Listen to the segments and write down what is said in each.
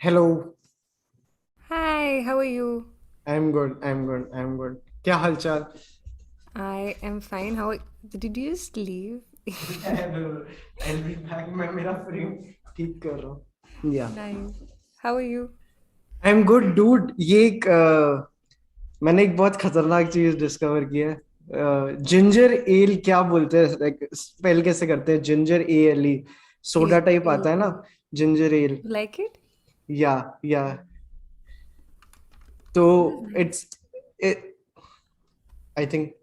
Hello, Hi, how are you? I'm good. I'm good. I'm good. क्या हालचाल? I am fine. Did you just leave? I'll be back. मैं मेरा frame ठीक कर रहा हूँ. Yeah, Nice. How are you? I'm good, dude. मैंने एक बहुत खतरनाक चीज डिस्कवर की है. जिंजर एल क्या बोलते हैं? लाइक स्पेल कैसे करते हैं? जिंजर एल सोडा टाइप आता है ना. Giselle. Ginger ale. You like it? या तो This is nice. It's I think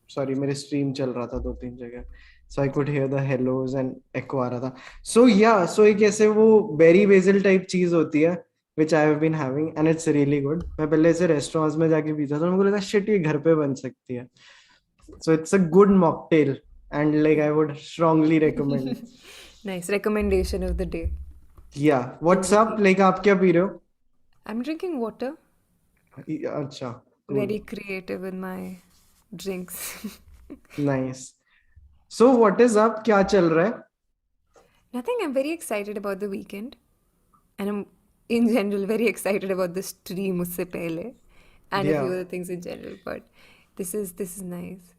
sorry मेरे स्ट्रीम चल रहा था दो तीन जगह. So I could hear the hellos and echo आ रहा था. सो एक ऐसे वो बेरी बेसिल टाइप चीज होती है which I have been having and it's really good. मैं पहले ऐसे रेस्टोरेंट्स में जाके पीता था, मुझे लगा शिट ये घर पे बन सकती है. So it's a good mocktail and like I would strongly recommend. Nice recommendation of the day. या what's Ginger up, ale. Like आप क्या पी रहे I'm drinking water. हो? अच्छा, cool, Very creative in my drinks. Nice. So what is up, क्या चल रहा है? Nothing. I'm very excited about the weekend, and I'm in general very excited about the stream usse pehle, and a या few other things in general. But this is nice.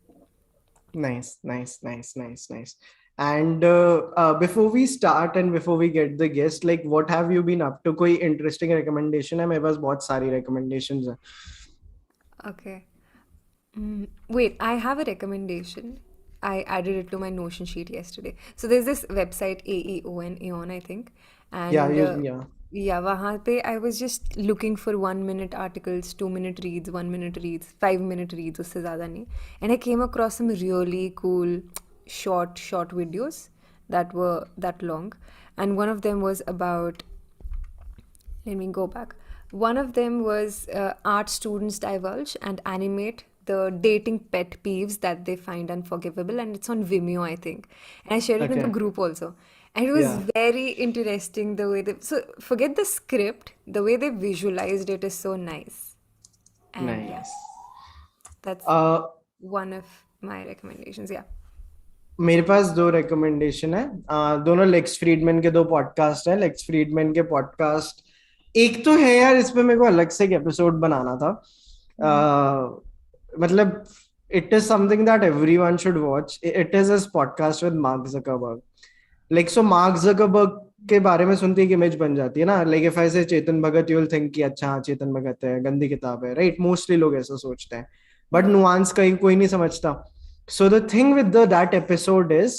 Nice, nice, nice, nice, nice. And before we start and before we get the guest, like what have you been up to? कोई interesting recommendation है? मेरे पास बहुत सारी recommendations हैं. Okay. Wait, I have a recommendation. I added it to my Notion sheet yesterday. So there's this website Aeon, I think, Yeah, and yeah. yeah, वहाँ पे I was just looking for 1 minute articles, 2 minute reads, 1 minute reads, 5 minute reads, उससे ज़्यादा नहीं. And I came across some really cool short videos that were that long, and one of them was about, let me go back. One of them was art students divulge and animate the dating pet peeves that they find unforgivable, and it's on Vimeo, I think. And I shared it in the Okay. group also. And it was Yeah. very interesting the way they. So forget the script, the way they visualized it is so nice. And yeah, Nice. that's Uh, one of my recommendations. Yeah. मेरे पास दो recommendation है. दोनों Lex Fridman के दो podcast है. Lex Fridman के podcast एक तो है यार, इस पे मेरे को अलग से एक एपिसोड बनाना था. Mm. मतलब it is something that everyone should watch. It is his podcast with mark Zuckerberg. Like so mark Zuckerberg के बारे में सुनते एक इमेज बन जाती है ना. लाइक इफ आई से Chetan Bhagat, you will think कि अच्छा हाँ चेतन भगत है, गंदी किताब है, राइट? मोस्टली लोग ऐसा सोचते हैं. But Yeah. नुआंस कहीं कोई नहीं समझता. So the thing with that episode is,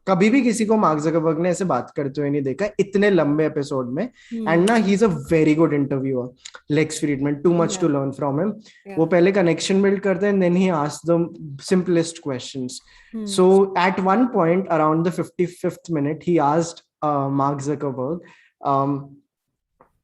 कभी भी किसी को मार्क जकरबर्ग ने ऐसे बात करते हुए नहीं देखा इतने लंबे एपिसोड में. And Hmm. ना he is a very good interviewer. Lex Fridman, too much to Yeah. Learn from him. वो Yeah. पहले कनेक्शन बिल्ड करते हैं, then he ask the simplest questions. Hmm. So at one point around the 55th minute, he asked Mark Zuckerberg, um,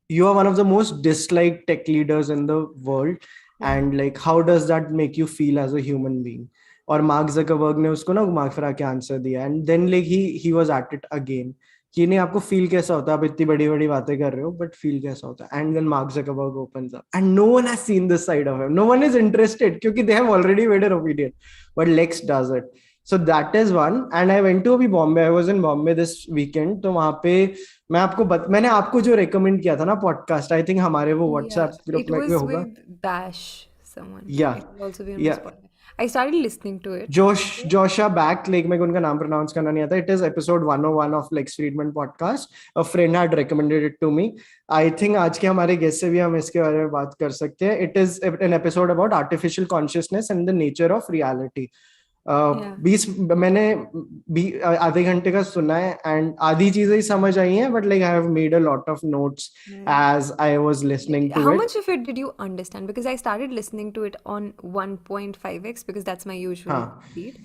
"You are one of the most disliked tech leaders in the world, Yeah. and like, how does that make you feel as a human being?" और Mark Zuckerberg ने उसको ना घुमा फिरा के answer दिया. And then like he was at it again कि नहीं आपको फील कैसा होता है, आप इतनी बड़ी बड़ी बातें कर रहे हो बट फील कैसा होता है. And then Mark Zuckerberg opens up and no one has seen this side of him, no one is interested क्योंकि they have already made an opinion. But Lex does it. So that is one. And I went to अभी Bombay, I was in Bombay this weekend. तो वहां पे मैंने आपको जो recommend किया था ना पॉडकास्ट, आई थिंक हमारे वो Yeah, व्हाट्सएप ग्रुप it में was होगा. with Bash, someone. या It will also be on my या Spotify. I started listening to it. Joscha Bach, like मेरे को उनका नाम प्रोनाउंस करना नहीं आता. It is episode 101 of Lex Fridman podcast. A friend had recommended it to me. I think आज के हमारे गेस्ट से भी हम इसके बारे में बात कर सकते हैं. It is an episode about artificial consciousness and the nature of reality. Yeah. 20 मैंने आधे घंटे का सुना है एंड आधी चीजें ही समझ आई हैं, but like I have made a lot of notes Nice. As I was listening to How it. much of it did you understand? Because I started listening to it on 1.5x because that's my usual हाँ. speed.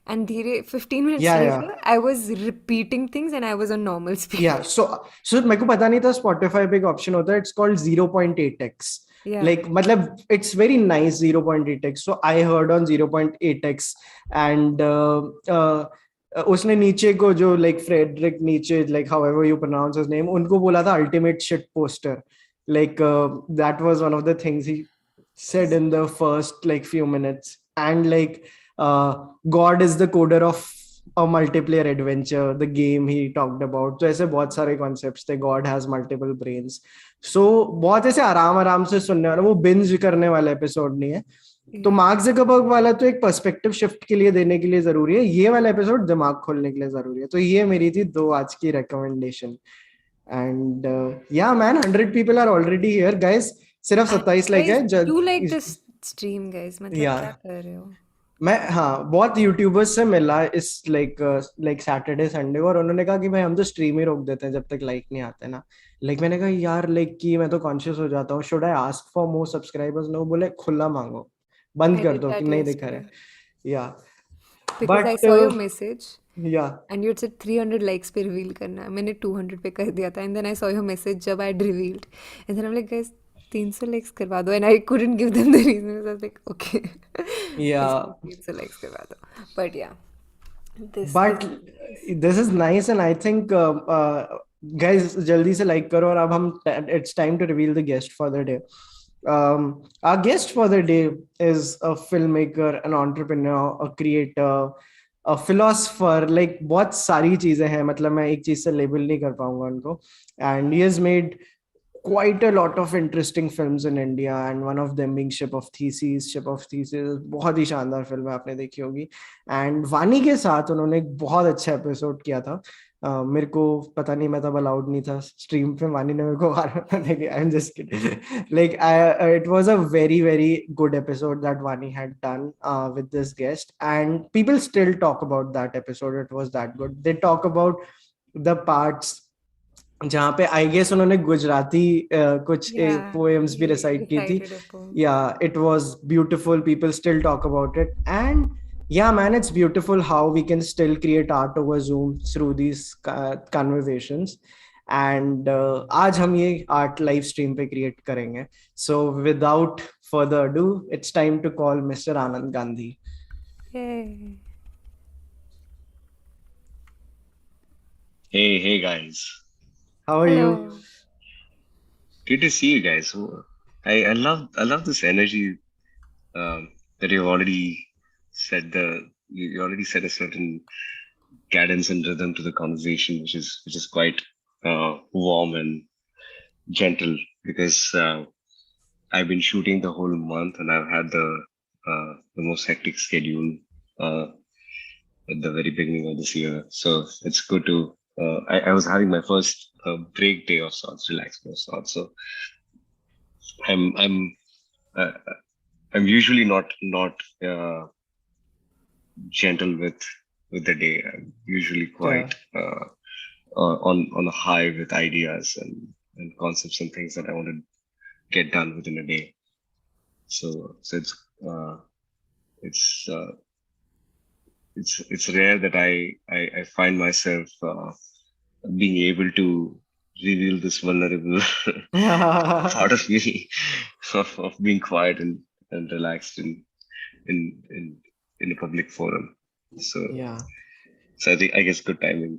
And 15 minutes या later, I was repeating things and I was on normal या speed. सो मेरे को पता नहीं था Spotify पे एक ऑप्शन होता है, it's called 0.8x. Yeah. Like मतलब it's very nice 0.8x. So I heard on 0.8x. And उसने नीचे को जो like Friedrich Nietzsche, like however you pronounce his name, उनको बोला था ultimate shit poster. Like that was one of the things he said in the first like few minutes. And like God is the coder of a multiplayer adventure, the game he talked about. तो ऐसे बहुत सारे concepts थे. God has multiple brains. So बहुत ऐसे आराम आराम से सुनने वाला, वो binge करने वाला एपिसोड नहीं है. तो Yeah. मार्क जकरबर्ग वाला तो एक पर्सपेक्टिव शिफ्ट के लिए देने के लिए जरूरी है, ये वाला एपिसोड दिमाग खोलने के लिए जरूरी है. तो ये मेरी थी दो आज की recommendation. And yeah man, 100 people are already here guys. सिर्फ And 27 लाइक guys, है do like this stream, guys. मतलब या क्या कर रहे हो? मैं, हाँ, बहुत यूट्यूबर्स से मिला इस लाइक सैटरडे संडे को, और उन्होंने कहा कि भाई हम तो स्ट्रीम ही रोक देते हैं जब तक लाइक नहीं आते ना. मैंने कहा यार कि मैं तो कॉन्शियस हो जाता हूँ, should I ask for more subscribers. No, बोले खुला मांगो, बंद I कर did दो कि that नहीं दिखा yesterday रहा. या because I but saw your message या and you said 300 likes पे reveal करना है. मैंने 200 पे कर दिया था and then I saw your message जब I had revealed and then I'm like guys 300 likes करवा दो and I couldn't give them the reason. I was like okay. या I said 300 likes करवा दो. But yeah, this but this is nice and I think guys जल्दी से like करो. और अब हम, it's time to reveal the guest for the day. Our guest for the day is a filmmaker, an entrepreneur, a creator, a philosopher. बहुत सारी चीजें हैं, मतलब मैं एक चीज से लेबल नहीं कर पाऊंगा उनको. And he has made quite a lot of interesting films in India, and one of them being Ship of Theseus. Ship of Theseus बहुत ही शानदार फिल्म है, आपने देखी होगी. एंड वानी के साथ उन्होंने एक बहुत अच्छा एपिसोड किया था. मेरे को पता नहीं, मैं तब अलाउड नहीं था स्ट्रीम पे. वानी ने मेरे को I am just kidding. It was a very very good episode that Vani had done with this guest, and people still talk about that episode. It was that good. They talk about the parts जहाँ पे I guess उन्होंने गुजराती कुछ yeah poems भी he recite की थी. recited a poem. या it was beautiful. People still talk about it. And yeah man, it's beautiful how we can still create art over Zoom through these conversations. And आज हम ये art live stream पे create करेंगे. So without further ado, it's time to call Mr. Anand Gandhi. Yay. Hey guys. How are you? Hello. Good to see you guys. I love this energy that you've already you already set a certain cadence and rhythm to the conversation, which is quite warm and gentle, because I've been shooting the whole month and I've had the most hectic schedule at the very beginning of this year. So it's good to. I was having my first break day of sorts, relax day of sorts. So I'm uh, I'm usually not gentle with the day. I'm usually Yeah. quite on a high with ideas and concepts and things that I want to get done within a day. So it's uh, it's rare that I find myself being able to reveal this vulnerable part of me of being quiet and relaxed in in in a public forum. So Yeah. I think, I guess, good timing.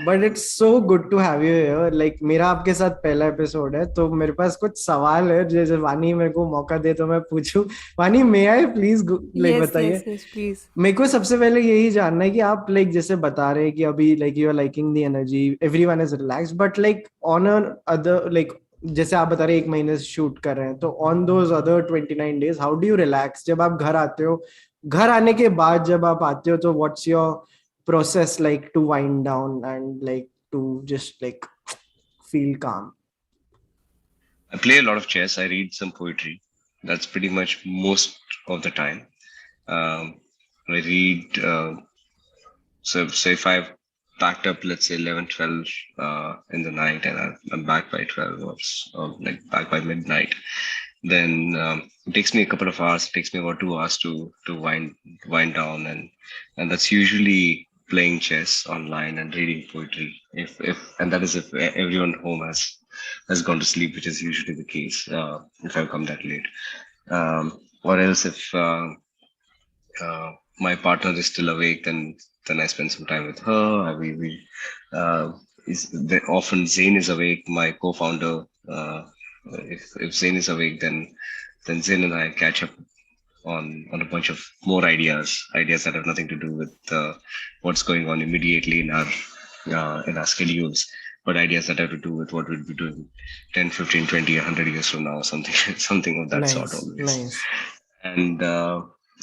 But it's so good to have you here. मेरा आपके साथ पहला episode है, तो मेरे पास कुछ सवाल है जैसे वानी मेरे को मौका दे तो मैं पूछूं. वानी, मे आई प्लीज Yes, बताइए. yes, yes, please. मेरे को सबसे पहले यही जानना है कि आप जैसे बता रहे हैं कि अभी you are liking the energy, everyone is relax, but on other जैसे आप बता रहे हैं 1 महीने से शूट कर रहे हैं, तो on those other 29 days how do you relax? जब आप घर आते हो, घर आने के बाद जब आप आते हो, तो what's your process to wind down and to just feel calm? I play a lot of chess. I read some poetry. That's pretty much most of the time. I read. So if I've packed up, let's say 11, 12 in the night, and I'm back by 12 or back by midnight, then it takes me a couple of hours. It takes me about 2 hours to wind down, and that's usually playing chess online and reading poetry. If and that is if everyone home has gone to sleep, which is usually the case if I've come that late. Or else if my partner is still awake, then I spend some time with her. Often Zain is awake, my co-founder. If Zain is awake, then Zain and I catch up on a bunch of more ideas that have nothing to do with what's going on immediately in our schedules, but ideas that have to do with what we'll be doing 10, 15, 20, 100 years from now, something something of that sort Nice, always. nice.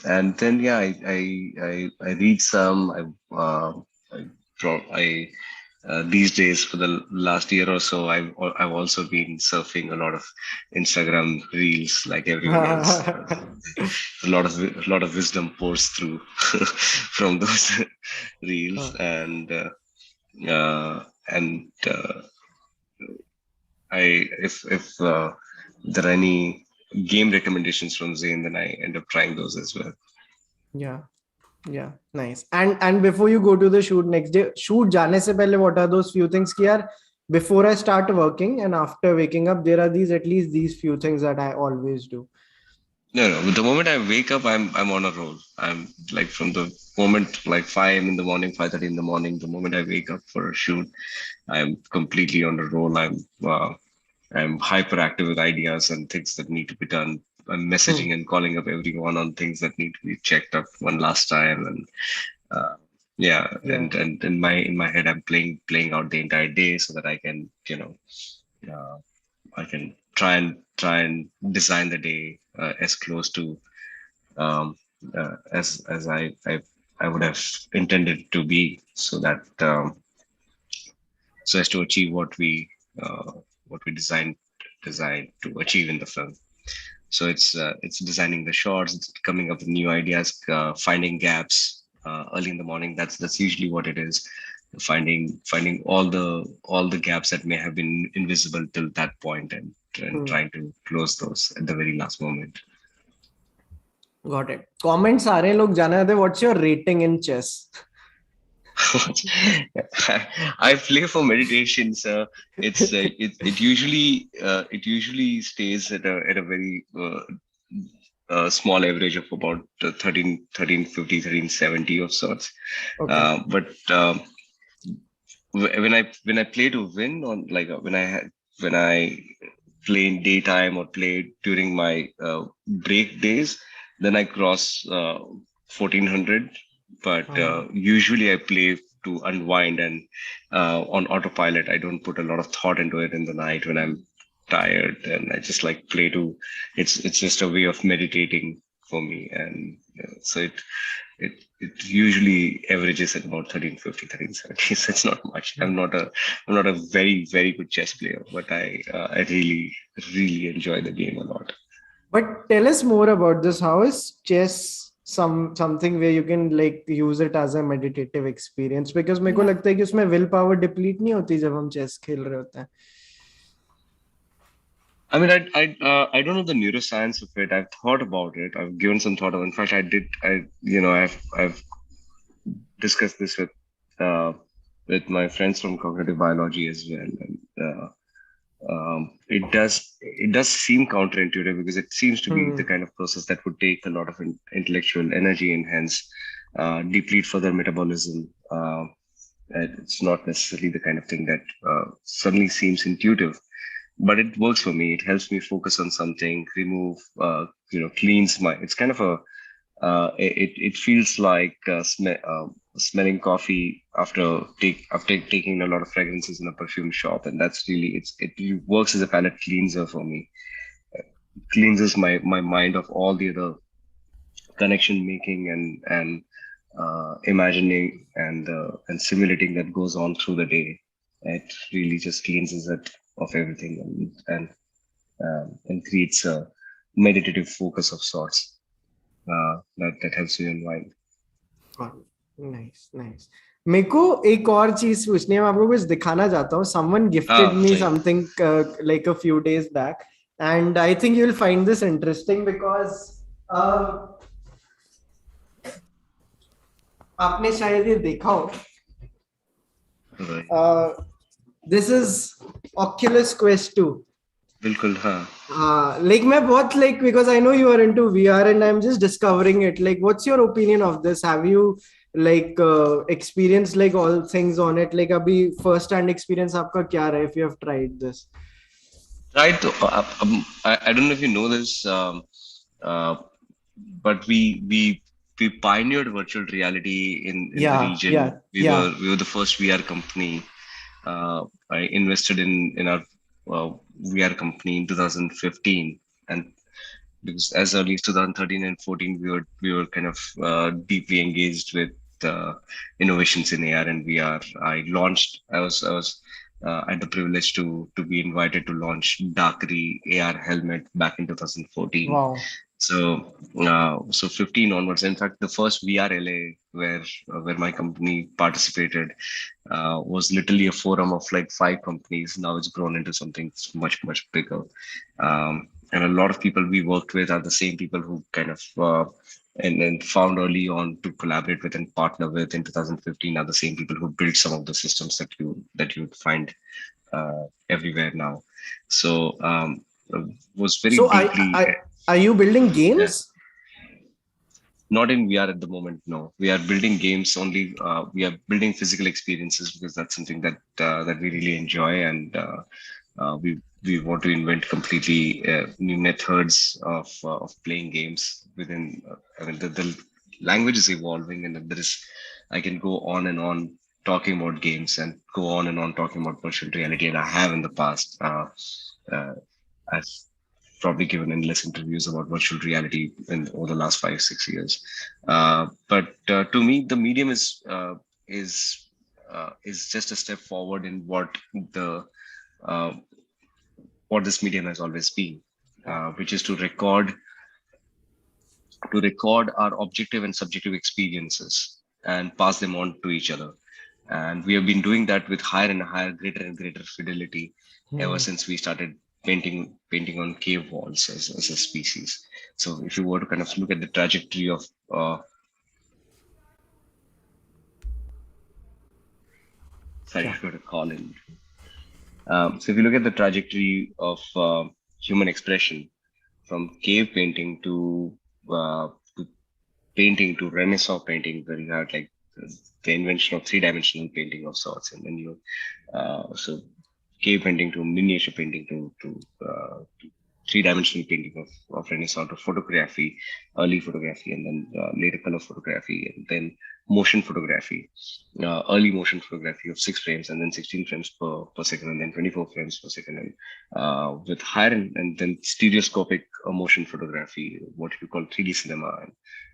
And then yeah, I read some. I these days for the last year or so, I've also been surfing a lot of Instagram reels like everyone else. A lot of wisdom pours through from those reels, and if there are any game recommendations from Zain, then I end up trying those as well. Yeah. Yeah, nice. And before you go to the shoot next day, shoot जाने से पहले, what are those few things कि यार, before I start working and after waking up, there are at least these few things that I always do. No. The moment I wake up, I'm on a roll. I'm like from the moment like 5 in the morning, 5:30 in the morning. The moment I wake up for a shoot, I'm completely on a roll. I'm hyperactive with ideas and things that need to be done. I'm messaging and calling up everyone on things that need to be checked up one last time, and yeah, Yeah. and in my head, I'm playing out the entire day so that I can uh, I can try and design the day as close to as I would have intended to be, so that so as to achieve what we designed to achieve in the film. So it's designing the shots, it's coming up with new ideas, finding gaps early in the morning. That's usually what it is. Finding all the gaps that may have been invisible till that point, and trying to close those at the very last moment. Got it. Comments आ रहे हैं, लोग जानना चाहते हैं, what's your rating in chess? I play for meditation, so it usually stays at a very small average of about 1350, 1370 of sorts. Okay. But when I play to win, on like when I play in daytime or play during my break days, then I cross 1400. But usually I play to unwind and on autopilot. I don't put a lot of thought into it in the night when I'm tired, and I just like play to. It's just a way of meditating for me, and so it usually averages at about 1350, 1370. So it's not much. I'm not a very very good chess player, but I really enjoy the game a lot. But tell us more about this. How is chess something where you can like use it as a meditative experience? Because मेरे को लगता है कि उसमें will power deplete नहीं होती जब हम chess खेल रहे होते हैं. I mean, I don't know the neuroscience of it. I've thought about it. I've given some thought of. In fact, I've discussed this with my friends from cognitive biology as well, and it does seem counterintuitive, because it seems to be the kind of process that would take a lot of intellectual energy and hence deplete further metabolism. It's not necessarily the kind of thing that suddenly seems intuitive, but it works for me. It helps me focus on something, remove, cleans my. It's kind of it feels like smelling coffee after taking a lot of fragrances in a perfume shop, and that's really it works as a palate cleanser for me. It cleanses my mind of all the other connection making and imagining and simulating that goes on through the day. It really just cleanses it of everything and creates a meditative focus of sorts that helps you unwind. Nice. मेरे को एक और चीज पूछनी है, मैं आपको कुछ दिखाना चाहता हूँ. Someone gifted me something like a few days back, and I think you'll find this interesting because आपने शायद ये देखा हो. This is Oculus Quest 2. बिल्कुल हाँ. Like मैं बहुत like, because I know you are into VR and I'm just discovering it. Like, what's your opinion of this? Have you like experienced like all things on it? Like अभी first hand experience आपका क्या रहा, if you have tried this? Right. I don't know if you know this. but we pioneered virtual reality in the Yeah, yeah, region. yeah. We were the first VR company. I invested in our VR company in 2015, and because as early as 2013 and 14, we were kind of deeply engaged with innovations in AR and VR. I had the privilege to be invited to launch Dakri AR helmet back in 2014. Wow. So 15 onwards. In fact, the first VRLA where my company participated was literally a forum of like 5 companies. Now it's grown into something much bigger. And a lot of people we worked with are the same people who kind of and found early on to collaborate with and partner with in 2015 are the same people who built some of the systems that you would find everywhere now. So was very So deeply. are you building Yeah. games? Not in VR at the moment. No, we are building games only. We are building physical experiences because that's something that we really enjoy, and we want to invent completely new methods of playing games within. I mean, the language is evolving, and there is. I can go on and on talking about games and go on and on talking about virtual reality, and I have in the past. Uh, I've probably given endless interviews about virtual reality in over the last 5 6 years. But to me, the medium is is just a step forward in uh, what this medium has always been, which is to record our objective and subjective experiences and pass them on to each other. And we have been doing that with higher and higher, greater and greater fidelity ever Hmm. since we started painting on cave walls as a species. So if you were to kind of look at the trajectory of sorry, Yeah. I've got a call in. So if you look at the trajectory of human expression from cave painting to painting to Renaissance painting, where you had like the invention of three-dimensional painting of sorts, and then so cave painting to miniature painting to three-dimensional painting of Renaissance to photography, early photography, and then later color photography, and then motion photography, early motion photography of 6 frames, and then 16 frames per second, and then 24 frames per second, and with higher and then stereoscopic motion photography, what you call 3D cinema,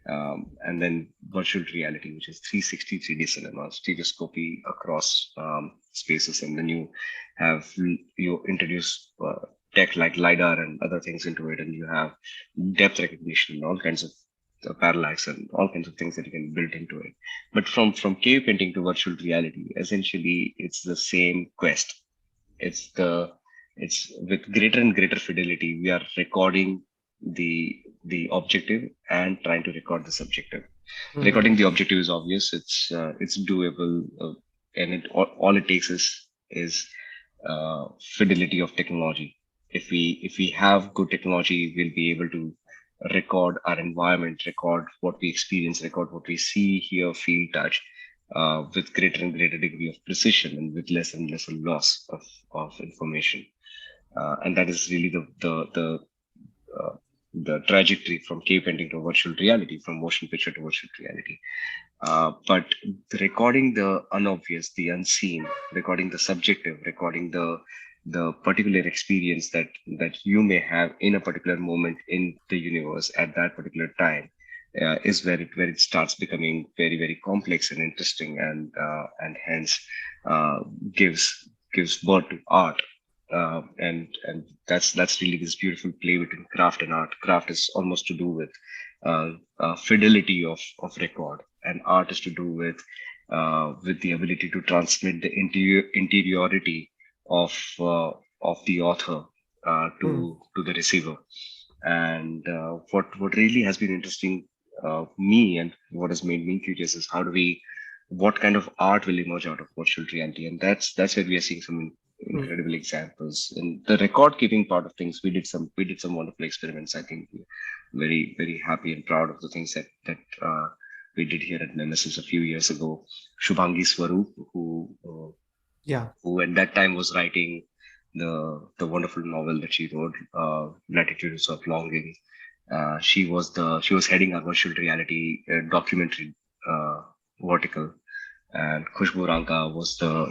and then virtual reality, which is 360 3D cinema, stereoscopy across spaces, and then you introduce tech like lidar and other things into it, and you have depth recognition and all kinds of parallax and all kinds of things that you can build into it. But from cave painting to virtual reality, essentially it's the same quest. It's the it's with greater and greater fidelity we are recording the objective and trying to record the subjective. Hmm. Recording the objective is obvious. It's doable, and all it takes is fidelity of technology. If we have good technology, we'll be able to record our environment, record what we experience, record what we see, hear, feel, touch, with greater and greater degree of precision and with less and lesser loss of information. And that is really uh, the trajectory from cave painting to virtual reality, from motion picture to virtual reality. But recording the unobvious, the unseen, recording the subjective, recording the particular experience that you may have in a particular moment in the universe at that particular time, is where it starts becoming very complex and interesting, and hence uh, gives birth to art. And that's really this beautiful play between craft and art. Craft is almost to do with fidelity of record, and art is to do with the ability to transmit the interiority of the author Hmm. to the receiver. And what really has been interesting me, and what has made me curious, is what kind of art will emerge out of virtual reality, and that's where we are seeing some Hmm. incredible examples. In the record keeping part of things, we did some wonderful experiments. I think we're very happy and proud of the things that we did here at Nemesis a few years ago. Shubhangi Swaroop, Yeah. who at that time was writing the wonderful novel that she wrote, Latitudes of Longing, She was heading our virtual reality documentary vertical, and Khushbu Ranka was uh,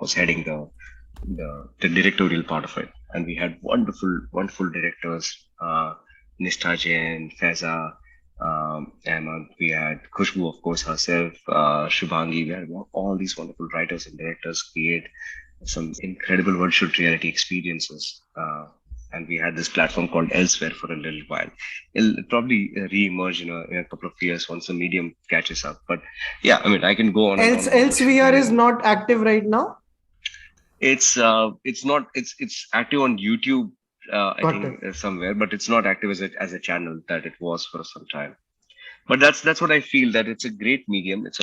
was heading the directorial part of it. And we had wonderful directors, Nishtha Jain, Faiza, and we had Khushbu, of course, herself, Shubhangi. We had all these wonderful writers and directors create some incredible virtual reality experiences. And we had this platform called Elsewhere for a little while. It'll probably re-emerge in a couple of years once the medium catches up. But yeah, I mean, I can go on and on about virtual VR is reality. not active right now. It's not it's active on YouTube, I Got it. think somewhere, but it's not active as a channel that it was for some time. But that's what I feel, that it's a great medium. It's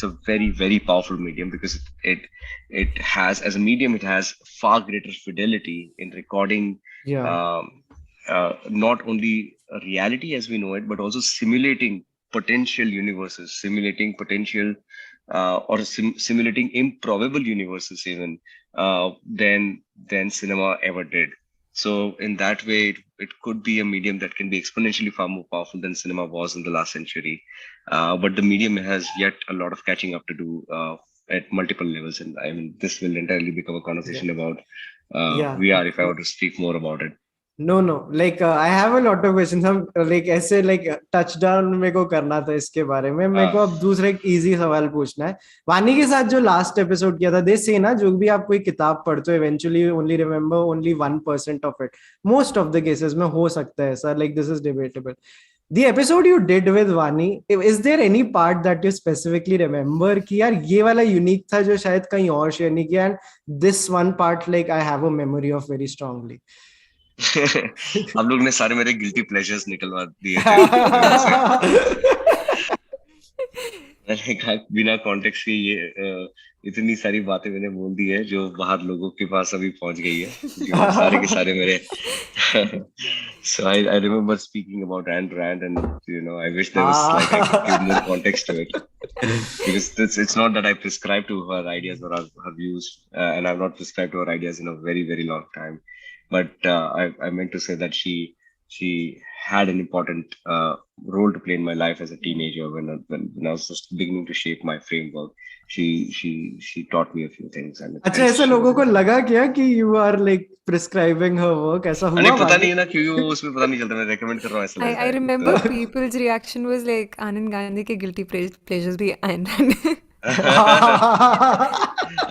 a very powerful medium because it has, as a medium, it has far greater fidelity in recording, Yeah. um, not only a reality as we know it, but also simulating potential universes, simulating potential or simulating improbable universes even, than cinema ever did. So in that way, it could be a medium that can be exponentially far more powerful than cinema was in the last century. But the medium has yet a lot of catching up to do at multiple levels. And I mean, this will entirely become a Yeah. conversation about Yeah. VR if I were to speak more about it. No, like I have a lot of questions. हम like ऐसे like touch down मेरे को करना था इसके बारे में. मेरे को Uh, अब दूसरा एक easy सवाल पूछना है. वानी के साथ जो last episode किया था, they say ना, जो भी आप कोई किताब पढ़ते हो eventually you only remember only 1% of it. Most of the cases में हो सकता है ऐसा, like this is debatable. The episode you did with Vani, is there any part that you specifically remember कि यार ये वाला unique था जो शायद कहीं और share नहीं किया, and this one part like I have a memory of very strongly. आप लोग ने सारे मेरे गिल्टी प्लेजर्स निकलवा दिए थे मेरे से. मैंने कहा बिना कॉन्टेक्स्ट के ये इतनी सारी बातें मैंने बोल दी है जो बाहर लोगों के पास अभी पहुंच गई है, क्योंकि वो सारे के सारे मेरे. So I remember speaking about Ayn Rand, and I wish there was like I could give more context to it, because it's not that I prescribe to her ideas or her views, and I've not prescribed to her ideas in a very long time. But I meant to say that she had an important role to play in my life as a teenager when I was just beginning to shape my framework. She taught me a few things, and अच्छा, hence ऐसा she was लोगों को important. लगा क्या कि you are like prescribing her work? ऐसा नहीं हुआ पता वानी? नहीं है ना, क्योंकि वो उसमें पता नहीं चलता, मैं रेकमेंड कर रहा हूँ ऐसा लगता I है remember तो. people's reaction was like Anand Gandhi के guilty pleasures भी Ayn Rand.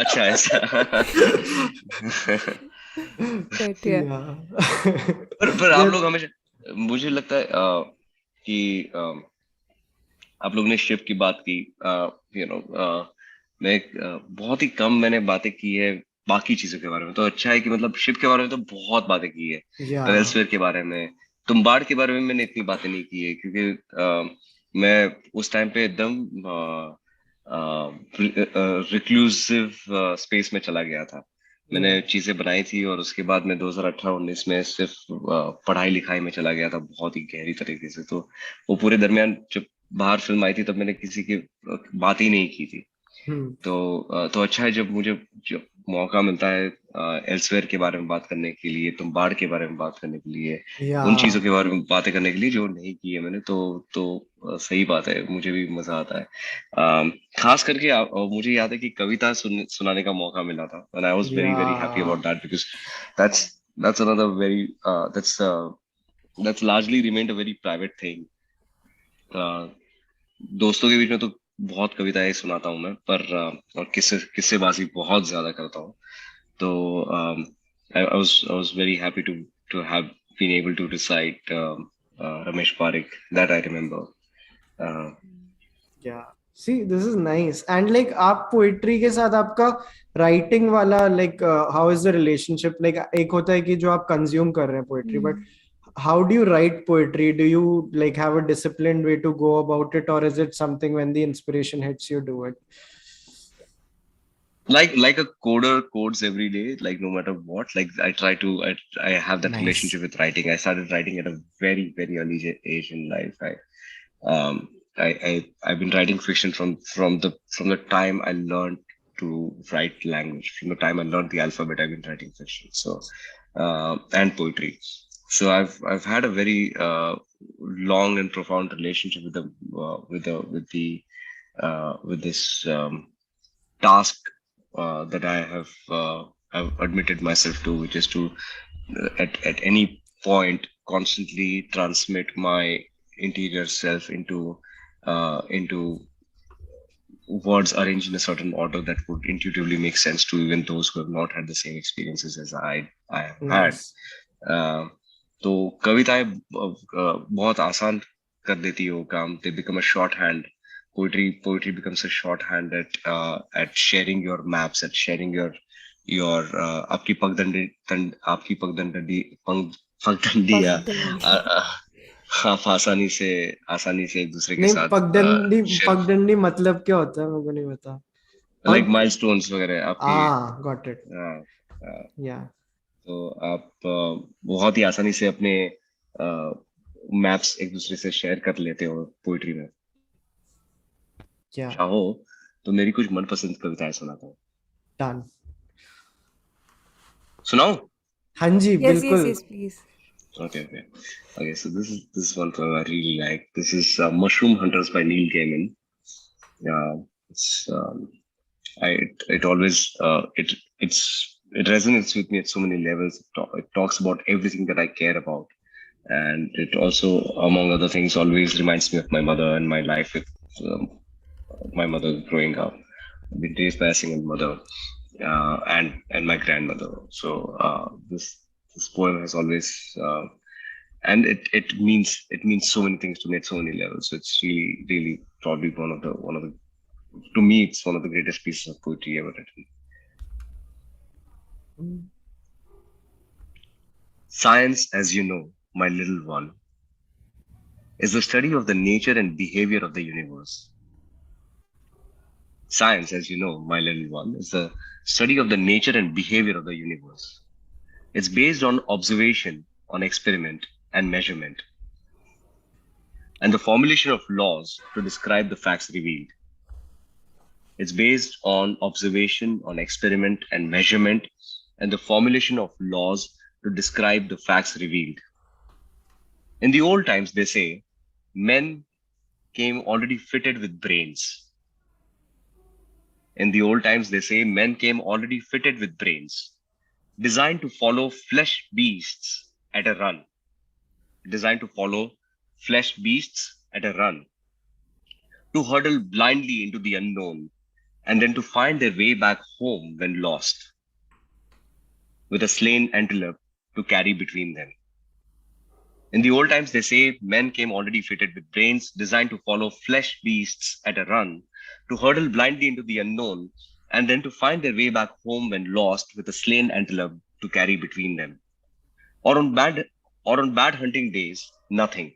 अच्छा ऐसा. But yeah. Yeah. पर आप Yeah. लोग हमेशा, मुझे लगता है कि आप लोग ने शिप की बात की. यू नो मैं बहुत ही कम मैंने बातें की है बाकी चीजों के बारे में. तो अच्छा है कि मतलब शिप के बारे में तो बहुत बातें की है, पर Yeah. एल्सवेयर के बारे में, तुम्बाड़ के बारे में मैंने इतनी बातें नहीं की है, क्योंकि मैं उस टाइम पे एकदम रिक्लूसिव स्पेस में चला गया था. मैंने Yeah. चीजें बनाई थी और उसके बाद मैं 2018-19 में सिर्फ पढ़ाई लिखाई में चला गया था, बहुत ही गहरी तरीके से. तो वो पूरे दरमियान जब बाहर फिल्म आई थी तब मैंने किसी की बात ही नहीं की थी. Hmm. तो अच्छा है जब मुझे जब मौका मिलता है एल्सवेयर के बारे में बात करने के लिए, तुम बाढ़ के बारे में बात करने के लिए, उन Yeah. चीजों के बारे में बातें करने के लिए जो नहीं की है मैंने, तो सही बात है, मुझे भी मजा आता है. खास करके मुझे याद है कि कविता सुनाने का मौका मिला था, and I was very happy Yeah. about that, because that's another very that's largely remained a very private thing. uh, दोस्तों के बीच में तो बहुत कविताएं सुनाता हूँ मैं, पर और किस्सेबाजी बहुत ज्यादा करता हूँ. तो I was very happy to have been able to recite Ramesh Parekh, that I remember. Uh, Yeah. See, this is nice. And like आप पोइट्री के साथ आपका राइटिंग वाला like how is the relationship? Like एक होता है कि जो आप कंज्यूम कर रहे हैं poetry, but how do you write poetry? Do you like have a disciplined way to go about it, or is it something when the inspiration hits you do it? like a coder codes every day, like no matter what, like I have that Nice. relationship with writing. I started writing at a very early age in life. um I've been writing fiction from the time I learned to write language. From the time I learned the alphabet, I've been writing fiction. So and poetry. So I've had a very long and profound relationship with with this task that I've admitted myself to, which is to at any point constantly transmit my interior self into words arranged in a certain order that would intuitively make sense to even those who have not had the same experiences as I have had. Nice. Uh, तो कविताएं बहुत आसान कर देती है वो काम. They become a shorthand. Poetry becomes a shorthand at sharing your maps, at sharing your आपकी पगडंडी या Pagdandi. आप आसानी से एक दूसरे के नहीं, साथ पगडंडी शेयर, पगडंडी मतलब क्या होता है, मेरे को नहीं पता. लाइक पग. माइलस्टोन्स वगैरह आपकी. Got it. हाँ, हाँ. या. तो आप बहुत ही आसानी से अपने मैप्स एक दूसरे से शेयर कर लेते हो पोइट्री में. या. चाहो तो मेरी कुछ मनपसंद कविताएं सुनाता हूँ. डन. सुनाऊं? हाँ जी, Yes, yes, बिल्कुल. yes, please. Okay. So this is one poem I really like. This is Mushroom Hunters by Neil Gaiman. It's it always it resonates with me at so many levels. It talks about everything that I care about, and it also, among other things, always reminds me of my mother and my life with um, my mother growing up. I've been raised by a single mother, and my grandmother. So this poem has always and it means so many things to me at so many levels. So it's really probably one of the to me it's one of the greatest pieces of poetry ever written. Science, as you know, my little one, is the study of the nature and behavior of the universe. Science, as you know, my little one, is the study of the nature and behavior of the universe. It's based on observation, on experiment, and measurement, and the formulation of laws to describe the facts revealed. It's based on observation, on experiment, and measurement, and the formulation of laws to describe the facts revealed. In the old times, they say, men came already fitted with brains. In the old times, they say, men came already fitted with brains, designed to follow flesh beasts at a run. Designed to follow flesh beasts at a run, to hurtle blindly into the unknown, and then to find their way back home when lost, with a slain antelope to carry between them. In the old times, they say, men came already fitted with brains, designed to follow flesh beasts at a run, to hurtle blindly into the unknown, and then to find their way back home when lost, with a slain antelope to carry between them. Or on bad hunting days, nothing.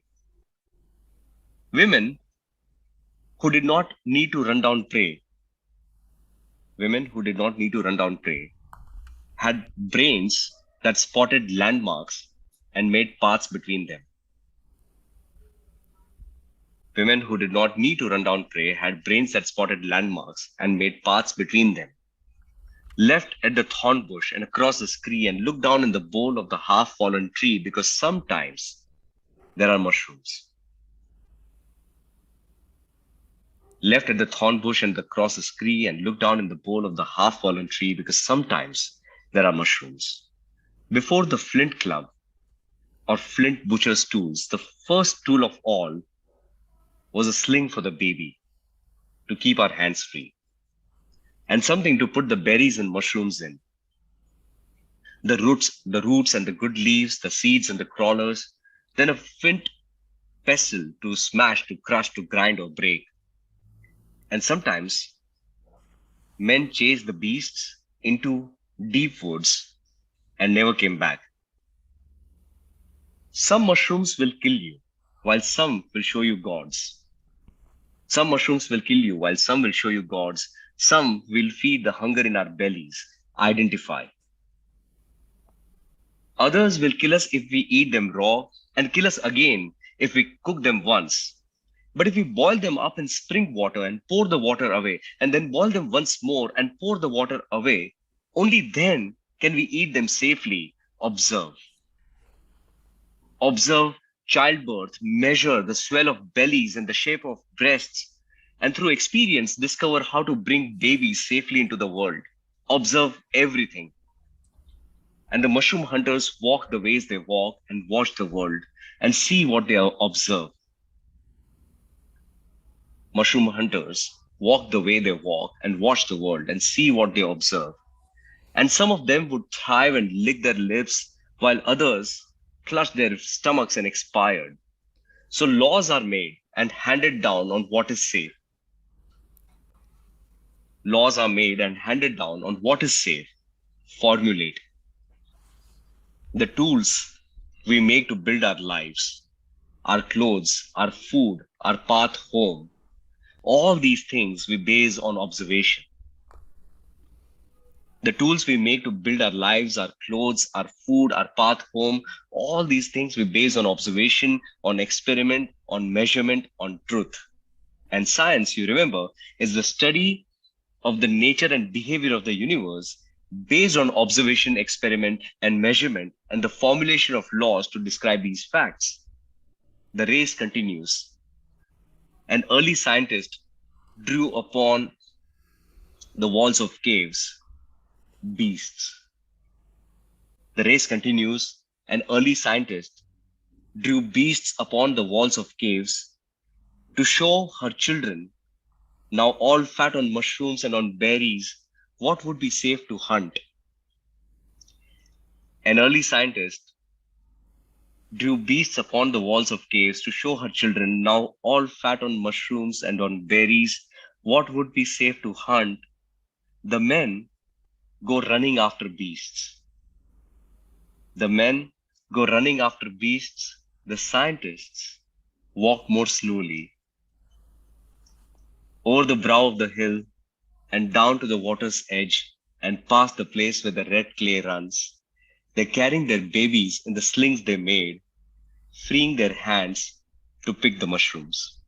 Women who did not need to run down prey, had brains that spotted landmarks and made paths between them. Women who did not need to run down prey had brains that spotted landmarks and made paths between them. Left at the thorn bush and across the scree and looked down in the bowl of the half-fallen tree, because sometimes there are mushrooms. Left at the thorn bush and across the scree and looked down in the bowl of the half-fallen tree, because sometimes there are mushrooms. Before the flint club or flint butcher's tools, the first tool of all was a sling for the baby to keep our hands free, and something to put the berries and mushrooms in. The roots and the good leaves, the seeds and the crawlers, then a flint pestle to smash, to crush, to grind or break. And sometimes men chased the beasts into deep woods and never came back. Some mushrooms will kill you, while some will show you gods. Some mushrooms will kill you, while some will show you gods. Some will feed the hunger in our bellies, identify. Others will kill us if we eat them raw, and kill us again if we cook them once. But if we boil them up in spring water and pour the water away, and then boil them once more and pour the water away, only then can we eat them safely. Observe. Observe childbirth, measure the swell of bellies and the shape of breasts, and through experience discover how to bring babies safely into the world. Observe everything. And the mushroom hunters walk the ways they walk and watch the world and see what they observe. Mushroom hunters walk the way they walk and watch the world and see what they observe. And some of them would thrive and lick their lips, while others clutched their stomachs and expired. So laws are made and handed down on what is safe. Laws are made and handed down on what is safe. Formulate the tools we make to build our lives, our clothes, our food, our path home. All these things we base on observation. The tools we make to build our lives, our clothes, our food, our path home, all these things we base on observation, on experiment, on measurement, on truth. And science, you remember, is the study of the nature and behavior of the universe based on observation, experiment, and measurement, and the formulation of laws to describe these facts. The race continues. An early scientist drew upon the walls of caves beasts. The race continues. An early scientist drew beasts upon the walls of caves to show her children, now all fat on mushrooms and on berries, what would be safe to hunt. An early scientist drew beasts upon the walls of caves to show her children, now all fat on mushrooms and on berries, what would be safe to hunt. The men go running after beasts. The men go running after beasts. The scientists walk more slowly over the brow of the hill and down to the water's edge and past the place where the red clay runs. They're carrying their babies in the slings they made, freeing their hands to pick the mushrooms.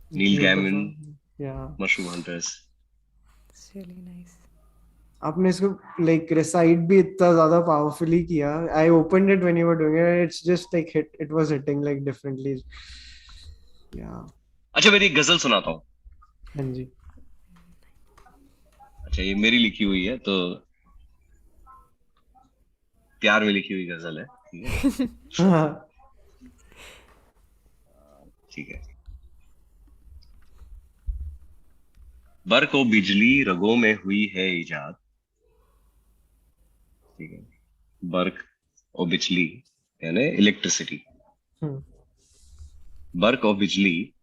Neil Beautiful. Gaiman, Yeah. Mushroom Hunters. It's really nice. आपने इसको like recite भी इतना ज़्यादा powerfully किया. I opened it when you were doing it. It's just like it was hitting like differently. Yeah. अच्छा मेरी एक गजल सुनाता हूँ. हाँ जी. अच्छा ये मेरी लिखी हुई है तो प्यार में लिखी हुई गजल है. ठीक है. ठीक है. बर को बिजली रगों में हुई है इजाद. ठीक है. बर्क और बिजली यानी इलेक्ट्रिसिटी. बर्क और बिजली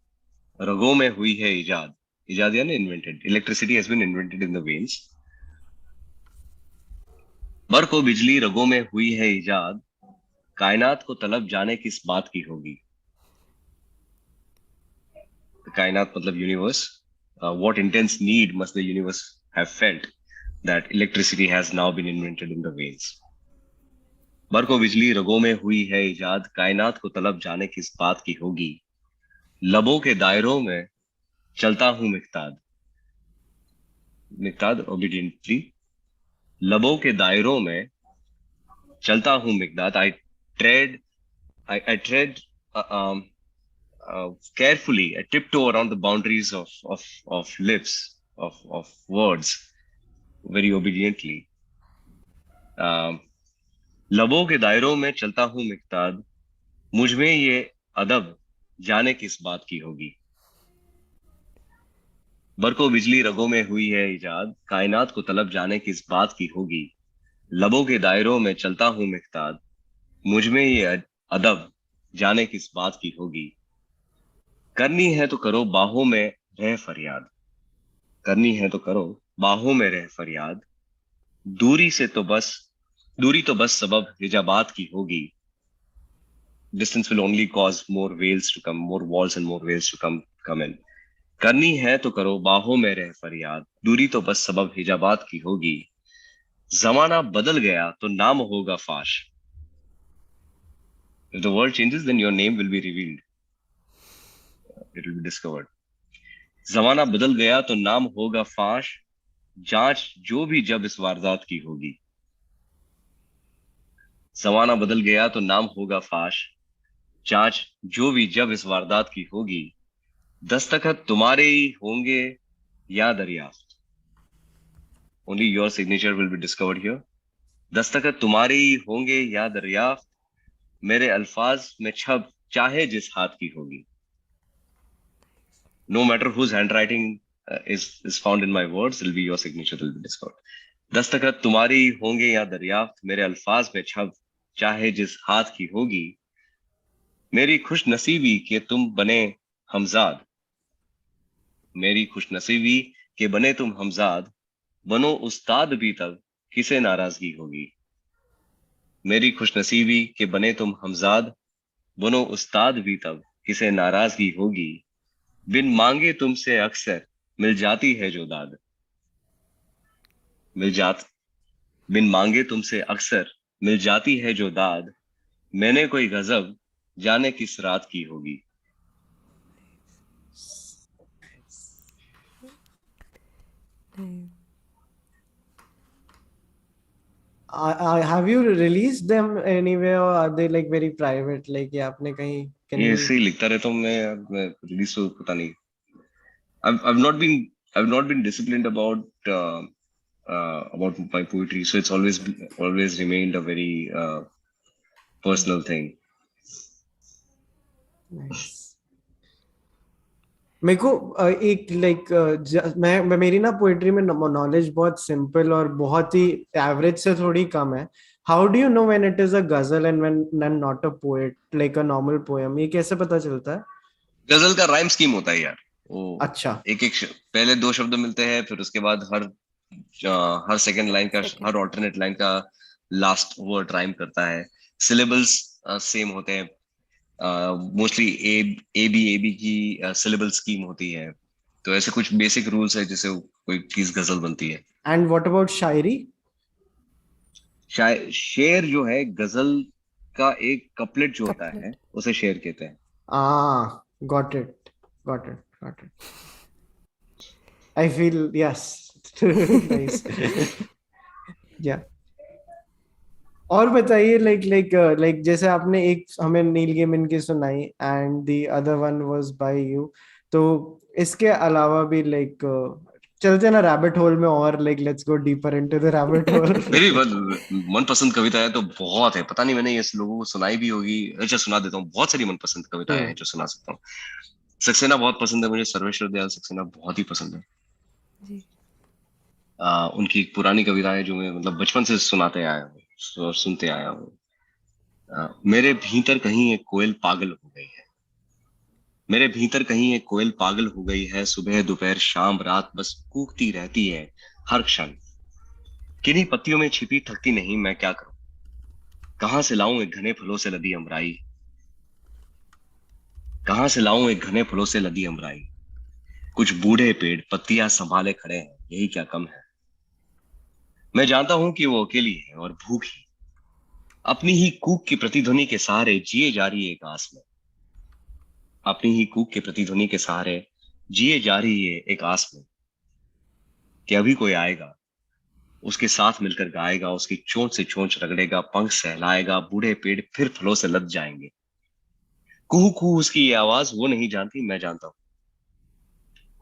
रगों में हुई है इजाद. इजाद यानी invented. Electricity has been invented in the veins. बर्क और बिजली रगों में हुई है इजाद. कायनात को तलब जाने किस बात की होगी. कायनात मतलब universe. What intense need must the universe have felt that electricity has now been invented in the veins. बर्क और बिजली रगों में हुई है इजाद. कायनात को तलब जाने किस बात की होगी. लबों के दायरों में चलता हूं मिक्ताद. मिक्ताद ओबीडियंटली. लबों के दायरों में चलता हूं मिक्ताद. I tread carefully. I tiptoe around the boundaries of lips, of words, very obediently. लबों के दायरों में चलता हूं मिक्ताद. मुझ में ये अदब जाने किस बात की होगी. बरको बिजली रगों में हुई है इजाद. कायनात को तलब जाने किस बात की होगी. लबों के दायरों में चलता हूं मिक्ताद. मुझ में ये अदब जाने किस बात की होगी. करनी है तो करो बाहों में रह फरियाद. करनी है तो करो बाहों में रह फरियाद. दूरी तो बस सबब हिजाबात की होगी. Distance will only cause more veils to come, more walls and more veils to come in. करनी है तो करो बाहों में रह फरियाद. दूरी तो बस सबब हिजाबात की होगी. जमाना बदल गया तो नाम होगा फाश. If the world changes, then your name will be revealed. It will be discovered. जमाना बदल गया तो नाम होगा फाश. जांच जो भी जब इस वारदात की होगी, जमाना बदल गया तो नाम होगा फाश। जांच जो भी जब इस वारदात की होगी, दस्तखत तुम्हारे ही होंगे या दरियाफ्त। Only your signature will be discovered here. दस्तखत तुम्हारे ही होंगे या दरियाफ्त, मेरे अल्फाज में छप चाहे जिस हाथ की होगी। No matter whose handwriting is found in my words, will be your signature will be discovered. दस्तखत तुम्हारी होंगे या दरियाफ्त, मेरे अल्फाज में छप चाहे जिस हाथ की होगी। मेरी खुश नसीबी के तुम बने हमजाद, मेरी खुश नसीबी के बने तुम हमजाद, बनो उस्ताद भी तब किसे नाराजगी होगी। मेरी खुश नसीबी के बने तुम हमजाद, बनो उस्ताद भी तब किसे नाराजगी होगी। बिन मांगे तुमसे अक्सर मिल जाती है जो दाद, मिल जात बिन मांगे तुमसे अक्सर मिल जाती है जो दाद। मैंने कोई गजब जाने किस रात की होगी। Nice. Have you released them anywhere or are they like very private? Like ये आपने कहीं, can ये you? ऐसे ही लिखता रहता हूँ मैं रिलीज तो पता नहीं। I've not been I've not been disciplined about my poetry, so it's always remained a very personal thing. Nice. मेरे को एक लाइक मैं मेरी ना पोएट्री में नॉलेज बहुत सिंपल और बहुत ही एवरेज से थोड़ी कम है. How do you know when it is a ghazal and when not a poet like a normal poem? ये कैसे पता चलता है? गजल का राइम स्कीम होता है यार वो। अच्छा. एक एक पहले दो शब्द मिलते हैं, फिर उसके बाद हर सेकंड लाइन का, Second. हर ऑल्टरनेट लाइन का लास्ट वर्ड राइम करता है। सिलेबल्स सेम होते हैं। मोस्टली ए बी की सिलेबल स्कीम होती है। तो ऐसे कुछ बेसिक रूल्स है जिससे कोई चीज गजल बनती है। एंड व्हाट अबाउट शायरी? शेर जो है गजल का एक कपलेट जो होता है Couplet. उसे शेर कहते हैं। Got it, got it, got it. I feel yes. Nice. या. और बताइए लाइक लाइक लाइक जैसे आपने एक हमें नील गेमिन की सुनाई and the other one was by you, तो इसके अलावा भी लाइक चलते ना रैबिट होल में और like let's go deeper into the rabbit hole. मेरी मनपसंद कविता है तो बहुत है, पता नहीं मैंने ये लोगों को सुनाई भी होगी। अच्छा सुना देता हूँ, बहुत सारी मनपसंद कविताएं हैं जो सुना सकता हूँ। सक्सेना बहुत पसंद है मुझे, सर्वेश्वर दयाल सक्सेना बहुत ही पसंद है। जी. उनकी एक पुरानी कविताएं जो मैं मतलब बचपन से सुनाते आया हूँ और सुनते आया हूँ। मेरे भीतर कहीं एक कोयल पागल हो गई है, मेरे भीतर कहीं एक कोयल पागल हो गई है, सुबह दोपहर शाम रात बस कूकती रहती है हर क्षण। किन्हीं पत्तियों में छिपी थकती नहीं, मैं क्या करूं, कहां से लाऊं एक घने फूलों से लदी अमराई, कहां से लाऊं एक घने फूलों से लदी अमराई। कुछ बूढ़े पेड़ पत्तियां संभाले खड़े हैं, यही क्या कम है। मैं जानता हूं कि वो अकेली है और भूखी, अपनी ही कूक की प्रतिध्वनि के सहारे जिए जा रही है एक आस में, अपनी ही कूक के प्रतिध्वनि के सहारे जिए जा रही है एक आस में, कि अभी कोई आएगा उसके साथ मिलकर गाएगा, उसकी चोंच से चोंच रगड़ेगा, पंख सहलाएगा, बूढ़े पेड़ फिर फलों से लद जाएंगे। कुहू कुहू उसकी ये आवाज वो नहीं जानती, मैं जानता हूं।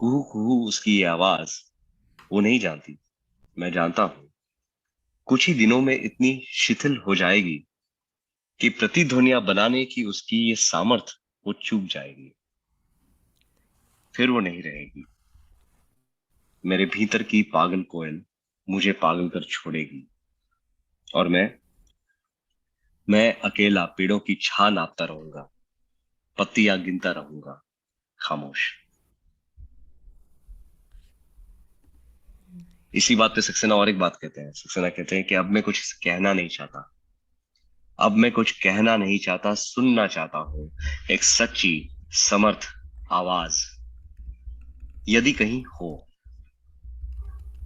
कुहू कुहू उसकी ये आवाज वो नहीं जानती, मैं जानता हूं। कुछ ही दिनों में इतनी शिथिल हो जाएगी कि प्रतिध्वनियां बनाने की उसकी ये सामर्थ वो चूक जाएगी, फिर वो नहीं रहेगी। मेरे भीतर की पागल कोयल मुझे पागल कर छोड़ेगी, और मैं अकेला पेड़ों की छां नापता रहूंगा, पत्तियां गिनता रहूंगा खामोश। इसी बात पे सक्सेना और एक बात कहते हैं। सक्सेना कहते हैं कि अब मैं कुछ कहना नहीं चाहता, अब मैं कुछ कहना नहीं चाहता, सुनना चाहता हूं एक सच्ची समर्थ आवाज यदि कहीं हो।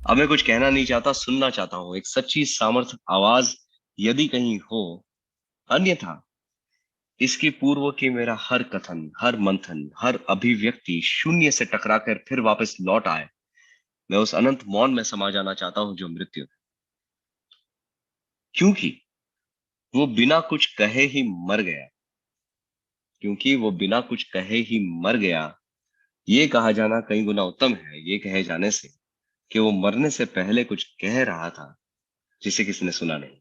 अब मैं कुछ कहना नहीं चाहता, सुनना चाहता हूं एक सच्ची सामर्थ आवाज यदि कहीं हो। अन्यथा इसके पूर्व कि मेरा हर कथन, हर मंथन, हर अभिव्यक्ति शून्य से टकराकर फिर वापस लौट आए, मैं उस अनंत मौन में समा जाना चाहता हूं जो मृत्यु है, क्योंकि वो बिना कुछ कहे ही मर गया, क्योंकि वो बिना कुछ कहे ही मर गया। ये कहा जाना कई गुना उत्तम है ये कहे जाने से कि वो मरने से पहले कुछ कह रहा था जिसे किसी ने सुना नहीं।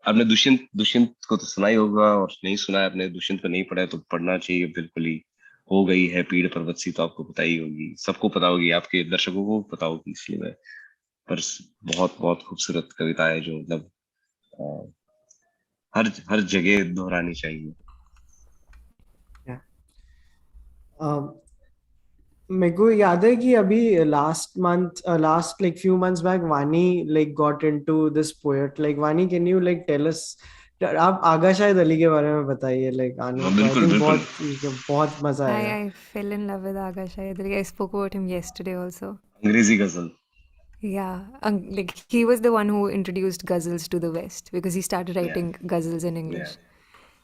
आपने दुष्यंत दुष्यंत को तो सुना ही होगा, और नहीं सुना है आपने, दुष्यंत को नहीं पढ़ा है तो पढ़ना चाहिए बिल्कुल ही। हो गई है पीड़ पर्वत सी, तो आपको पता ही होगी, सबको पता होगी, आपके दर्शकों को पता होगी, इसलिए मैं पर बहुत बहुत खूबसूरत कविता है जो मतलब अ, हर हर जगह दोहरानी चाहिए। Yeah. मेरे को याद है कि अभी last like few months back Vani like got into this poet. Like Vani, can you like tell us, आप आगा शायद अली के बारे में बताइए। लाइक आने हाँ, को आई बिल्कुल थिंक बिल्कुल। बहुत मजा आएगा। I fell in love with Aga Shahidri. I spoke about him yesterday also. अंग्रेजी गजल। Yeah, like he was the one who introduced ghazals to the West because he started या writing ghazals in या English.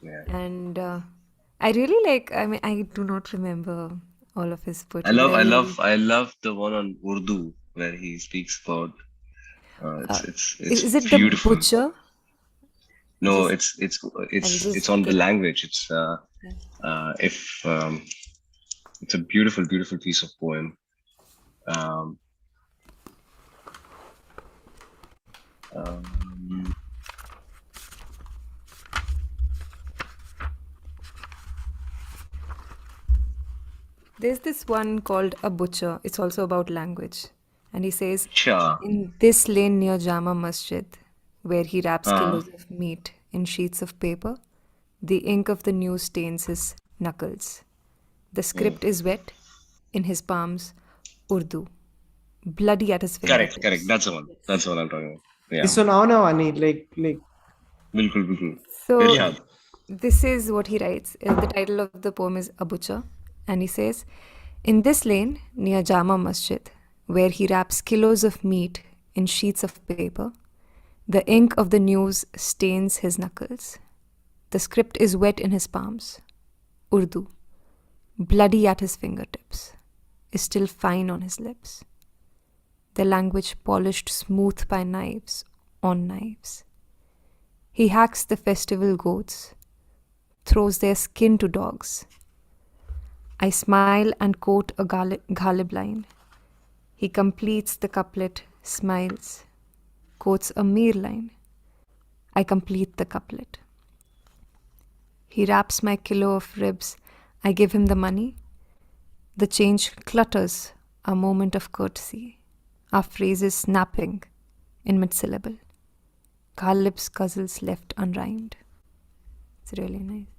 या And I really like, I mean, I do not remember all of his I poetry, but love I I love really, I love the one on Urdu where he speaks about uh, it's is it The beautiful. Butcher? No, Just, I'll it's just on the get, language. yeah. If It's a beautiful, beautiful piece of poem. Um, um, There's this one called A Butcher. It's also about language. And he says, sure. in this lane near Jama Masjid, where he wraps Uh, kilos of meat in sheets of paper, the ink of the news stains his knuckles. The mm. script is wet in his palms, Urdu, bloody at his Correct, correct. fingertips. That's the one. That's what I'm talking about. ये Yeah. सुनाओ ना वानी, like बिल्कुल बिल्कुल। So, या इरशाद। this is what he writes. The title of the poem is A Butcher. And he says, in this lane near Jama Masjid, where he wraps kilos of meat in sheets of paper, the ink of the news stains his knuckles. The script is wet in his palms. Urdu, bloody at his fingertips, is still fine on his lips. The language polished smooth by knives on knives. He hacks the festival goats, throws their skin to dogs. I smile and quote a Ghalib line. He completes the couplet, smiles, quotes a Mir line. I complete the couplet. He wraps my kilo of ribs. I give him the money. The change clutters a moment of courtesy. Our phrases snapping in mid-syllable. Ghalib's ghazals left unrhymed. It's really nice.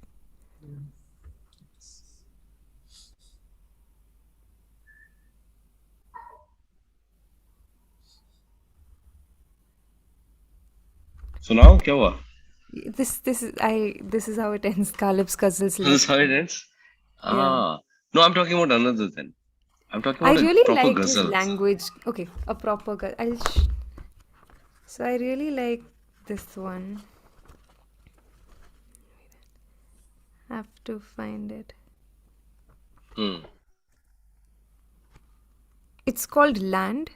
सुनाओ क्या हुआ? This is how it ends. Ghalib's ghazals This is left. how it ends. Yeah. No, I'm talking about another then. I'm talking I about a really proper liked his ghazal. language. Okay, a proper so I really like this one. Have to find it. Hmm. It's called Land,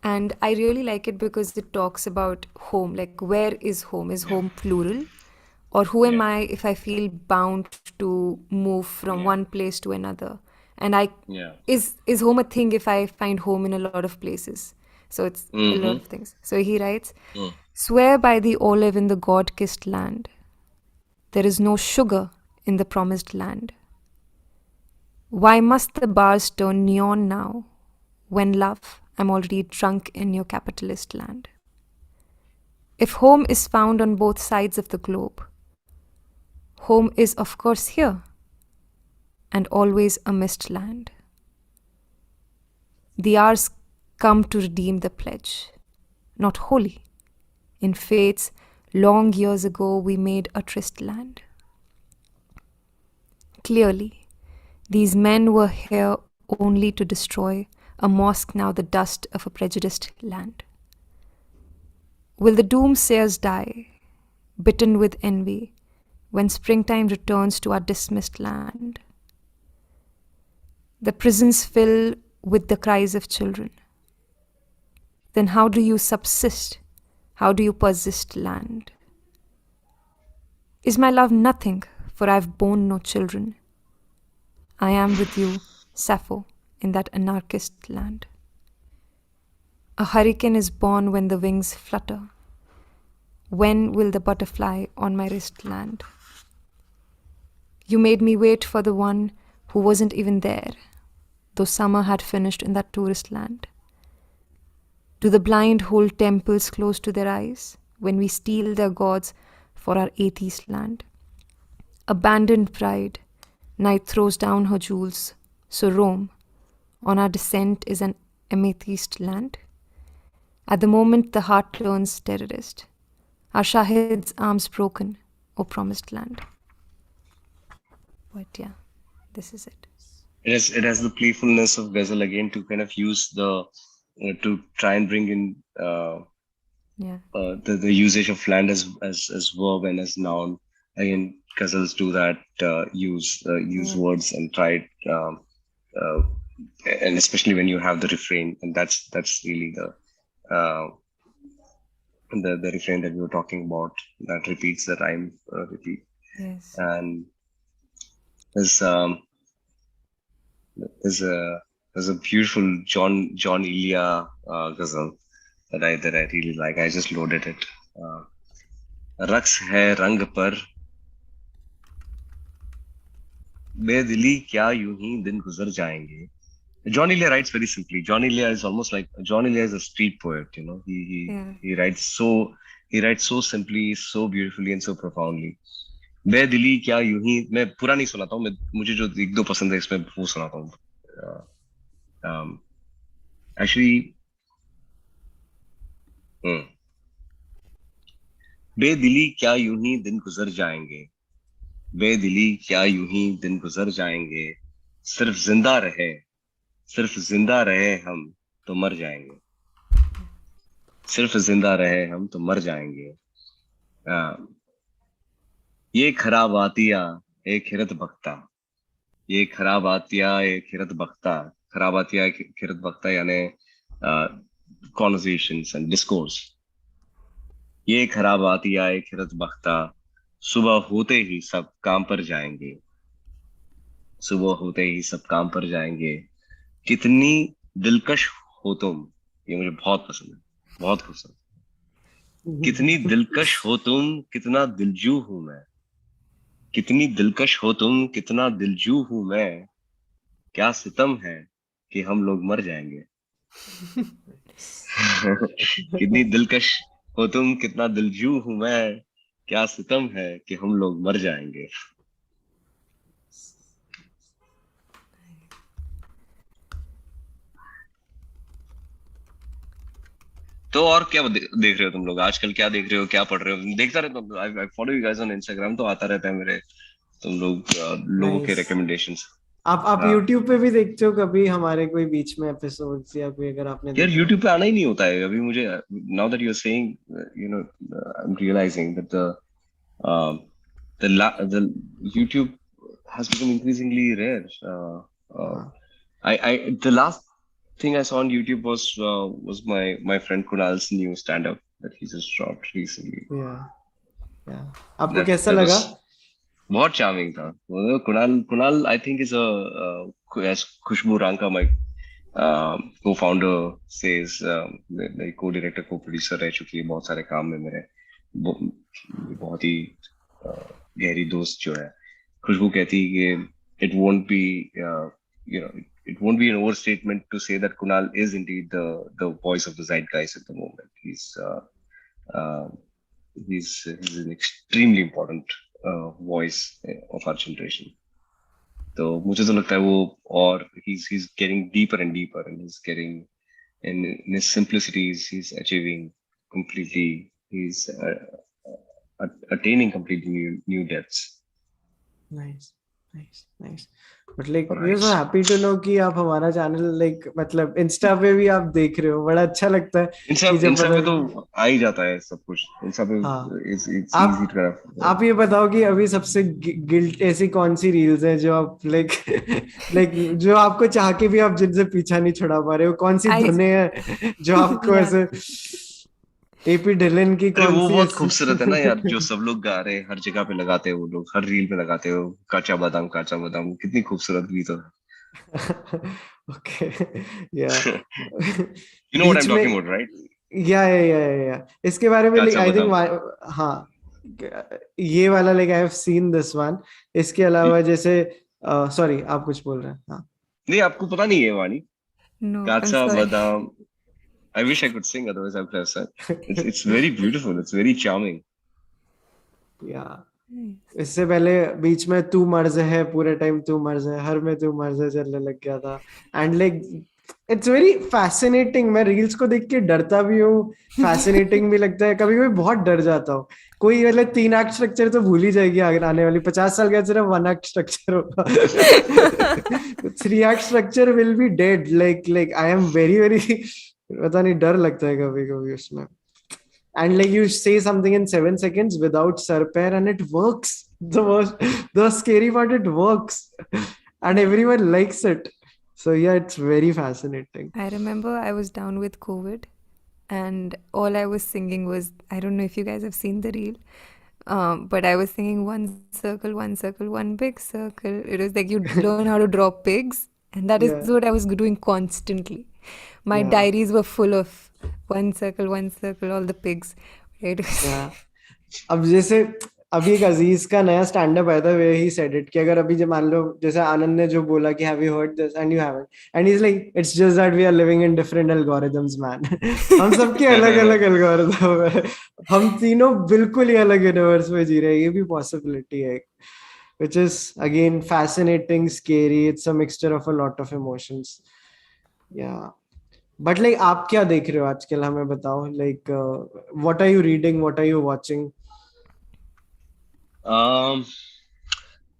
and I really like it because it talks about home. Like, where is home? Is Yeah. home plural? Or who am Yeah. I if I feel bound to move from Yeah. one place to another? And I Yeah. is home a thing if I find home in a lot of places? So it's a lot Mm-hmm. of things. So he writes, Mm. swear by the olive in the God-kissed land. There is no sugar in the promised land. Why must the bars turn neon now? When, love, I'm already drunk in your capitalist land. If home is found on both sides of the globe, home is of course here, and always a mist land. The hours come to redeem the pledge, not wholly. In fates, long years ago we made a tryst land. Clearly, these men were here only to destroy a mosque now the dust of a prejudiced land. Will the doomsayers die? bitten with envy, when springtime returns to our dismissed land. The prisons fill with the cries of children. Then how do you subsist? How do you persist, land? Is my love nothing, for I've borne no children? I am with you, Sappho, in that anarchist land. A hurricane is born when the wings flutter. When will the butterfly on my wrist land? You made me wait for the one who wasn't even there, though summer had finished in that tourist land. Do the blind hold temples close to their eyes when we steal their gods for our atheist land? Abandoned pride, night throws down her jewels, so Rome, on our descent, is an amethyst land. At the moment, the heart turns terrorist. Our Shahid's arms broken, O promised land. But yeah, this is it. It has the playfulness of ghazal again to kind of use the to try and bring in the usage of land as verb and as noun. Again, ghazals do that. Use words and try uh, and especially when you have the refrain, and that's really uh, the refrain that we were talking about that repeats the rhyme repeat. Yes. And there's a beautiful John Ilya ghazal that I really like. I just loaded it. रक्स है रंग पर बेदिली क्या यूं ही दिन गुजर जाएंगे. John Ilya writes very simply. John Ilya is almost like John Ilya is a street poet. You know, he writes so simply, so beautifully, and so profoundly. बेदिली क्या यूं ही, मैं पूरा नहीं सुनाता हूँ. मुझे जो एक दो पसंद है इसमें वो सुनाता हूँ. Actually, बेदिली क्या यूं ही दिन गुजर जाएंगे. बेदिली क्या यूं ही दिन गुजर जाएंगे. सिर्फ जिंदा रहे हम तो मर जाएंगे. सिर्फ जिंदा रहे हम तो मर जाएंगे. ये खराब आतिया एक हिरत बख्ता. ये खराब आतिया एक हिरत बख्ता. खराब आतिया एक हिरत बख्ता यानी conversations and discourse. ये खराब आतिया एक हिरत बख्ता. सुबह होते ही सब काम पर जाएंगे. सुबह होते ही सब काम पर जाएंगे. कितनी दिलकश हो तुम. ये मुझे बहुत पसंद है, बहुत खूबसूरत. कितनी दिलकश हो तुम, कितना दिलजू हूं मैं. कितनी दिलकश हो तुम, कितना दिलजू हूं मैं. क्या सितम है कि हम लोग मर जाएंगे. कितनी दिलकश हो तुम, कितना दिलजू हूं मैं. क्या सितम है कि हम लोग मर जाएंगे. तो और क्या देख रहे हो तुम लोग आजकल. क्या देख रहे हो, क्या पढ़ रहे हो. देखता रहता हूँ. I follow you guys on Instagram, तो आता रहता है मेरे तुम लोगों के रिकमेंडेशंस. आप YouTube पे भी देखते हो कभी हमारे कोई बीच में एपिसोड्स या कोई, अगर आपने यार YouTube पे आना ही नहीं होता है अभी मुझे. Now that you are saying, you know, I am realizing that the YouTube has become increasingly rare. The last thing I saw on YouTube was my friend Kunal's new stand-up that he just dropped recently. Yeah. आपको कैसा लगा? बहुत charming था. Kunal I think is as Khushboo Ranka, my co-founder says, मेरी co-director co-producer रह चुकी है बहुत सारे काम में मेरे. बहुत ही गहरी दोस्त जो है. खुशबू कहती है कि it won't be it won't be an overstatement to say that Kunal is indeed the voice of the zeitgeist at the moment. He's an extremely important voice of our generation. तो मुझे तो लगता है वो, और he's getting deeper and deeper, and he's getting in his simplicities, he's achieving completely, he's attaining completely new depths. Nice. Nice but like we are so Nice. Happy to know कि आप हमारा चैनल लाइक मतलब Insta पे भी आप देख रहे हो, बड़ा अच्छा लगता है कि जब इन सब पता। पे तो आ ही जाता है सब कुछ, इन सब हाँ, पे इट्स इजी आप टू। आप ये बताओ कि अभी सबसे गिल्ट ऐसी कौन सी रील्स हैं जो आप लाइक लाइक जो आपको चाह के भी आप जिनसे पीछा नहीं छुड़ा पा रहे हो, कौन सी I धुनें हैं जो आपको yeah. ऐसे, एपी ढिलन की अरे कौन वो सी बहुत ऐसी खूबसूरत है ना यार, जो सब लोग गा रहे हैं, हर जगह पे लगाते हैं वो लोग, हर रील पे लगाते हो, काचा बादाम, कितनी खूबसूरत गीत है। Okay yeah you know what I बीच एम में टॉकिंग अबाउट, राइट? या इसके बारे में लाइक काचा आई थिंक, बादाम। हाँ ये वाला like I have seen this one. इसके अलावा जैसे सॉरी आप कुछ बोल रहे हैं, हाँ। नहीं, आपको पता नहीं है वाणी? No, I'm काचा sorry. बादाम। I wish I could sing, otherwise I would have said. It's very beautiful. It's very charming. या Nice. इससे पहले बीच में तू मर्ज है, पूरे टाइम तू मर्ज है, हर में तू मर्ज है चलने लग गया था। And like it's very fascinating, मैं रील्स को देख के डरता भी हूँ, फैसिनेटिंग भी लगता है, कभी कभी बहुत डर जाता हूँ। कोई मतलब 3 एक्ट स्ट्रक्चर तो भूल ही जाएगी आगे आने वाली 50 साल का, सिर्फ 1 एक्ट स्ट्रक्चर होगा। 3 act structure will be dead, like I am very very पता नहीं, डर लगता है कभी कभी उसमें। And like you say something in 7 seconds without surpair and it works. The scary part, it works, and everyone likes it. So yeah, it's very fascinating. I remember I was down with COVID, and all I was singing was, I don't know if you guys have seen the reel, but I was singing one circle, one big circle. It was like you learn how to draw pigs, and that is Yeah, what I was doing constantly. My yeah, diaries were full of one circle, all the pigs. It was yeah. अब जैसे अभी एक अजीज का नया stand up आया था, वे he said it कि अगर अभी जो मान लो जैसे आनंद ने जो बोला कि have you heard this and you haven't, and he is like it's just that we are living in different algorithms man. हम सबके अलग अलग एल्गोरिथम है, हम तीनों बिल्कुल ही अलग यूनिवर्स में जी रहे हैं, ये भी पॉसिबिलिटी है, which is again fascinating, scary, it's a mixture of a lot of emotions. Yeah, but like आप क्या देख रहे हो आजकल, हमें बताओ, like what are you reading, what are you watching? Um,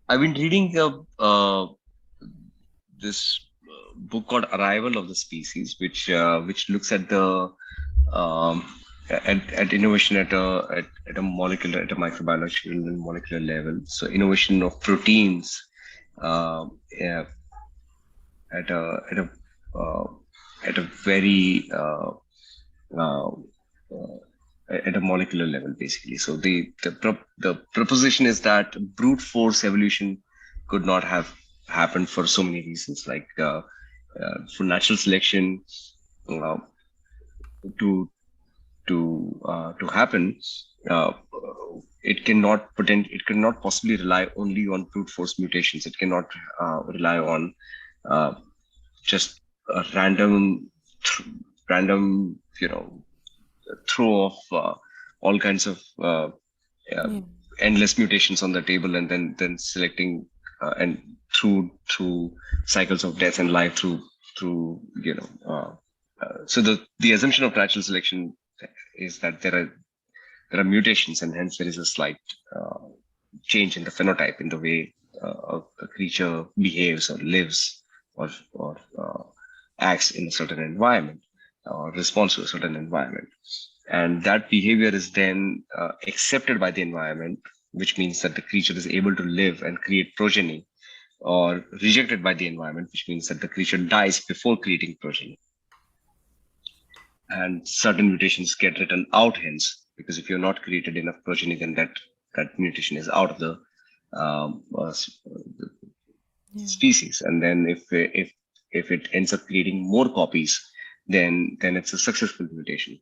I've been reading this book called Arrival of the Species, which looks at the um, at innovation at a molecular, at a microbiological and molecular level. So innovation of proteins, yeah, at a uh, at a very uh, uh, at a molecular level, basically. So the proposition is that brute force evolution could not have happened for so many reasons, like for natural selection uh, to to happen. Uh, it cannot possibly rely only on brute force mutations. It cannot rely on uh, just a random, throw of all kinds of uh, yeah, endless mutations on the table, and then selecting and through cycles of death and life through so the assumption of natural selection is that there are mutations, and hence there is a slight change in the phenotype, in the way a creature behaves or lives or acts in a certain environment or responds to a certain environment. And that behavior is then accepted by the environment, which means that the creature is able to live and create progeny, or rejected by the environment, which means that the creature dies before creating progeny. And certain mutations get written out hence, because if you're not created enough progeny, then that mutation is out of the yeah, species. And then if it ends up creating more copies, then it's a successful mutation.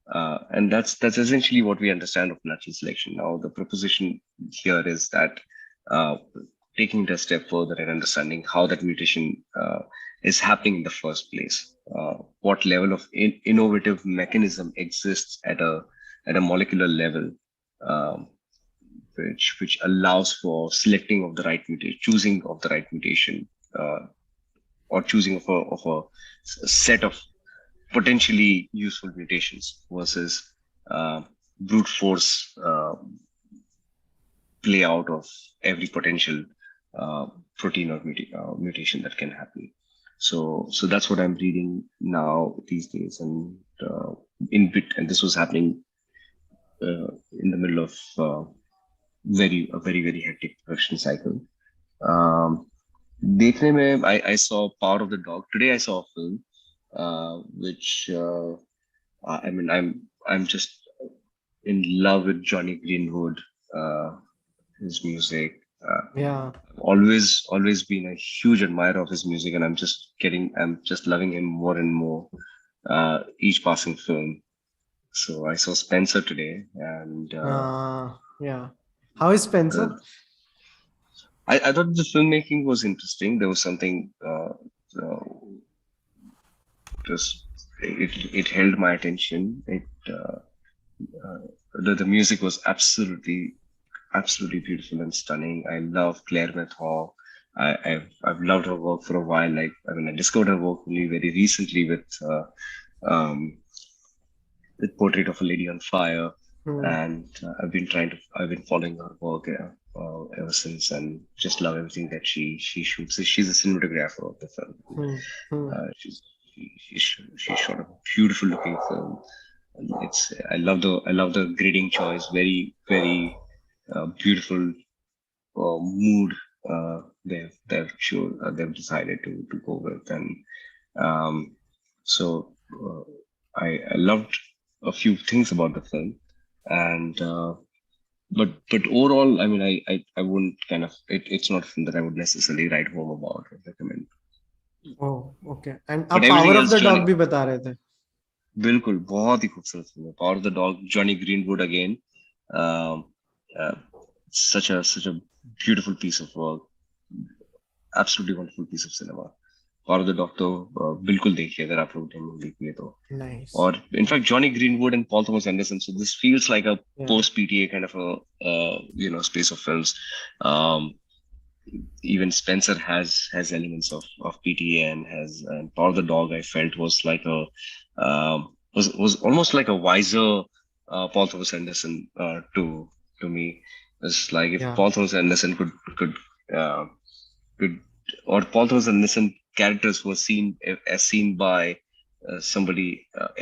And that's essentially what we understand of natural selection. Now the proposition here is that uh, taking it a step further and understanding how that mutation is happening in the first place, what level of innovative mechanism exists at a molecular level, um, which allows for selecting of the right mutation, choosing of the right mutation, or choosing of a set of potentially useful mutations versus brute force play out of every potential protein or mutation that can happen. So that's what I'm reading now these days, and and this was happening in the middle of a very hectic production cycle. Um, देखने में I saw Power of the Dog. Today I saw a film which I mean I'm just in love with Johnny Greenwood, his music. Yeah. I've always been a huge admirer of his music, and I'm just loving him more and more each passing film. So I saw Spencer today, and Yeah. How is Spencer? the, I thought the filmmaking was interesting. There was something just it held my attention. The music was absolutely beautiful and stunning. I love Claire Method. I've loved her work for a while. Like I mean, I discovered her work only very recently um, with Portrait of a Lady on Fire, Hmm. and I've been following her work ever since, and just love everything that she shoots. She's a cinematographer of the film. Hmm. Hmm. She shot a beautiful looking film. And I love the grading choice. Very beautiful mood they've decided to go with, and um, so I loved a few things about the film, and but overall, I mean, I wouldn't kind of it's not a film that I would necessarily write home about or recommend. Oh, okay. And But आप everything Power of else, the Johnny, Dog भी बता रहे थे. बिल्कुल बहुत ही खूबसूरत film है. Power of the Dog, Johnny Greenwood again, um, uh, such a beautiful piece of work, absolutely wonderful piece of cinema. Power of the Dog तो बिल्कुल देखिए अगर आप लोग नहीं देखिए तो. Nice. Or in fact, Johnny Greenwood and Paul Thomas Anderson. So this feels like a Yeah. post PTA kind of a space of films. Um, Even Spencer has elements of PTA, and Power of the Dog I felt was like a was almost like a wiser Paul Thomas Anderson to me. It's like if Yeah. Paul Thomas Anderson uh, could or Paul Thomas Anderson characters were seen as seen by somebody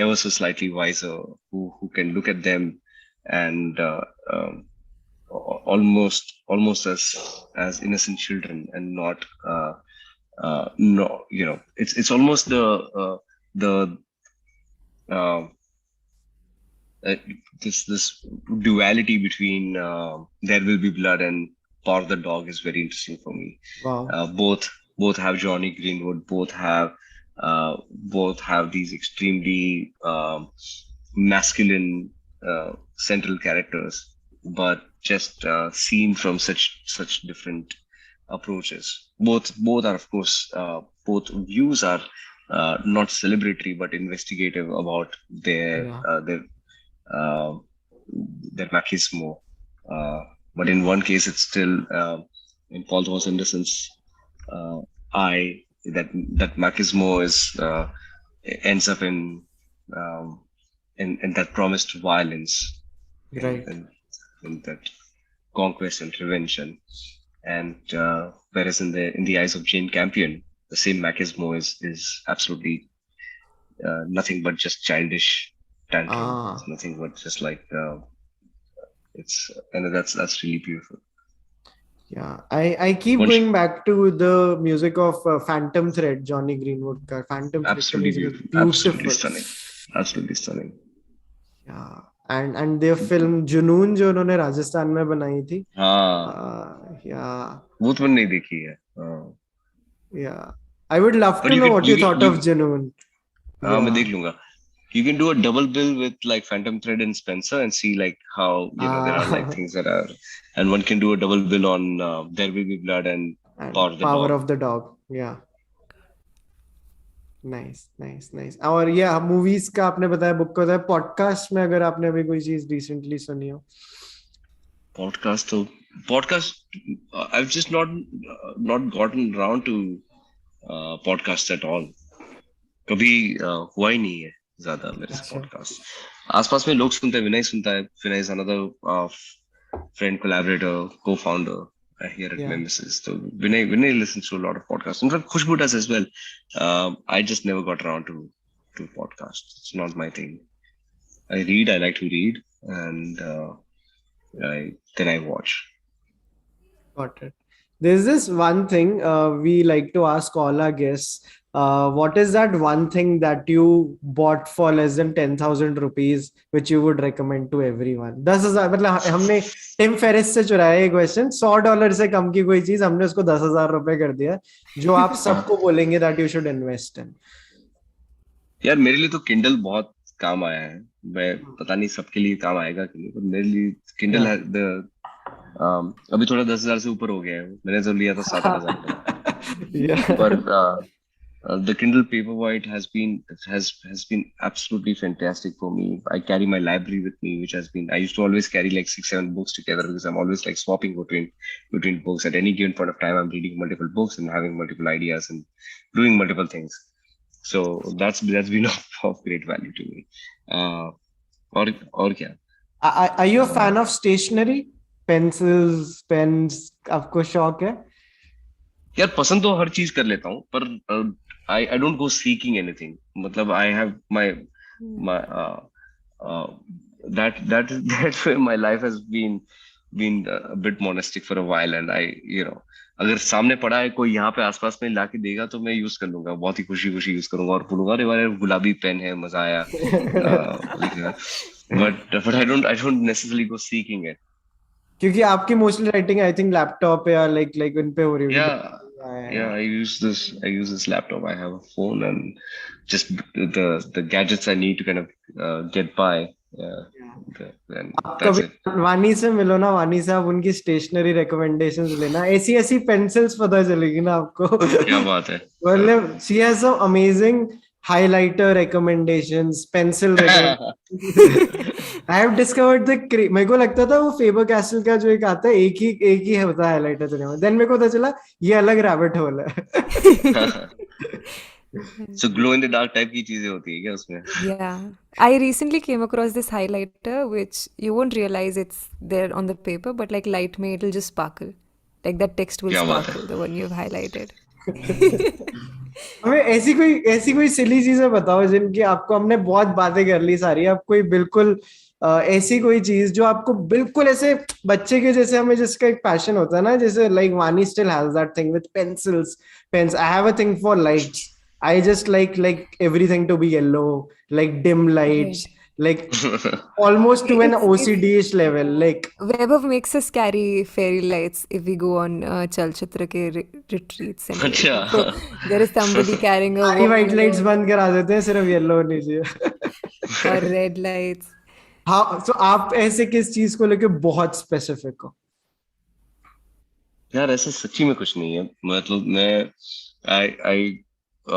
ever so slightly wiser who can look at them and almost as innocent children and not no it's almost the uh, uh, this duality between There Will Be Blood and Power of the Dog is very interesting for me. Wow. Both have Johnny Greenwood, both have these extremely masculine central characters, but just seen from such different approaches. Both are of course both views are not celebratory but investigative about Yeah. uh, their machismo. But in one case, it's still in Paul Thomas Anderson's eye that machismo is ends up um, in that promised violence, in, Right. in, in that conquest and revenge, and whereas in the eyes of Jane Campion, the same machismo is absolutely nothing but just childish tantrum. It's Ah. nothing but just like and that's really beautiful. Yeah. I keep Once, going back to the music of Phantom Thread, Johnny Greenwood का. Phantom Thread का absolutely music is beautiful, beautiful. absolutely stunning. Yeah. And their film जुनून जो उन्होंने राजस्थान में बनाई थी. हाँ, Yeah. वो तो मैंने नहीं देखी है. हाँ. Yeah. I would love But to know what you thought of you जुनून. हाँ मैं देख Yeah. लूंगा. You can do a double bill with like Phantom Thread and Spencer and see like how there are like things that are, and one can do a double bill on There Will Be Blood and and Power of the Power Dog. of the Dog. Yeah. Nice और ये movies का आपने बताया, book का बताया, podcast में अगर आपने अभी कोई चीज रिसेंटली सुनी हो. Podcast I've just not gotten around to podcasts at all. कभी हुआ ही नहीं है ज्यादा मेरे से अच्छा. पॉडकास्ट. आसपास में लोग सुनते हैं. विनय सुनता है. Vinay is another friend, collaborator, co-founder, here at Yeah. Mimesis. So Vinay listens to a lot of podcasts. In fact, Khushbu does as well. I just never got around to podcasts. It's not my thing. I read. I like to read, and then I watch. Got it. There's this one thing we like to ask all our guests. What is that one thing that you bought for less than 10,000 rupees, which you would recommend to everyone? 10,000 मतलब हमने Tim Ferriss से चुराया ये question. $100 से कम की कोई चीज हमने उसको 10,000 रुपए कर दिया, जो आप सबको बोलेंगे that you should invest in. यार मेरे लिए तो किंडल बहुत काम आया है. मैं पता नहीं सबके लिए काम आएगा कि नहीं, पर मेरे लिए किंडल है अभी थोड़ा 10,000 से ऊपर हो गया है. मैंने तो लिया था 7,000 का. पर the Kindle Paperwhite has been absolutely fantastic for me. I carry my library with me, which has been, I used to always carry like 6-7 books together because I'm always like swapping between books. At any given point of time, I'm reading multiple books and having multiple ideas and doing multiple things. So that's been of great value to me. और क्या? Are you a fan of stationery? Pencils, pens, आपको शौक है? यार पसंद तो हर चीज कर लेता हूँ, पर I don't go seeking anything. मतलब I have my that's where my life has been a bit monastic for a while, and I अगर सामने पड़ा है कोई यहाँ पे आसपास में लाके देगा तो मैं यूज कर लूंगा, बहुत ही खुशी खुशी यूज करूंगा और बोलूंगा अरे वाले गुलाबी पेन है, मजा आया. but I don't necessarily go seeking it. क्योंकि आपकी mostly writing I think laptop या लाइक उन पे हो रही होगी. Yeah, I use this laptop. I have a phone and just the gadgets I need to kind of get by. And आप that's कभी it. वानी से मिलो ना, वानी साहब, उनकी स्टेशनरी रिकमेंडेशंस लेना, ऐसी ऐसी पेंसिल्स पता चलेगी ना आपको. क्या बात है. मतलब she has some amazing highlighter recommendations, pencil recommendations. I have discovered मेरे को लगता था वो फेबर कैसल का जो एक आता है एक ही होता है हाइलाइटर चुने में. देन मेरे को पता चला ये अलग रैबिट होल है. So glow in the dark type की चीजें होती है क्या उसमें? Yeah. I recently came across this highlighter which you won't realize it's there on the paper, but like light में it'll just sparkle. Like that text will क्या बात sparkle, the one you've highlighted. हमें ऐसी कोई सिली चीजें बताओ जिनकी आपको, हमने बहुत बातें कर ली सारी, आप कोई बिल्कुल ऐसी कोई चीज जो आपको बिल्कुल ऐसे बच्चे के जैसे, हमें जिसका एक पैशन होता है ना, जैसे like Vani still has that thing with pencils, pens. I have a thing for lights. I just like everything to be yellow, like dim lights, like almost to an OCD-ish level. Like Vaibhav makes us carry fairy lights if we go on Chalchitra ke retreats and अच्छा. everything. So there is somebody carrying a सारी white lights बंद करा देते हैं, सिर्फ yellow होनी चाहिए. or red lights. हाँ, so आप ऐसे किस चीज को लेके बहुत स्पेसिफिक हो? यार ऐसा सच्ची में कुछ नहीं है. मतलब मैं I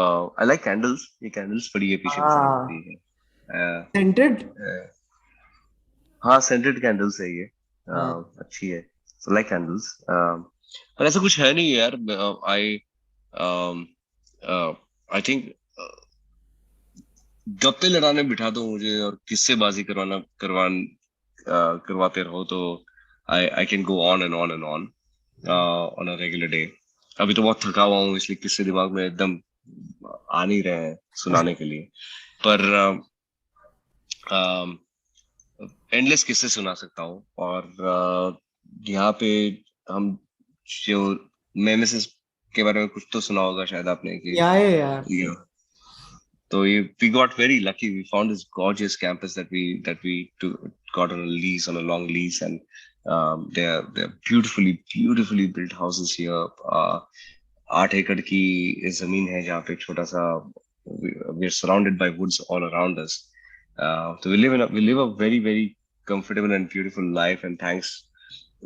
like candles. ये candles पड़ी है पीछे है. Scented? हाँ, scented candles है ये. अच्छी है. So like candles. पर ऐसा कुछ है नहीं यार. I think गप्पे लड़ाने बिठा दो मुझे और किस्सेबाजी करवाते रहो तो I can go on and on and on a regular day. अभी तो बहुत थका हुआ हूँ, इसलिए किस्से दिमाग में एकदम आ नहीं रहे हैं सुनाने के लिए, पर एंडलेस किस्से सुना सकता हूँ. और यहाँ पे हम जो मेमेसिस के बारे में कुछ तो सुना होगा शायद आपने कि यार. तो we got very lucky. We found this gorgeous campus that we got on a long lease, and they're beautifully built houses here. 8 एकड़ की जमीन है जहाँ पे छोटा सा, we are surrounded by woods all around us. So we live a very comfortable and beautiful life, and thanks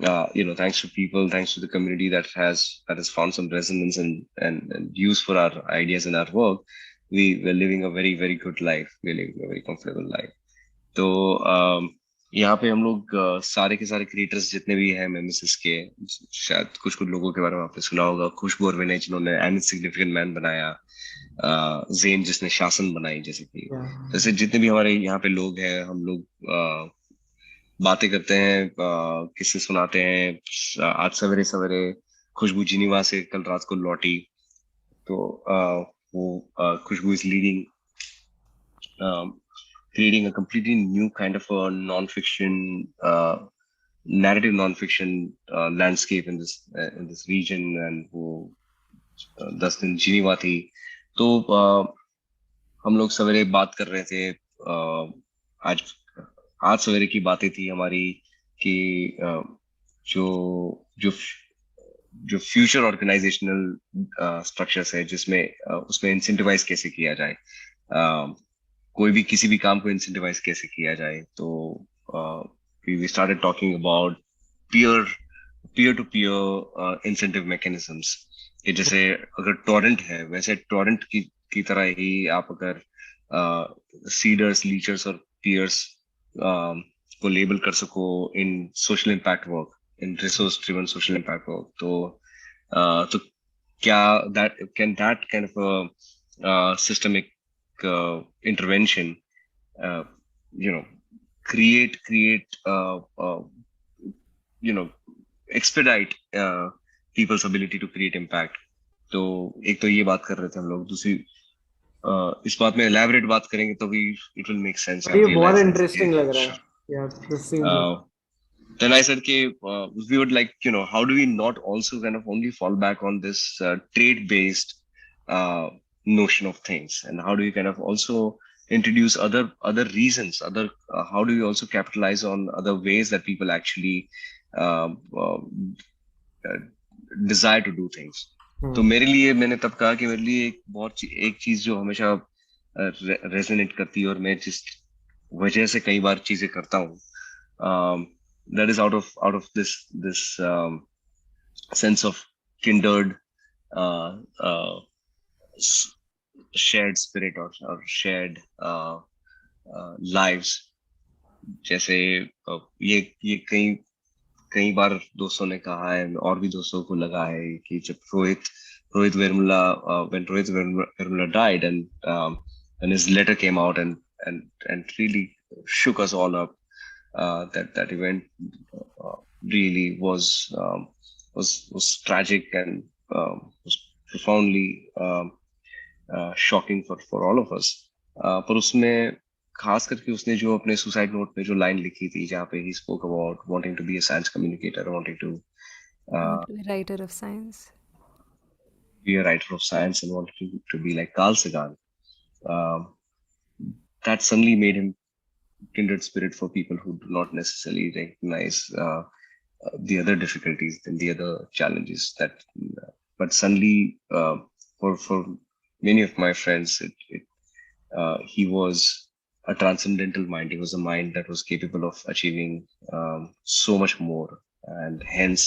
to people, thanks to the community that has found some resonance and use for our ideas and our work. We're living a very good life. We're living a very comfortable life. तो यहाँ पे हम लोग सारे के सारे creators जितने भी हैं मेमेसिस के, शायद कुछ लोगों के बारे में आपने सुना होगा. खुशबू और विनय जिन्होंने एन इनसिग्निफिकेंट मैन बनाया, जेन जिसने शासन बनाई, जैसे जितने भी हमारे यहाँ पे लोग हैं, हम लोग बातें करते हैं, किस्से सुनाते हैं। आज सवेरे सवेरे खुशबू जिनीवा से कल रात को लौटी, तो वो Khushboo is leading, creating a completely new kind of a non-fiction, narrative non-fiction landscape in this region, and वो 10 दिन जिनीवा थी। तो हम लोग सवेरे बात कर रहे थे, आज आज सवेरे की बातें थी हमारी कि जो जो जो फ्यूचर ऑर्गेनाइजेशनल स्ट्रक्चर्स है, जिसमें उसमें इंसेंटिवाइज कैसे किया जाए, कोई भी किसी भी काम को इंसेंटिवाइज कैसे किया जाए। तो we started talking about peer peer to peer incentive mechanisms, कि जैसे अगर टॉरेंट है, वैसे टॉरेंट की तरह ही आप अगर सीडर्स, लीचर्स और पीयर्स को लेबल कर सको in social impact work, in resource driven social impact work, तो क्या that can that kind of a systemic intervention, uh, you know create you know expedite people's ability to create impact. तो एक तो ये बात कर रहे थे हम लोग, दूसरी इस बात में elaborate बात करेंगे तो भी it will make sense. ये I'm बहुत realizing इंटरेस्टिंग लग रहा है यार, this seems then I said, okay, we would like, how do we not also kind of only fall back on this trade-based notion of things, and how do we kind of also introduce other reasons, how do we also capitalize on other ways that people actually uh, uh, desire to do things. तो मेरे लिए, मैंने तब कहा कि मेरे लिए एक चीज जो हमेशा रेजोनेट करती है, और मैं जिस वजह से कई बार चीजें करता हूँ, that is out of this sense of kindred, uh, uh, shared spirit, or shared lives. जैसे ये कई बार दोस्तों ने कहा है, और भी दोस्तों को लगा है कि जब Rohit Vemula when Rohit Vemulla died, and his letter came out and really shook us all up, that event really was tragic, and was profoundly shocking for all of us. पर उसमें खास करके उसने जो अपने सुसाइड नोट में जो लाइन लिखी थी, जहाँ पे he spoke about wanting to be a science communicator, wanting to Writer of science. be a writer of science, and wanting to be like Carl Sagan, um, that suddenly made him kindred spirit for people who do not necessarily recognize the other difficulties and the other challenges that but suddenly, for many of my friends, he was a transcendental mind. He was a mind that was capable of achieving so much more, and hence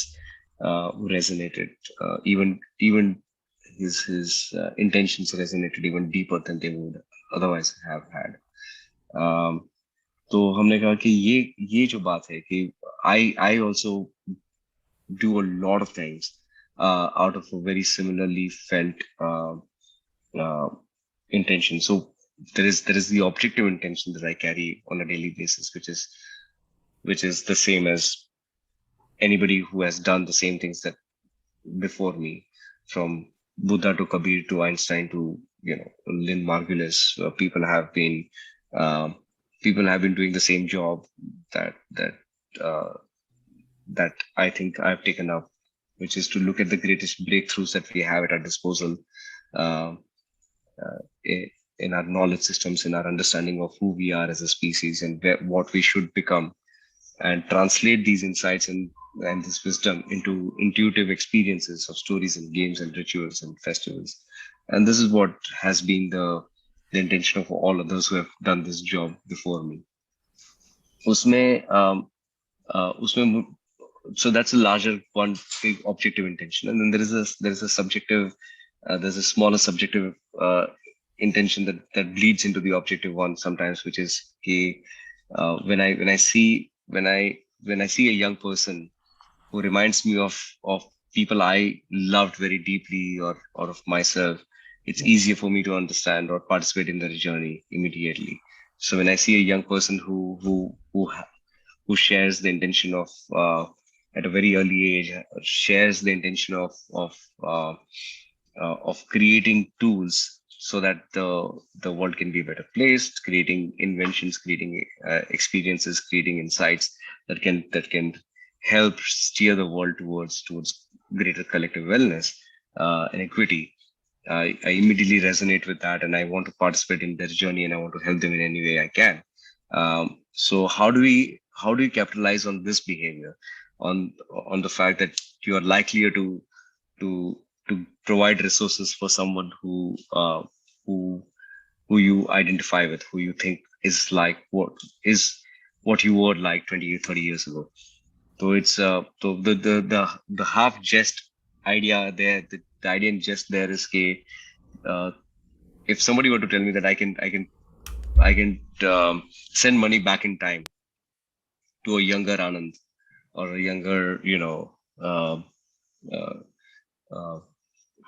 resonated, even his intentions resonated even deeper than they would otherwise have had. तो हमने कहा कि ये जो बात है कि I also do a lot of things out of a very similarly felt uh, intention. So there is the objective intention that I carry on a daily basis, which is the same as anybody who has done the same things that before me, from Buddha to Kabir to Einstein to Lynn Margulis. Uh, people have been doing the same job uh, that I think I've taken up, which is to look at the greatest breakthroughs that we have at our disposal, uh, in our knowledge systems, in our understanding of who we are as a species, and what we should become, and translate these insights and this wisdom into intuitive experiences of stories and games and rituals and festivals. And this is what has been the intention of all others who have done this job before me. उसमें so that's a larger one big objective intention, and then there is a subjective, there's a smaller subjective intention that bleeds into the objective one sometimes, which is when I see a young person who reminds me of people I loved very deeply, or of myself, it's easier for me to understand or participate in their journey immediately. So when I see a young person who who shares the intention of at a very early age, shares the intention of creating tools so that the world can be a better place, creating inventions, creating experiences, creating insights that can help steer the world towards greater collective wellness and equity. I immediately resonate with that, and I want to participate in their journey, and I want to help them in any way I can. So how do we capitalize on this behavior, on the fact that you are likelier to to provide resources for someone who who you identify with, who you think is like what you were like 20 30 years ago. So it's so the half jest idea there, the idea in jest there is uh, if somebody were to tell me that I can send money back in time to a younger Anand, or a younger, uh, uh,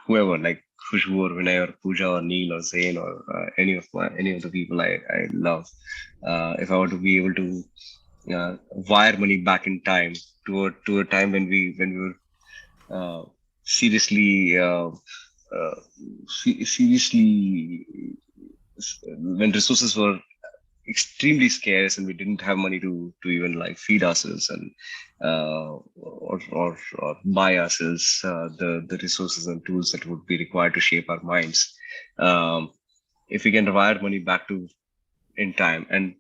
whoever, like Khushbu or Vinay or Pooja or Neil or Zain or any of the people I love, if I were to be able to wire money back in time to a time when we were seriously seriously, when resources were extremely scarce and we didn't have money to even like feed ourselves and or buy ourselves the resources and tools that would be required to shape our minds. If we can wire money back to in time, and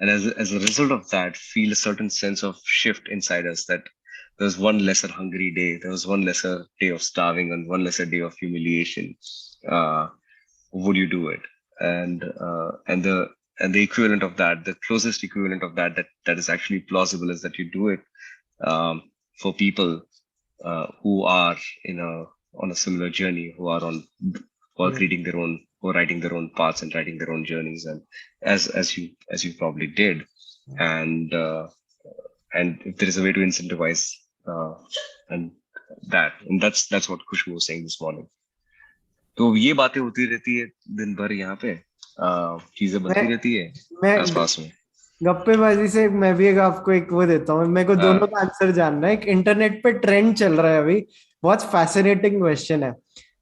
as a result of that, feel a certain sense of shift inside us, that there was one lesser hungry day, there was one lesser day of starving, and one lesser day of humiliation. uh, would you do it? And the equivalent of that, the closest equivalent of that is actually plausible, is that you do it for people who are in a on a similar journey, who are Yeah. creating their own, who are writing their own paths and writing their own journeys, and as you probably did. And uh, and if there is a way to incentivize uh, and and that's what Khushbu was saying this morning. तो ये बातें होती रहती है दिन भर यहाँ पे, चीजें मैं बनती रहती है मैं आसपास में। गप्पेबाजी से मैं भी एक आपको एक वो देता हूँ, मेरे को दोनों हाँ का आंसर जानना है। एक इंटरनेट पे ट्रेंड चल रहा है अभी, बहुत फैसिनेटिंग क्वेश्चन है,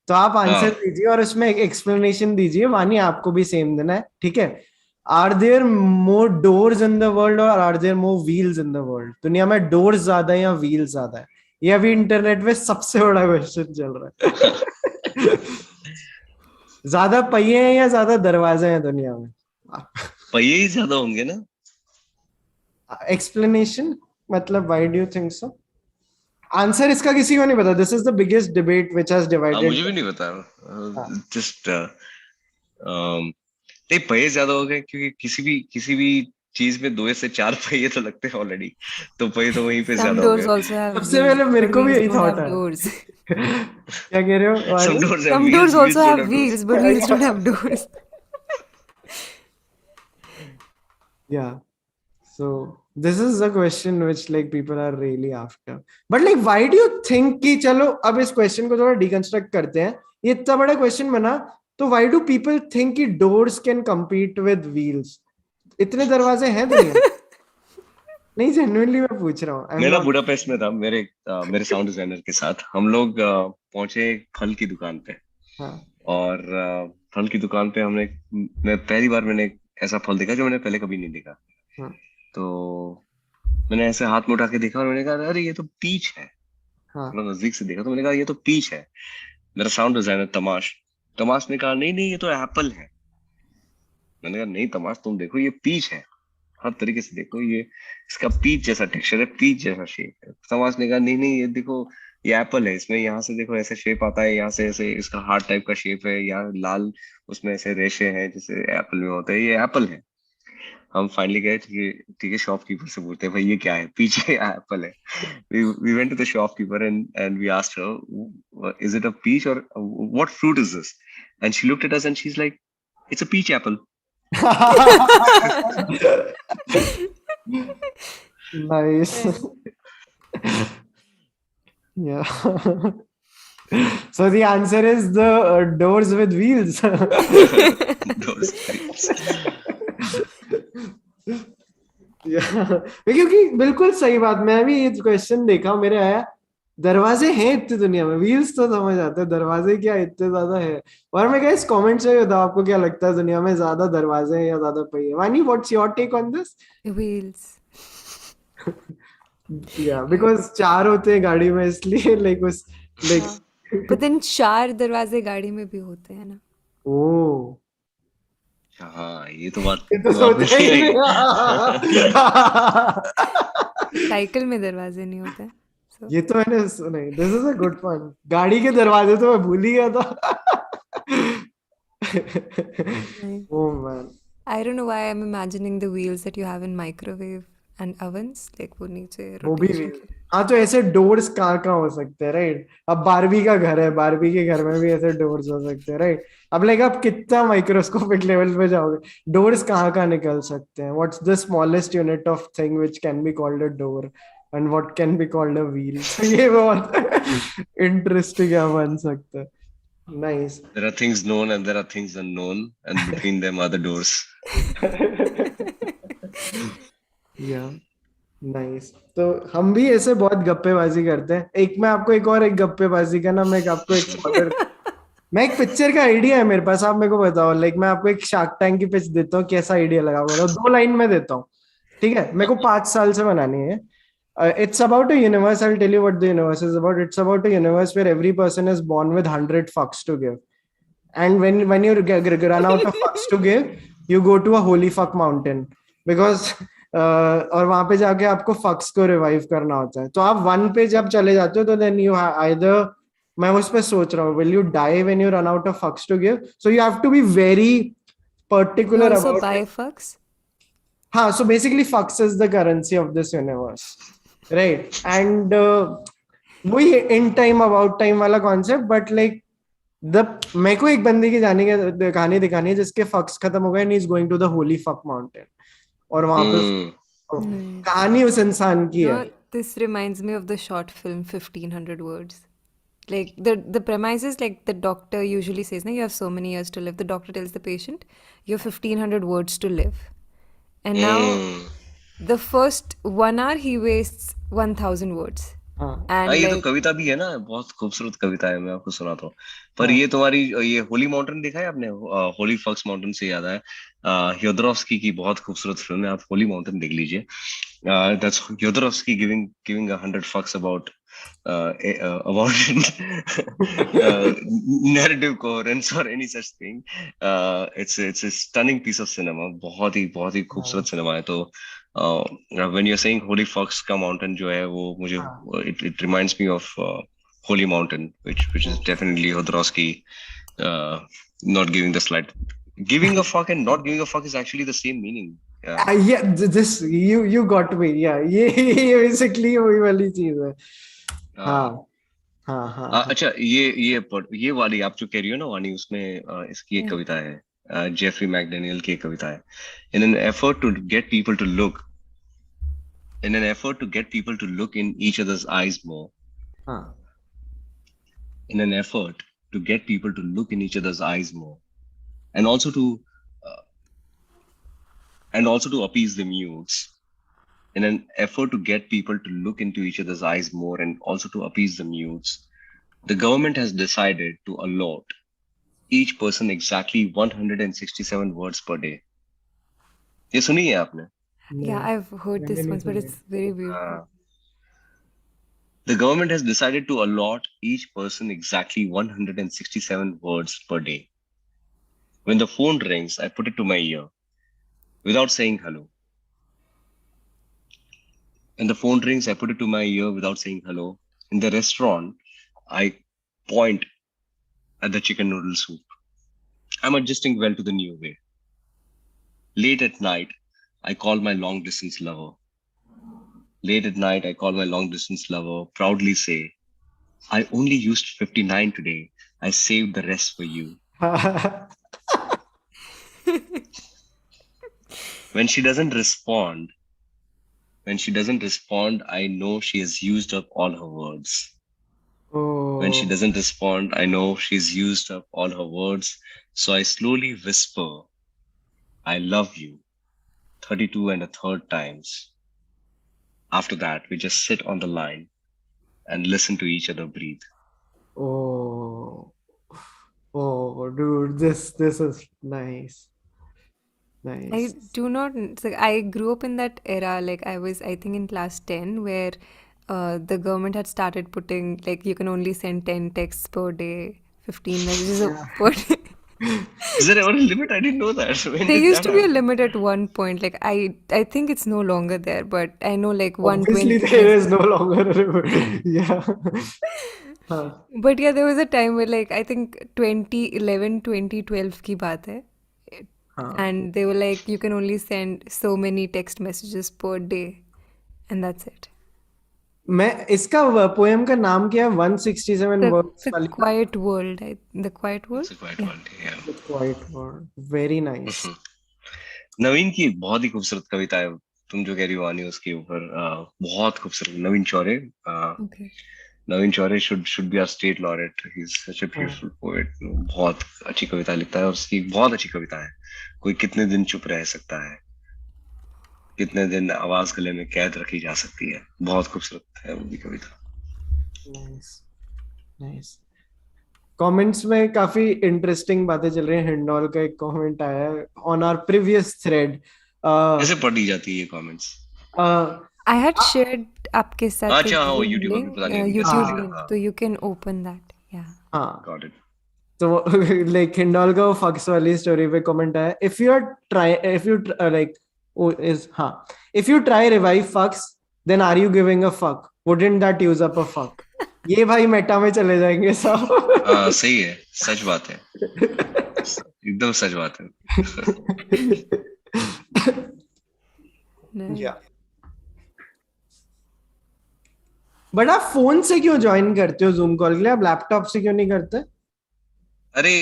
तो आप आंसर हाँ। दीजिए और उसमें एक एक्सप्लेनेशन दीजिए। वानी आपको भी सेम देना है, ठीक है? Are there more doors in the world or are there more wheels in the world? दुनिया में डोर्स ज्यादा है या व्हील्स ज्यादा है? ये अभी इंटरनेट पे सबसे बड़ा क्वेश्चन चल रहा है। ज्यादा पहिए हैं या ज्यादा दरवाजे हैं दुनिया में? पहिए ही ज्यादा होंगे ना। एक्सप्लेनेशन, मतलब why do you think so? Answer इसका किसी को नहीं पता। This is the biggest debate which has divided. मुझे भी नहीं पता, जस्ट नहीं, पहिए ज्यादा हो गए क्योंकि किसी भी चीज में 2 से 4 पहिए तो लगते हैं ऑलरेडी, तो पहिए तो वहीं पे Some ज्यादा हो doors गए। also have सबसे wheels, पहले मेरे but को भी wheels यही don't थॉट have है। doors. क्या कह रहे हो Some वानी? doors have Some wheels, doors wheels also don't have have doors। wheels, but wheels don't have doors. Yeah, so this is a question which like people are really after, but like why do you think कि चलो अब इस question को थोड़ा deconstruct करते हैं, ये इतना बड़ा क्वेश्चन बना, तो why do people think कि doors can compete with wheels? इतने दरवाजे हैं दुनिया में? नहीं, जेन्युइनली मैं पूछ रहा हूँ, आई एम मेरा नॉट। बुडापेस्ट में था, मेरे साउंड डिजाइनर के साथ हम लोग पहुंचे एक फल की दुकान पे। हाँ और फल की दुकान पे मैं पहली बार मैंने एक ऐसा फल देखा जो मैंने पहले कभी नहीं देखा। हाँ तो मैंने ऐसे हाथ में उठा के देखा और मैंने कहा अरे ये तो पीच है। हाँ थोड़ा नजदीक से देखा तो मैंने कहा ये तो पीच है। मेरा साउंड डिजाइनर तमाश तमाश ने कहा नहीं नहीं ये तो एप्पल है। मैंने कहा नहीं तमाश, तुम देखो ये पीच है, हर तरीके से देखो, ये इसका पीच जैसा टेक्सचर है, पीच जैसा शेप है। समाज ने कहा नहीं नहीं ये देखो ये एप्पल है, इसमें यहाँ से देखो ऐसे शेप आता है, यहाँ से ऐसे इसका हार्ट टाइप का शेप है, यहाँ लाल उसमें ऐसे रेशे हैं जैसे एप्पल में होता है, ये एप्पल है। हम फाइनली गए, ठीक है शॉपकीपर से बोलते हैं भाई ये क्या है, पीछे एप्पल है। we went to the shopkeeper and we asked her is it a peach or what fruit is this, and she looked at us and she's like it's a peach apple. nice. Yeah. So the answer is the doors with wheels. Those. क्योंकि बिल्कुल सही बात, मैं भी ये question देखा, मेरे आया दरवाजे हैं इतनी दुनिया में, व्हील्स तो समझ आते हैं, दरवाजे क्या इतने ज्यादा है। और मैं गाइस कमेंट्स में बताओ आपको क्या लगता है, दुनिया में ज्यादा दरवाजे हैं या ज्यादा पहिए? Vani, what's your take on this? Wheels. Yeah because चार होते हैं गाड़ी में इसलिए लाइक उस लाइक हाँ, but then 4 दरवाजे गाड़ी में भी होते हैं ना। ओ, हाँ, ये तो बात ये तो आपने सोचा ही सही नहीं। साइकिल में दरवाजे नहीं होते, so ये तो मैंने सुना ही, this is a good point, गाड़ी के दरवाजे तो मैं भूल ही गया था। नहीं। Oh man, I don't know why I'm imagining the wheels that you have in microwave and ovens, like वो नीचे वो भी rotation wheel। के लिए। हाँ तो ऐसे डोर्स कहाँ कहाँ हो सकते हैं, राइट? अब बारबी का घर है, बारबी के घर में भी ऐसे डोर्स हो सकते हैं, राइट? अब लाइक आप कितना माइक्रोस्कोपिक लेवल पे जाओगे, डोर्स कहाँ कहाँ निकल सकते हैं? What's the smallest unit of thing which can be called a door, and what can be called a wheel? तो ये बहुत इंटरेस्टिंग बन सकता है। Nice. There are things known and there are things unknown, and between them are the doors. या nice. तो हम भी ऐसे बहुत गप्पेबाजी करते हैं। एक मैं आपको एक और एक गप्पेबाजी का ना, मैं आपको एक स्पॉइलर, मैं एक पिक्चर का आइडिया है मेरे पास, आप मेरे को बताओ, लाइक मैं आपको एक शार्क टैंक की पिच देता हूँ, कैसा आइडिया लगा बताओ, 2 लाइन में देता हूँ, ठीक है? मेरे को 5 साल से बनानी है। It's about a universe. I'll tell you what the universe is about. It's about a universe where every person is born with 100 fucks to give. And when you run out of fucks to give, you go to a holy fuck mountain, because और वहां पे जाके आपको फक्स को revive करना होता है। तो आप 1 पे जब चले जाते हो तो देन यू आइदर, मैं उस पे सोच रहा हूँ, will you die when you run out of fucks to give? So you have to be very You particular also about. buy fucks? हाँ, so basically fucks is the currency of this universe, right? And वही in time about time वाला concept, but like the मेरे को एक बंदे की जाने की कहानी दिखानी है जिसके फक्स खत्म हो गए and he is going to the holy fuck mountain, और वहां पे Hmm. Nice. कहानी उस इंसान की है। No, this reminds me of the short film 1500 words. Like the premise is like the doctor usually says, "Na, you have so many years to live." The doctor tells the patient, "You have 1500 words to live." And now Hmm. the first 1 hour he wastes 1000 words. हाँ हाँ, And ये तो like कविता भी है ना, बहुत खूबसूरत कविता है, मैं आपको सुनाता हूँ। पर हाँ ये तुम्हारी ये होली माउंटेन देखा है आपने? होली फक्स माउंटेन से याद है, योदरोव्स्की की बहुत खूबसूरत फिल्म है, आप होली माउंटेन देख लीजिए। That's Jodorowsky giving 100 fucks about narrative coherence or any such thing. It's a stunning piece of cinema, बहुत ही खूबसूरत नाइस। सिनेमा है। तो when you're saying holy fox का mountain जो है वो मुझे, हाँ it reminds me of holy mountain, which is definitely Jodorowsky uh, not giving the slight, giving a fuck and not giving a fuck is actually the same meaning. Yeah. ये this you got me, या ये basically वही वाली चीज है। हाँ uh, हाँ हाँ हाँ। अच्छा, ये वाली आप जो कह रही हो ना वानी, उसमें इसकी एक yeah. कविता है, जेफरी मैकडेनियल की एक कविता है। In an effort to get people to look in an effort to get people to look in each other's eyes more, हाँ in an effort to get people to look in each other's eyes more, and also to uh, appease the mutes, in an effort to get people to look into each other's eyes more and also to appease the mutes, the government has decided to allot each person exactly 167 words per day. ये सुनी है आपने? Yeah, नहीं, I've heard मैंने this नहीं once, but सुनी। it's very beautiful. Uh, the government has decided to allot each person exactly 167 words per day. When the phone rings, I put it to my ear without saying hello. When the phone rings, I put it to my ear without saying hello. In the restaurant, I point at the chicken noodle soup. I'm adjusting well to the new way. Late at night, I call my long distance lover. Late at night, I call my long distance lover, proudly say, I only used 59 today. I saved the rest for you. When she doesn't respond, I know she has used up all her words. When she Oh, doesn't respond, I know she's used up all her words. So I slowly whisper, I love you. 32 and a third times. After that, we just sit on the line and listen to each other breathe. Oh, oh, dude, this is nice, I nice. do not. It's like I grew up in that era. Like I was, I think, in class 10, where the government had started putting like you can only send 10 texts per day, 15 messages Yeah. per day. Is there ever a limit? I didn't know that. When There did used that to be a happen? limit at one point. Like I think it's no longer there, but I know like Obviously, 120 there is messages. no longer a limit. Yeah. Huh. But yeah, there was a time where like I think 2011, 2012 की बात है. हाँ. And they were like, you can only send so many text messages per day, and that's it. मैं इसका poem का नाम क्या है? 167 The वर्ड्स the वाली का. quiet world, the quiet world. It's a quiet Yeah. one. Yeah. The quiet word. Very nice. नवीन की एक बहुत ही खूबसूरत कविता है, तुम जो कह रही हो वानी, उसके ऊपर बहुत खूबसूरत नवीन Chaure. Okay. Naveen Chaure should be a state laureate. He's such a हाँ. beautiful poet. बहुत अच्छी कविता लिखता है और उसकी बहुत अच्छी कविता है. कोई कितने दिन चुप रह सकता है, कितने दिन आवाज गले में कैद रखी जा सकती है. बहुत खूबसूरत है वो भी कविता. Nice. Nice. कमेंट्स में काफी इंटरेस्टिंग बातें चल रही हैं. हिंडोल का एक कमेंट आया है ऑन आवर प्रीवियस थ्रेड. कैसे पढ़ी जाती है ये कमेंट्स? I had shared आपके साथ एक अच्छा, हाँ, वो Zoom यूट्यूब अभी link, पता नहीं कैसे YouTube मिलेगा. link, हाँ, so you can open that. Yeah. हाँ. Got it. तो लाइक हिंडोल का वो फक्स वाली स्टोरी पे कमेंट आया. If you are try if you like is हाँ if you try revive fucks then are you giving a fuck? Wouldn't that use up a fuck? ये भाई Meta में चले जाएंगे सब. सही है, सच बात है, एकदम सच बात है. Nice. या बट आप फोन से क्यों ज्वाइन करते हो जूम कॉल के लिए? आप लैपटॉप से क्यों नहीं करते? अरे,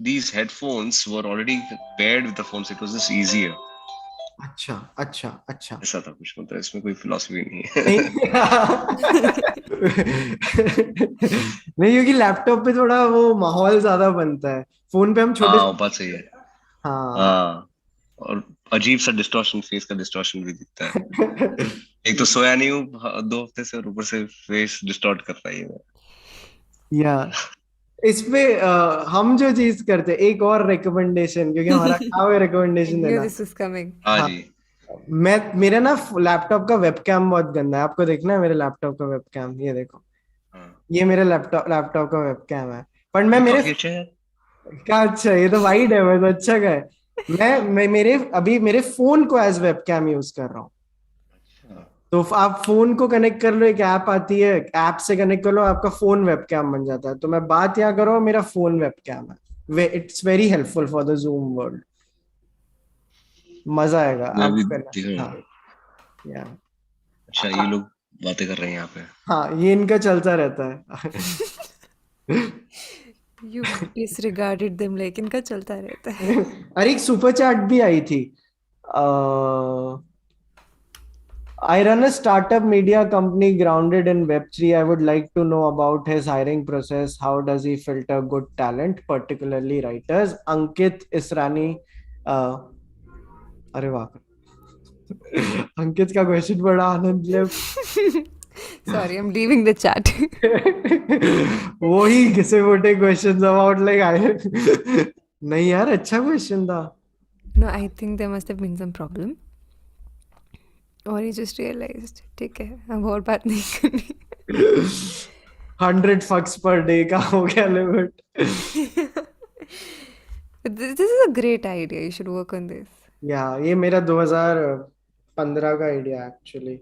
these headphones were already paired with the phones. It was just easier. अच्छा अच्छा अच्छा. ऐसा था कुछ, मतलब इसमें कोई फिलॉसफी नहीं नहीं. है. नहीं, क्योंकि लैपटॉप पे थोड़ा वो माहौल ज्यादा बनता है. फोन पे हम छोटे. हाँ, बात सही है. हाँ. हाँ, और अजीब सा डिस्टॉर्शन, फेस का डिस्टॉर्शन भी दिखता है. एक तो सोया नहीं हूँ 2 हफ्ते से, और ऊपर से फेस डिस्टॉर्ट कर रहा है. या इस पे हम जो चीज करते हैं, एक और रिकमेंडेशन, क्योंकि हमारा काम है I रिकमेंडेशन knew देना. this was coming. हाँ हाँ. जी. मैं मेरा ना लैपटॉप का वेबकैम बहुत गंदा है. आपको देखना है मेरे लैपटॉप का वेबकैम? ये देखो, हाँ, ये मेरे लैपटॉप का वेबकैम है. पर मैं ये मेरे काफी अच्छा है. क्या अच्छा, ये तो वाइड है, मैं तो अच्छा का है. मैं मेरे अभी मेरे फोन को एज वेबकैम यूज कर रहा हूँ. तो आप फोन को कनेक्ट कर लो, एक ऐप आती है, ऐप से कनेक्ट कर लो, आपका फोन वेबकैम बन जाता है. तो मैं बात यहाँ करो, मेरा फोन वेबकैम है. It's very helpful for the zoom world. मजा आएगा मैं आप भी करना. देख रहा हाँ. हूँ. या अच्छा, ये लोग बातें कर रहे हैं यहाँ पे. हाँ, ये इनका चलता रहता है. You disregarded them like इनका चलता रहता है. अरे एक सुपर चैट भी आई थी. I run a startup media company grounded in Web3. I would like to know about his hiring process. How does he filter good talent, particularly writers? Ankit Israni. अरे वाह. अंकित का क्वेश्चन बड़ा आनंद ले. Sorry, I'm leaving the chat. वो ही घिसे मोटे questions about like. नहीं यार, अच्छा क्वेश्चन था. No, I think there must have been some problem. और he just realized, ठीक है, अब और बात नहीं करनी. 100 फक्स पर डे का हो गया limit. But this is a great idea. You should work on this. या ये मेरा 2015 का idea actually.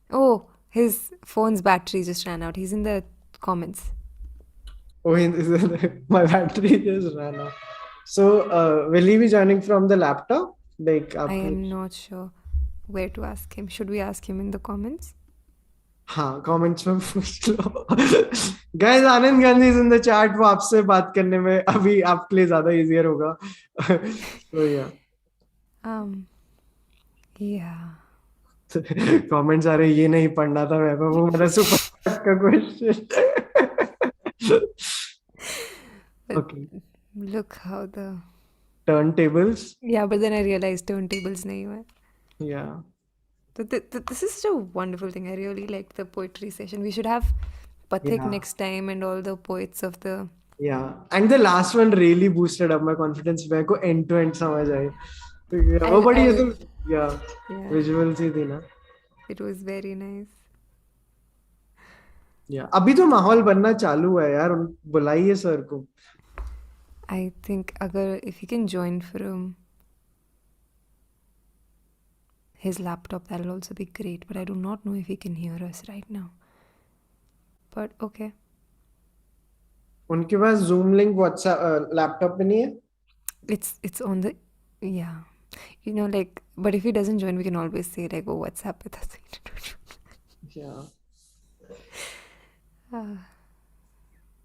Oh, his phone's battery just ran out. He's in the comments. Oh, my battery just ran out. So, will he be joining from the laptop? Like, I आपको. am not sure where to ask him. Should we ask him in the comments? हाँ, comments में पूछ लो. Guys, Anand Gandhi is in the chat. वो आपसे बात करने में अभी आपके लिए ज्यादा easier होगा. So yeah. Yeah. कमेंट्स आ रहे, ये नहीं पढ़ना था मैं, वो मेरा सुपर का question. But okay. look how the turntables. Yeah, but then I realized turntables nahi hai. Yeah. So this is such a wonderful thing. I really like the poetry session. We should have Pathik Yeah. next time and all the poets of the. Yeah. And the last one really boosted up my confidence. मेरे को end to end समझ आई. Yeah, वो बड़ी I'll ऐसे yeah yeah, visual सी थी ना. it was very nice. Yeah. अभी तो माहौल बनना चालू हुआ है यार. बुलाइए सर को. I think agar if he can join from his laptop, that'll also be great. But I do not know if he can hear us right now. But okay. उनके पास Zoom link WhatsApp लैपटॉप पे नहीं है. It's on the yeah. You know, like, but if he doesn't join, we can always say like, oh, WhatsApp with us. Yeah. Ah,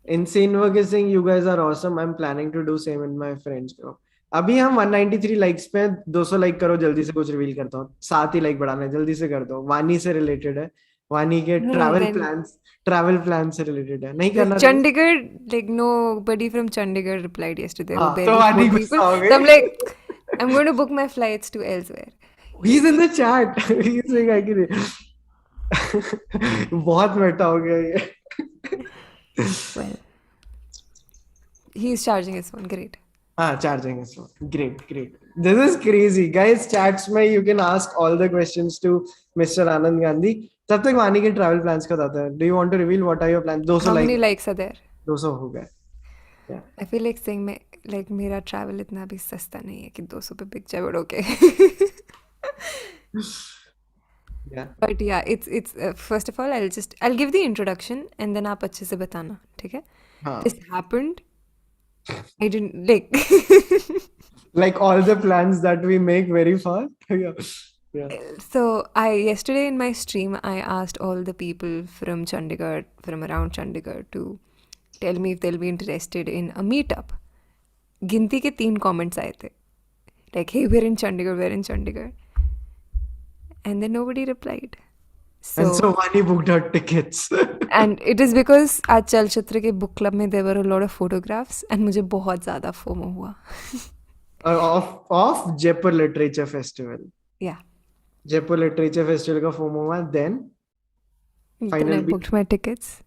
Insane work is saying you guys are awesome. I'm planning to do same in my friends group. अभी हम 193 likes पे 200 like करो जल्दी से. कुछ reveal करता हूँ. 7 ही like बढ़ाना है. जल्दी से कर दो. वानी से रिलेटेड है. वानी के no, then ट्रैवल प्लान से रिलेटेड है. नहीं the करना reveal. Chandigarh, like nobody from Chandigarh replied yesterday. Were हाँ तो barely वानी 4 गुस्सा people. हो So I'm गई. like, I'm going to book my flights to elsewhere. He's in the chat. He's saying I can. बहुत Meta हो गया ये. Well, he's charging his phone. Great. हाँ charging is on. Great. This is crazy, guys. Chats में you can ask all the questions to Mr. Anand Gandhi. तब तक वानी के travel plans का बताता है. Do you want to reveal what are your plans? 200 How many like likes are there? 200 हो गए. Yeah. I feel like saying like मेरा travel इतना भी सस्ता नहीं है कि 200 पे बिक जाए, but okay. Yeah. But yeah, it's first of all, I'll give the introduction and then आप अच्छे से बताना, ठीक है? हाँ. This happened. I didn't like. Like all the plans that we make very far. Yeah. Yeah. So yesterday in my stream, I asked all the people from Chandigarh, from around Chandigarh, to tell me if they'll be interested in a meetup. गिनती के 3 comments आए थे. Like, hey, we're in Chandigarh. And then nobody replied. And so So, Vani booked her tickets. and it is because आज चलचित्र के book club में there were a lot of photographs and मुझे बहुत ज़्यादा FOMO हुआ. of Jaipur Literature Festival. Yeah. Jaipur Literature Festival का FOMO हुआ. Then Then final I booked my tickets.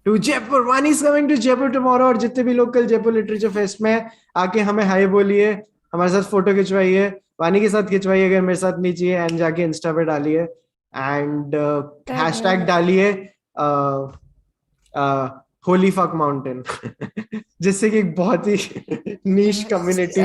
to Jaipur. Vani is coming to Jaipur tomorrow. और जितने भी लोग कल Jaipur Literature Fest में आके हमें हाय बोलिए, हमारे साथ फोटो खिंचवाइए, वानी के साथ खिंचवाइए अगर मेरे साथ नहीं चाहिए, एंड जाके इंस्टा पे डालिए एंड हैशटैग डालिए होली फक माउंटेन. जिससे कि एक बहुत ही नीश कम्युनिटी.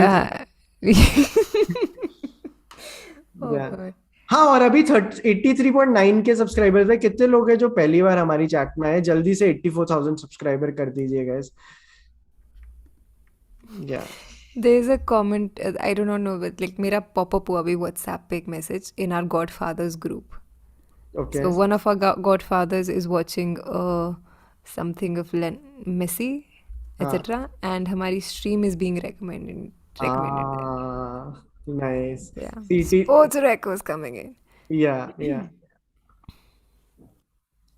Oh God. हाँ, और अभी 83.9 के सब्सक्राइबर्स है. कितने लोग हैं जो पहली बार हमारी चैट में आए? जल्दी से 84,000 सब्सक्राइबर कर दीजिए guys. Yeah. There's a comment, I do not know, but like मेरा pop-up हुआ अभी WhatsApp पे एक message in our Godfathers group. Okay. So one of our Godfathers is watching something of Messi, etc. And हमारी stream is being recommended. Nice. Yeah. CT. Sports rec was coming in. Yeah.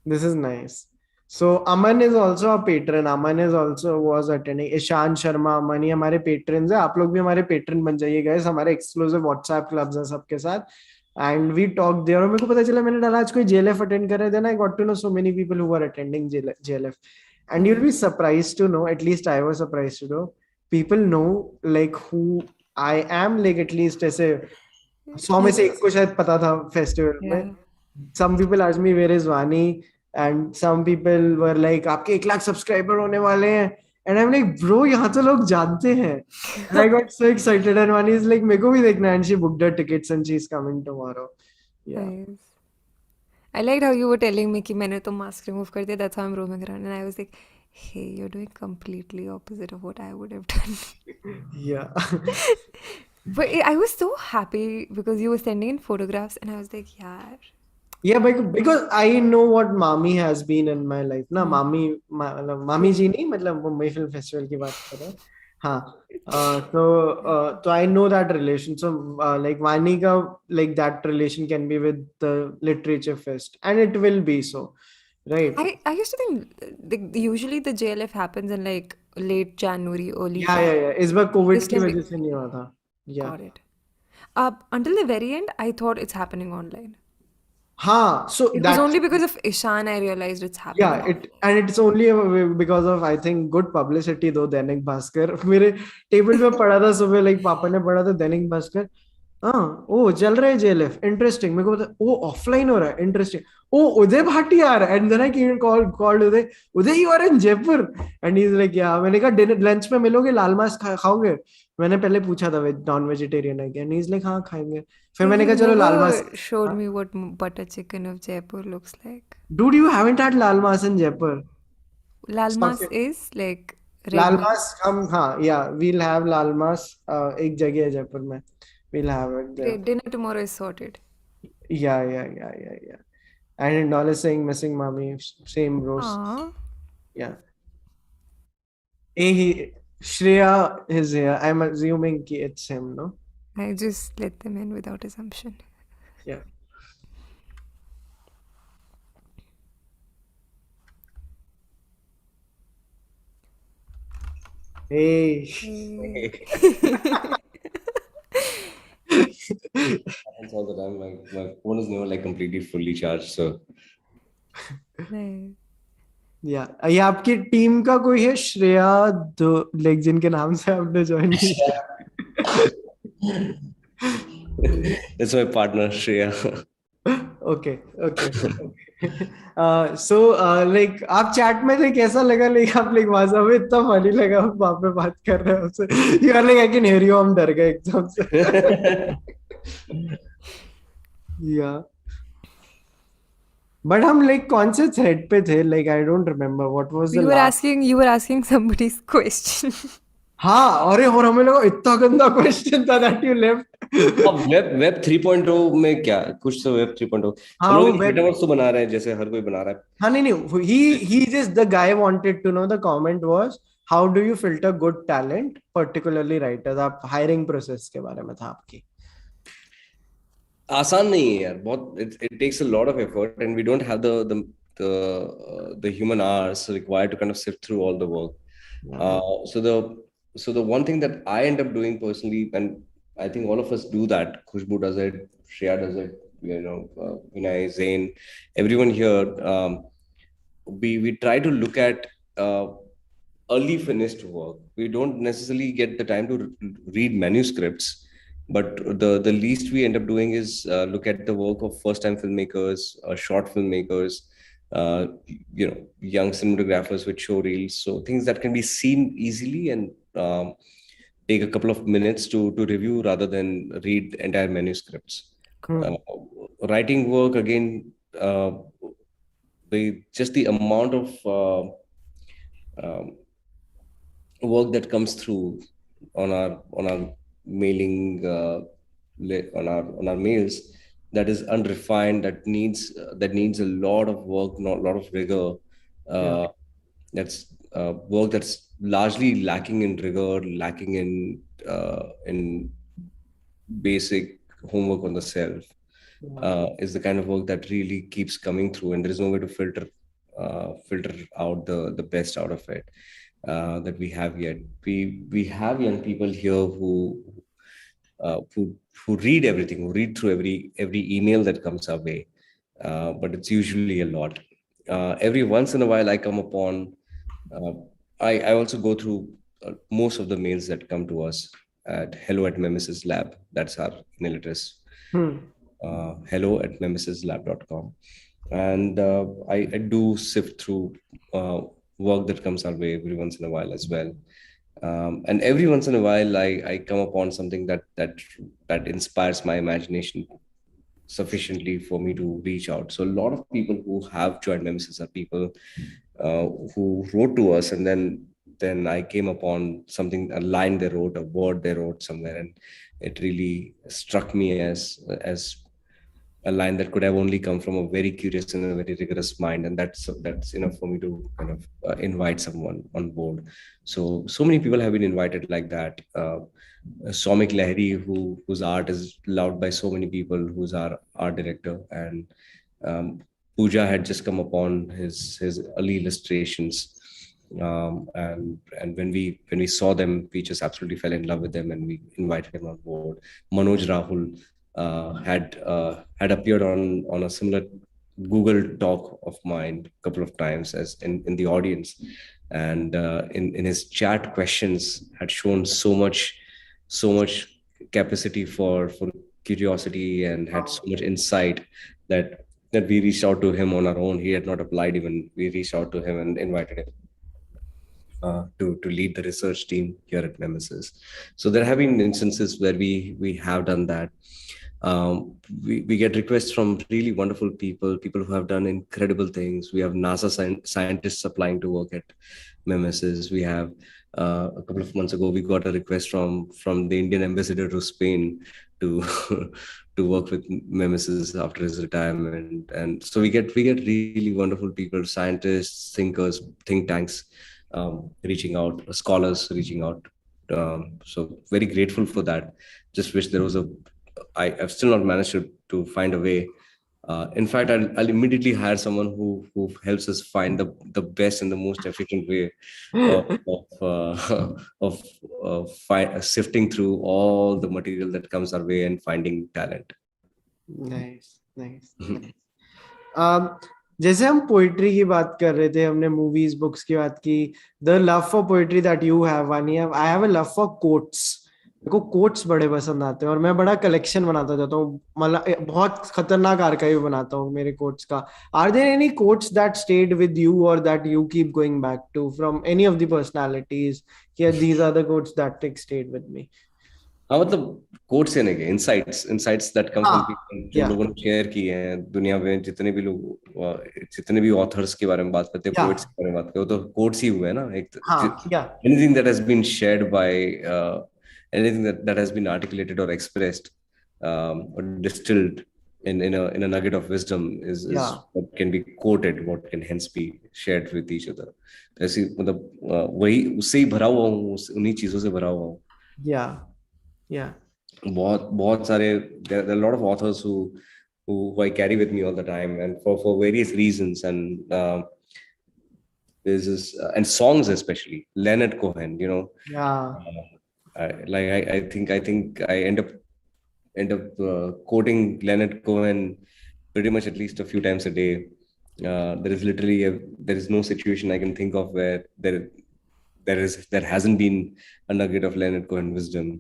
This is nice. So Aman is also a patron. Aman is also was attending. Ishan Sharma, Aman, ये हमारे patrons हैं. आप लोग भी हमारे patron बन जाइए guys. हमारे exclusive WhatsApp clubs हैं सबके साथ. And we talked there. और मेरे को पता चला मैंने डाला आज कोई JLF attend कर रहे थे. Then I got to know so many people who were attending JLF. And you'll be surprised to know, at least I was surprised to know, people know like who I am, like at least ऐसे 100 में से एक को शायद पता था festival में. Some people asked me where is Vaani, and some people were like आपके 1 लाख सब्सक्राइबर होने वाले हैं, and I'm like bro यहाँ तो लोग जानते हैं. And I got so excited, and Vaani is like मेरे को भी देखना है, and she booked her tickets and she's coming tomorrow. Yeah. Nice. I liked how you were telling me कि मैंने तो mask remove कर दिया. That's how I'm roaming around, and I was like, hey, you're doing completely opposite of what I would have done. Yeah. But I was so happy because you were sending in photographs, and I was like, yaar. Yeah, because I know what Mami has been in my life. ना मामी जी नहीं, मतलब Mumbai film festival की बात कर रहा हूँ. हाँ, so I know that relation. So like Vaani का like that relation can be with the literature fest, and it will be so, right? I used to think usually the JLF happens in like late January, early या Feb. इस बार Covid This की time, वजह से नहीं हुआ था. या got it. Until the very end, I thought it's happening online. हाँ, so It was that's only because of Ishan I realized it's happening yeah, online. it's only because of I think good publicity though. Dainik Bhaskar मेरे table पे पड़ा था सुबह, like पापा ने पढ़ा था दैनिक भास्कर. हाँ, ओ चल रहा है जेएलएफ, इंटरेस्टिंग. मेरे को पता, ओ ऑफलाइन हो रहा है, इंटरेस्टिंग. ओ उदय भाटी आ रहा है. And then I came called Uday. Uday, you are in Jaipur. And he is like, yeah. मैंने कहा डिनर लंच में मिलोगे, लाल मांस खाओगे? मैंने पहले पूछा था वेज नॉन वेजिटेरियन है क्या. एंड ही इज लाइक हाँ खाएंगे. फिर Hey, मैंने you कहा चलो लाल मांस. never showed me what butter chicken of Jaipur looks like. Dude, you haven't had laal maas in Jaipur? Lal mas is like red Lal meat. मांस हम, हाँ, या वील हैव लाल मांस. एक जगह है जयपुर में, we'll have it there. Great, dinner tomorrow is sorted. Yeah. And Nol is saying missing mommy, same bros. Aww. Yeah. Shreya is here. I'm assuming ki it's him, no? I just let them in without assumption. Yeah. Hey. Happens all the time. My phone is never like completely fully charged, so Nice. Yeah. ये आपकी team का कोई है Shreya, like जिनके नाम से आपने join किया? that's my partner Shreya. Okay. So like आप चैट में थे, कैसा लगा? लाइक आप लाइक वहां से इतना फनी लगा, आप वहां पे बात कर रहे हो उससे. You are like I can hear you, हम डर गए एकदम से. या बट हम लाइक कौन से थ्रेड पे थे? Like I don't remember what was the last. You were asking somebody's question. हाँ, अरे और हमें लगा इतना गंदा क्वेश्चन था दैट यू लेफ्ट. अब वेब 3.0 में क्या कुछ तो वेब 3.0 हाँ, हम वो लोग मेटावर्स तो बना रहे हैं जैसे हर कोई बना रहा है. हाँ, नहीं, he just the guy wanted to know, the comment was how do you filter good talent, particularly writers. आप hiring process के बारे में था आपकी. आसान नहीं है यार, बहुत it takes a lot of effort and we don't have the human hours required to kind of sift through all the work. So the one thing that I end up doing personally, and I think all of us do that, Khushbu does it, Shreya does it, Vinay, Zain, everyone here, we try to look at early finished work. We don't necessarily get the time to read manuscripts, but the least we end up doing is look at the work of first time filmmakers, short filmmakers, young cinematographers with show reels, so things that can be seen easily and take a couple of minutes to review rather than read entire manuscripts. Writing work again, just the amount of work that comes through on our mailing, on our mails, that is unrefined, that needs a lot of work, not a lot of rigor. That's work that's largely lacking in rigor, lacking in basic homework on the self. Is the kind of work that really keeps coming through, and there is no way to filter out the best out of it that we have yet. We have young people here who read everything, who read through every email that comes our way, but it's usually a lot. Every once in a while I come upon, I also go through most of the mails that come to us at hello@memesis.lab. That's our email address. hello@memesis.lab.com. And I do sift through work that comes our way every once in a while as well. And every once in a while I come upon something that inspires my imagination sufficiently for me to reach out. So a lot of people who have joined Memesis are people who wrote to us, and then I came upon something, a line they wrote, a word they wrote somewhere, and it really struck me as a line that could have only come from a very curious and a very rigorous mind, and that's enough for me to kind of invite someone on board. So many people have been invited like that. Somik Lahiri, whose art is loved by so many people, who's our art director, and Pooja had just come upon his early illustrations, And when we saw them, we just absolutely fell in love with them, and we invited him on board. Manoj Rahul had appeared on a similar Google Talk of mine a couple of times as in the audience, and in his chat questions had shown so much capacity for curiosity, and had so much insight that we reached out to him on our own. He had not applied even. We reached out to him and invited him to lead the research team here at Nemesis. So there have been instances where we have done that. We get requests from really wonderful people who have done incredible things. We have NASA scientists applying to work at Nemesis. We have a couple of months ago, we got a request from the Indian ambassador to Spain to to work with Nemesis after his retirement. And so we get really wonderful people, scientists, thinkers, think tanks, reaching out, scholars reaching out. So very grateful for that. Just wish there was I've still not managed to find a way. In fact, I'll immediately hire someone who helps us find the best and the most efficient way of sifting through all the material that comes our way and finding talent. Nice, nice. जैसे हम poetry की बात कर रहे थे, हमने movies books की बात की. The love for poetry that you have, Vani, I have a love for quotes. मेरे को कोट्स बड़े पसंद आते हैं और मैं बड़ा कलेक्शन बनाता जाता हूँ. मतलब बहुत खतरनाक आर्काइव बनाता हूँ मेरे कोट्स का. Are there any quotes that stayed with you or that you keep going back to from any of the personalities? Yeah, these are the quotes that stayed with me. हाँ, मतलब quotes यानी कि insights that come from people जो लोगों ने share किए हैं दुनिया में. जितने भी ऑथर्स के बारे में बात करते हैं, पोएट्स के बारे में बात करते हैं, तो कोट्स ही हुए हैं ना. Anything that has been shared by anything that has been articulated or expressed or distilled in a nugget of wisdom is what can be quoted, what can hence be shared with each other. ऐसी मतलब वही उससे ही भरा हुआ हूँ, उन्हीं चीजों से भरा हुआ हूँ. बहुत सारे there are a lot of authors who I carry with me all the time, and for various reasons, and there's this and songs, especially Leonard Cohen, you know. I think I end up quoting Leonard Cohen pretty much at least a few times a day. There is no situation I can think of where there hasn't been a nugget of Leonard Cohen wisdom.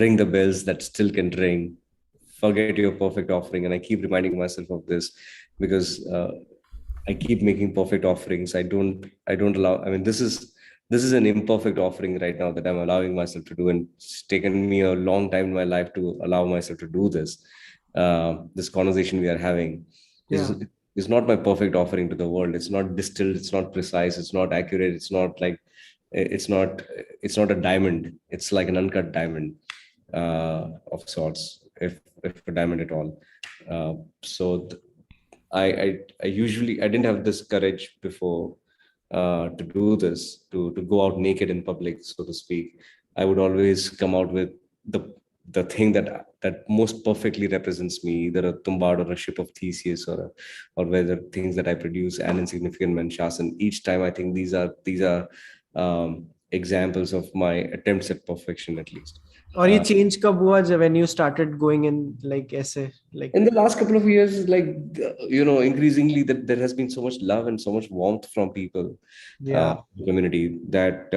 Ring the bells that still can ring. Forget your perfect offering, and I keep reminding myself of this because I keep making perfect offerings. I don't allow. I mean, this is an imperfect offering right now that I'm allowing myself to do, and it's taken me a long time in my life to allow myself to do this. This conversation we are having is not my perfect offering to the world. It's not distilled. It's not precise. It's not accurate. It's not like it's not a diamond. It's like an uncut diamond of sorts, if a diamond at all. I usually didn't have this courage before. To do this, to go out naked in public, so to speak. I would always come out with the thing that most perfectly represents me, either a Tumbad or a ship of Theseus, or whether things that I produce, an insignificant Menshasana. Each time I think these are examples of my attempts at perfection, at least. और ये change कब हुआ जब when you started going in like ऐसे like in the last couple of years, like you know, increasingly that there has been so much love and so much warmth from people, the community, that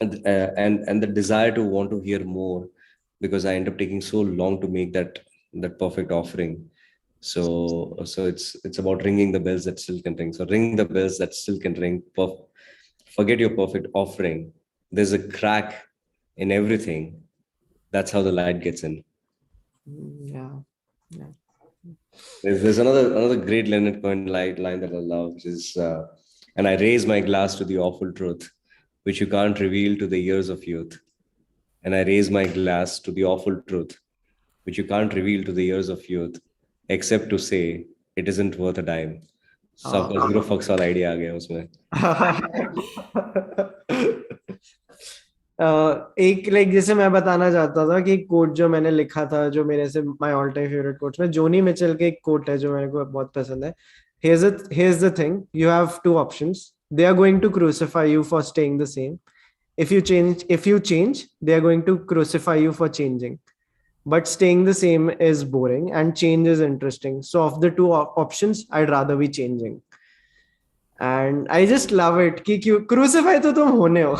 and the desire to want to hear more, because I end up taking so long to make that perfect offering. So it's about ringing the bells that still can ring. So ring the bells that still can ring. Forget your perfect offering. There's a crack in everything. That's how the light gets in. There's another great Leonard Cohen line that I love, which is and I raise my glass to the awful truth which you can't reveal to the ears of youth. And I raise my glass to the awful truth which you can't reveal to the ears of youth, except to say it isn't worth a dime. सबका zero fucks वाला idea आ गया उसमें. एक like जैसे मैं बताना चाहता था कि एक कोट जो मैंने लिखा था, जो मेरे से my all time favourite quotes में, जोनी मिचेल के एक कोट है जो मेरे को बहुत पसंद है. Here's the thing. You have two options. They are going to crucify you for staying the same. If you change, they are going to crucify you for changing. But staying the same is boring and change is interesting. So of the two options, I'd rather be changing. And I just love it कि क्यों crucify तो तुम होने हो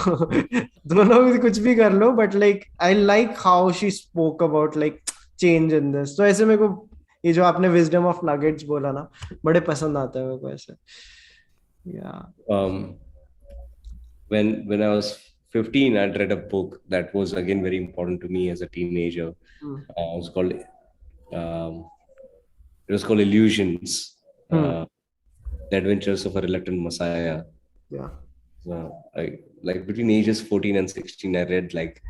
दोनों भी कुछ भी कर लो, but like I like how she spoke about like change in this. तो ऐसे मेरे को ये जो आपने wisdom of nuggets बोला ना, बड़े पसंद आते हैं मेरे को ऐसे. Yeah. When I was 15, I'd read a book that was again very important to me as a teenager. It was called Illusions. The Adventures of a Reluctant Messiah. Yeah. I, like between ages 14 and 16, I read like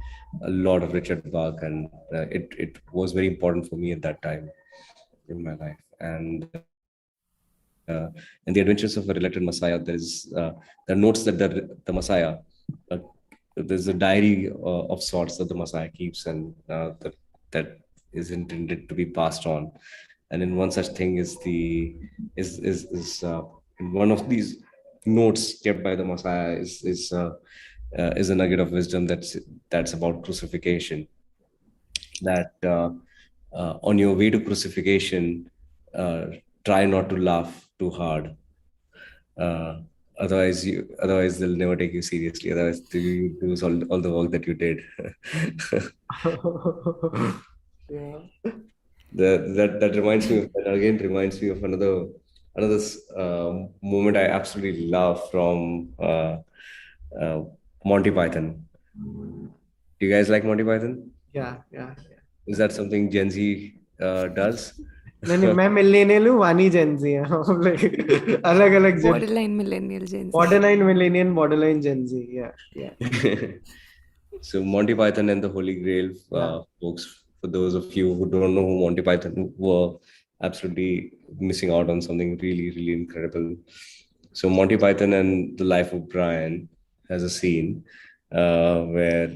a lot of Richard Bach, and it was very important for me at that time in my life. And in the Adventures of a Reluctant Messiah, there are notes that the Messiah, there's a diary of sorts that the Messiah keeps, and that is intended to be passed on. And in one such thing is in one of these notes kept by the Messiah is a nugget of wisdom that's about crucifixion. That on your way to crucifixion, try not to laugh too hard. Otherwise they'll never take you seriously. Otherwise you lose all the work that you did. Yeah. That reminds me of another moment I absolutely love from Monty Python. Do you guys like Monty Python? Yeah. Is that something Gen Z does? नहीं मैं millennial हूँ, वानी Gen Z है. अलग अलग Borderline millennial Gen Z. borderline Gen Z. Yeah. So Monty Python and the Holy Grail, folks, for those of you who don't know who Monty Python were, absolutely missing out on something really, really incredible. So Monty Python and the Life of Brian has a scene where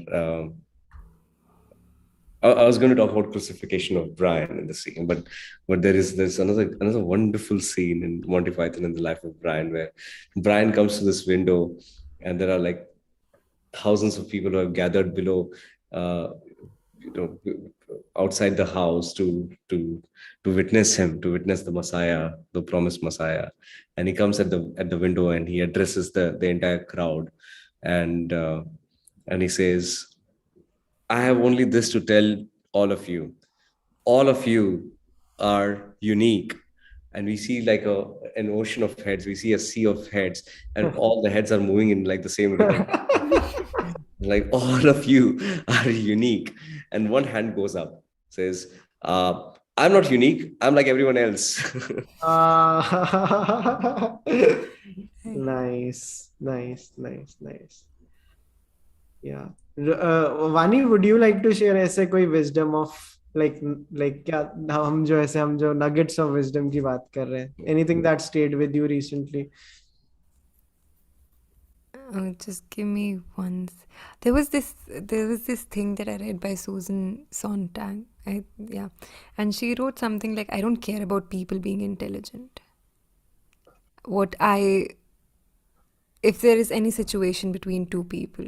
I was going to talk about crucifixion of Brian in the scene, but there's another wonderful scene in Monty Python and the Life of Brian where Brian comes to this window and there are like thousands of people who have gathered below, outside the house to witness him, to witness the Messiah, the promised Messiah. And he comes at the window and he addresses the entire crowd, and he says, I have only this to tell all of you. All of you are unique. And we see like an ocean of heads. We see a sea of heads, and all the heads are moving in like the same rhythm. Like all of you are unique. And one hand goes up, says, I'm not unique. I'm like everyone else. Nice. Yeah. Vani, would you like to share ऐसे कोई wisdom of like क्या हम जो nuggets of wisdom की बात कर रहे हैं? Anything that stayed with you recently? Just give me one. There was this thing that I read by Susan Sontag. And she wrote something like, I don't care about people being intelligent. If there is any situation between two people,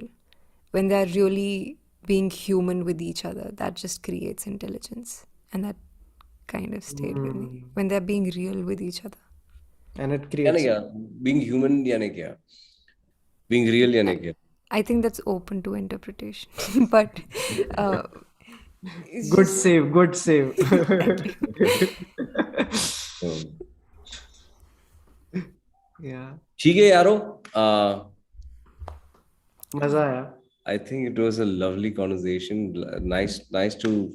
when they are really being human with each other, that just creates intelligence. And that kind of stayed with me. When they're being real with each other. And it creates... Being human, being real, I think that's open to interpretation. But... Good save. Yeah. ठीक है यारो. मजा आया. I think it was a lovely conversation. Nice to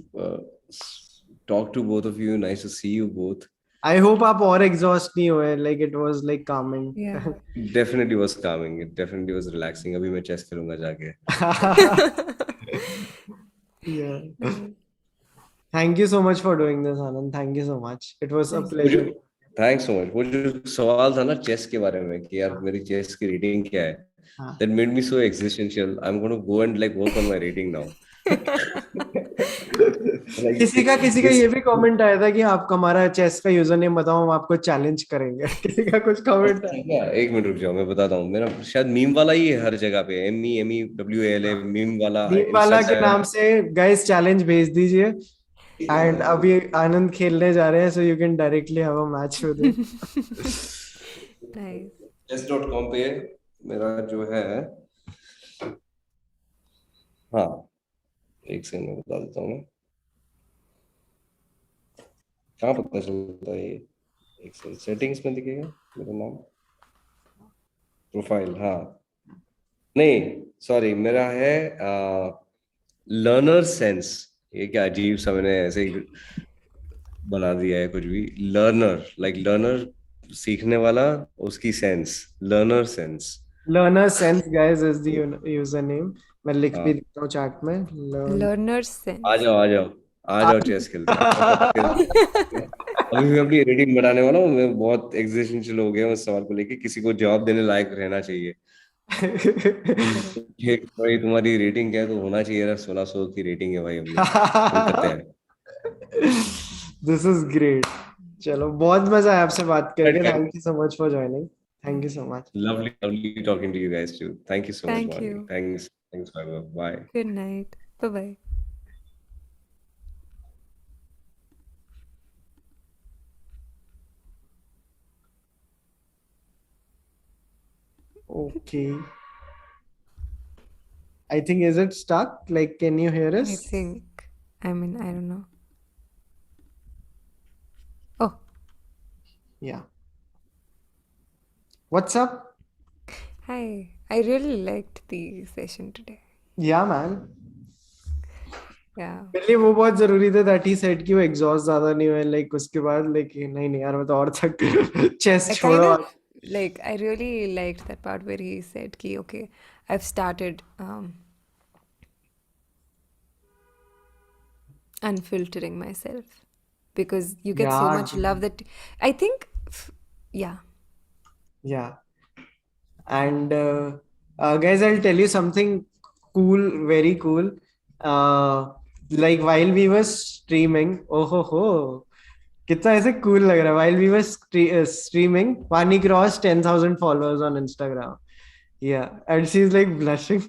talk to both of you. Nice to see you both. I hope आप और exhaust नहीं हुए. Like it was like calming. Yeah. It definitely was calming. It definitely was relaxing. अभी मैं chess खेलूंगा जाके. Yeah. Thank you so much for doing this, Anand. Thank you so much. It was a pleasure. Thanks so much. वो जो सवाल था ना chess के बारे में कि यार मेरी chess की rating क्या है? That made me so existential. I'm going to go and like work on my rating now. Like, किसी का this, ये भी कमेंट आया था कि आप हमारा चेस का यूजर नेम बताओ, हम आपको चैलेंज करेंगे। किसी का कुछ कमेंट आया। क्या, एक मिनट रुक जाओ, मैं बताता हूँ। मेरा शायद मीम वाला ही है हर जगह पे, MEMEWALA, मीम वाला नीम इंस्टा वाला के चैनल। नाम से गाइस चैलेंज भेज दीजिए। एंड अभी आनंद खेलने जा रहे हैं, so you can directly have a match with him. Nice. chess.com पे मेरा जो है, हाँ, एक सेकंड में बता देता हूँ मैं। कहाँ पता चलता है ये? एक सेटिंग्स में दिखेगा मेरा नाम, प्रोफाइल, हाँ, नहीं, सॉरी, मेरा है लर्नर सेंस। ये क्या अजीब सा मैंने ऐसे ही बना दिया है कुछ भी। लर्नर, लाइक लर्नर, सीखने वाला, उसकी sense, learner sense. Learner sense guys is the user name. मैं लिख भी हाँ, देता हूँ चैट में। लर्न Learner's आ sense. जाओ आ जाओ आ जाओ, चेस खेलते हैं। मैं पता अभी मैं अपनी रेटिंग बढ़ाने वाला हूँ। मैं बहुत एग्जिस्टेंशियल हो गया हूँ इस सवाल को लेके, किसी को जवाब देने लायक रहना चाहिए। Correct. ये भाई तुम्हारी रेटिंग क्या है, तो होना चाहिए ना, 1600 की रेटिंग है भाई अपनी, तुम करते हैं। This is great. चलो, बहुत मजा आया आपसे बात करके। Right, thank you so much for joining. Thank you Yeah. So much. lovely talking to you guys too. Thank you so much, Thank Vani. you. Thanks, Vaibhav. Bye. Good night. Bye bye. Okay. I think, is it stuck? Like, can you hear I us? think, I mean, I don't know. Oh, Yeah. What's up? hi. I really liked the session today. Yeah, man. Yeah. मेरे लिए वो बहुत जरूरी था that he said कि वो exhaust ज्यादा नहीं हुए लाइक उसके बाद। लाइक नहीं नहीं यार, मैं तो और तक चेस I kind छोड़ो। of like, I really liked that part where he said, ki, okay, I've started unfiltering myself because you get so Yeah, much love that I think, yeah. yeah. And guys, I'll tell you something cool, very cool. Like while we were streaming, oh ho, कितना ऐसे cool लग रहा है। While we were streaming, Vani crossed 10,000 followers on Instagram. Yeah, and she's like blushing.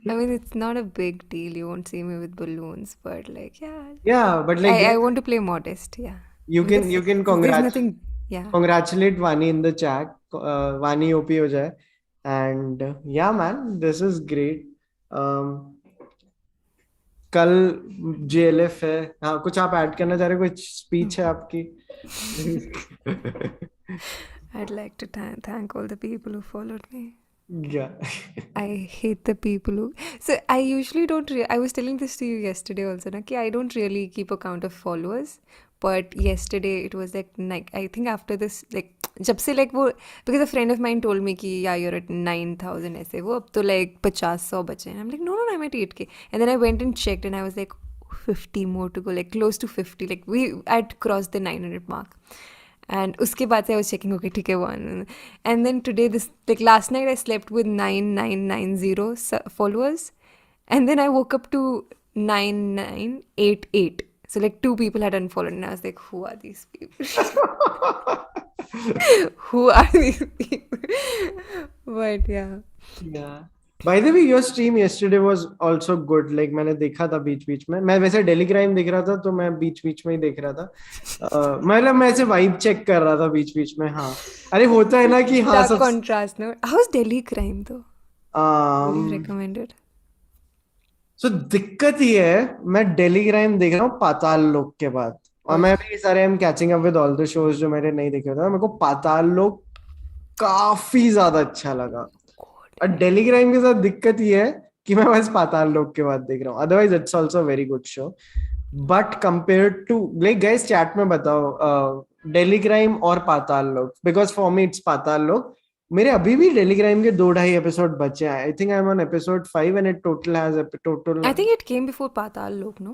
I mean, it's not a big deal. You won't see me with balloons, but like, yeah, Yeah, but like I guys, want to play modest. Yeah. you I'm can just, you can there's nothing, yeah. congratulate Vani in the chat. Vani OP हो जाए. And yeah, man, this is great. Um, कल JLF है। हाँ, कुछ आप add करना चाह रहे हो? कुछ स्पीच है आपकी? I'd like to thank all the people who followed me. Yeah. I hate the people who. So I usually don't. I was telling this to you yesterday also, na, ki I don't really keep a count of followers. But yesterday it was like I think after this like जब से like वो because a friend of mine told me कि yeah you're at 9,000 ऐसे वो अब तो like 50-100 बचे हैं. I'm like no I'm at 8K and then I went and checked and I was like 50 more to go, like close to 50, like we I'd crossed the 900 mark. And उसके बाद से I was checking, okay, ठीक है, one. And then today, this, like last night, I slept with 9990 followers. And then I woke up to 9988. So like 2 people had unfollowed. And I was like, who are these people? Who are these people? But yeah. Yeah. By the way, your stream yesterday was also good. Like मैंने देखा था बीच बीच में। मैं वैसे daily crime देख रहा था तो मैं बीच बीच में ही देख रहा था। मतलब मैं ऐसे वाइब चेक कर रहा था बीच बीच में। हाँ, अरे होता है ना कि हाँ Stark सब। contrast, no? How's Delhi crime though? Would you recommend it? सो दिक्कत ये है, मैं डेली क्राइम देख रहा हूँ पाताल लोक के बाद। और मैं भी सारे I am catching up with all the shows जो मैंने नहीं देखे थे। मेरे को पाताल लोक काफी ज्यादा अच्छा लगा। और डेली क्राइम के साथ दिक्कत ये है कि मैं बस पाताल लोक के बाद देख रहा हूँ। Otherwise it's also very good show. But compare to like guys chat में बताओ डेली क्राइम और Paatal Lok, because for me it's Paatal Lok. मेरे अभी भी डेली क्राइम के 2-2.5 एपिसोड बचे हैं। I think I am on episode 5 and it total has total. I think it came before Paatal Lok, no?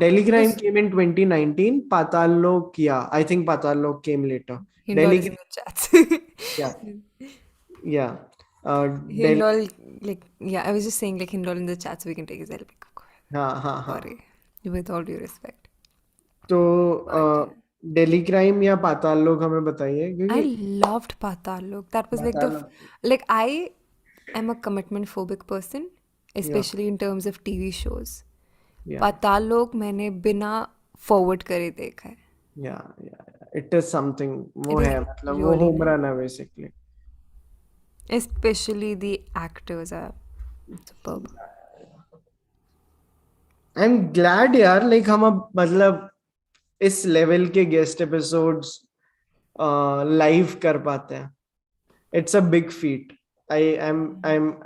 Delhi Crime Because came in 2019. Paatal Lok, yeah, I think Paatal Lok came later. Hindol Delhi, is in the chats. yeah, yeah. Delhi, Hindol, like, yeah, I was just saying, like, Hindol in the chats, we can take his help. हाँ हाँ. Sorry, with all due respect. तो But Delhi crime या पाताल लोक हमें बताइए, I क्योंकि loved Paatal Lok. That was like Patal like I am a commitment phobic person, या especially in terms of TV shows. या Paatal Lok मैंने बिना forward करे देखा है. या इट इज समथिंग, वो It is है मतलब वो really होम nice. रन है basically. Especially the actors are superb. I am glad यार, लाइक हम अब मतलब इस लेवल के गेस्ट एपिसोड्स लाइव कर पाते हैं. It's a big feet. I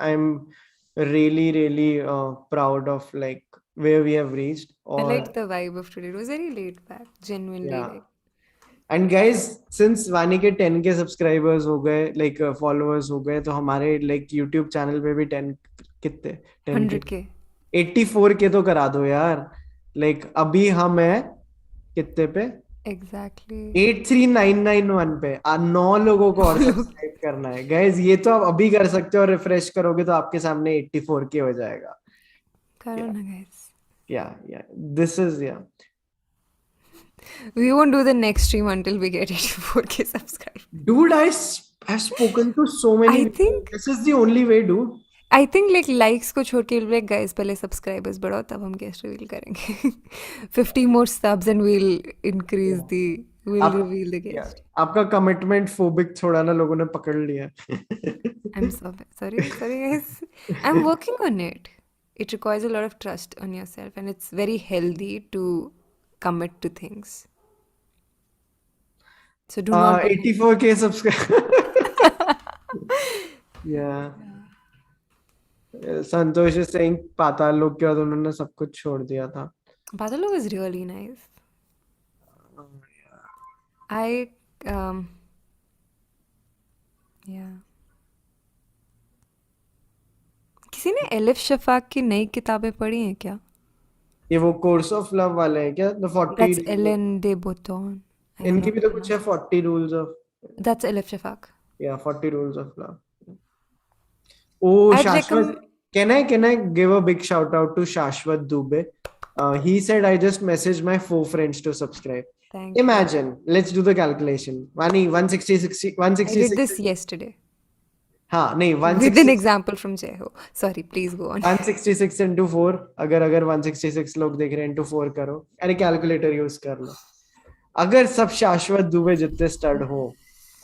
am really proud of like where we have reached. I Or liked the vibe of today. It was very laid back, genuinely yeah. like and guys, since वानी के 10 के subscribers हो गए, like followers हो गए, तो हमारे like YouTube channel पे भी 10, कितने 10 के 100K. 84 के तो करा दो यार. लाइक अभी हम है कितने पे? Exactly. 83991 पे. 9 लोगों को और लोग सब्सक्राइब करना है गाइस. ये तो आप अभी कर सकते हो, और रिफ्रेश करोगे तो आपके सामने 84 के हो जाएगा. करो ना guys. या दिस इज या. We won't do the next stream until we get 84K subscribers. Dude, have spoken to so many I people. think This is the only way, dude. I think like likes को छोड़ के like guys पहले subscribers बढ़ाओ तब हम guest reveal करेंगे. 50 more subs and we'll increase the we'll आप reveal the या guest. आपका कमिटमेंट फोबिक थोड़ा ना लोगों ने पकड़ लिया. I'm so sorry guys. I'm working on it. It requires a lot of trust on yourself and it's very healthy to commit to things. So do not do 84K subscribe. या संतोष is saying पाताल लोक के बाद उन्होंने सब कुछ छोड़ दिया था. Paatal was really nice. I yeah. किसी ने एलिफ शफाक की नई किताबें पढ़ी हैं क्या? ये वो कोर्स ऑफ लव वाले हैं क्या? The 40 That's Ellen de Botton. I don't इनकी know भी how तो to कुछ है, pronounce. 40 rules of. That's Elif Shafak. या 40 rules of love. Oh, I'd Shashwat, recommend. can I give a big shout out to Shashwat Dubey? He said I just messaged my 4 friends to subscribe. Thank you. Imagine, let's do the calculation. Vani, 166, I did 166. this yesterday हाँ नहीं, with an 166, example from Jeho. Sorry, please go on. 166 into 4. अगर 166 लोग देख रहे हैं, into 4 करो. अरे calculator use कर लो. अगर सब शाश्वत दुबे जितने स्टड हो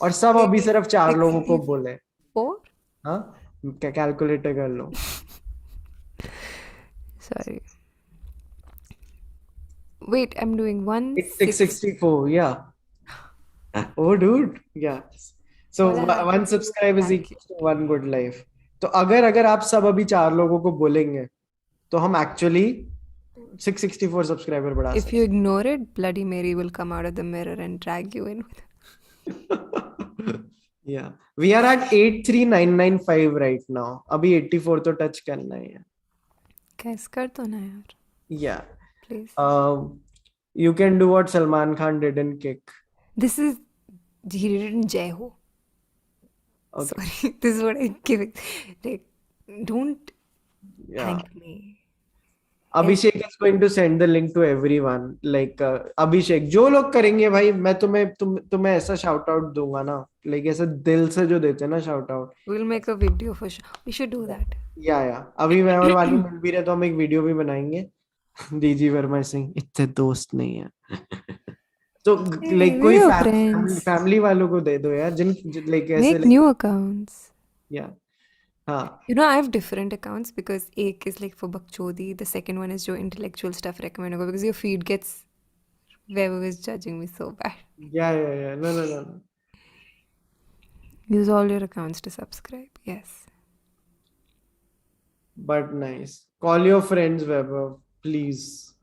और सब अभी सिर्फ 4 लोगों को बोले, 4? हाँ कैलकुलेटर कर लो. Sorry. Wait, I'm doing 664, yeah. Oh, dude, yeah. So All I had one to do was subscribe is calculate. equal to one good life. तो अगर आप सब अभी 4 लोगों को बोलेंगे तो हम एक्चुअली 664 सब्सक्राइबर बढ़ा If you ignore it, Bloody Mary will come out of the mirror and drag you in. सकते. Yeah, we are at 83995 right now. अभी 84 तो टच करना है. Guys, कर दो ना यार. Yeah. Please. You can do what Salman Khan did in Kick. This is he did it in Jeho. Okay. Sorry, this is what I give it. Like, don't Yeah. thank me. Abhishek is going to send the link to everyone. Like Abhishek, जो लोग करेंगे भाई, मैं तुम्हें ऐसा shout out दूंगा ना, like ऐसा दिल से जो देते हैं ना shout out. We'll make a video for sure. We should do that. या अभी मैं और वानी मिल भी रहे तो हम एक वीडियो भी बनाएंगे. दीजी वर्मा सिंह इतने दोस्त नहीं है. तो लाइक Hey, कोई we are friends. फैमिली वालों को दे दो यार, जिन लाइक ऐसे Make new accounts. या हाँ. You know, I have different accounts because एक is like for bakchodi, the second one is जो intellectual stuff recommend होगा because your feed gets whoever is judging me so bad. या no. Use all your accounts to subscribe. Yes. But nice. Call your friends, Vaibhav, please.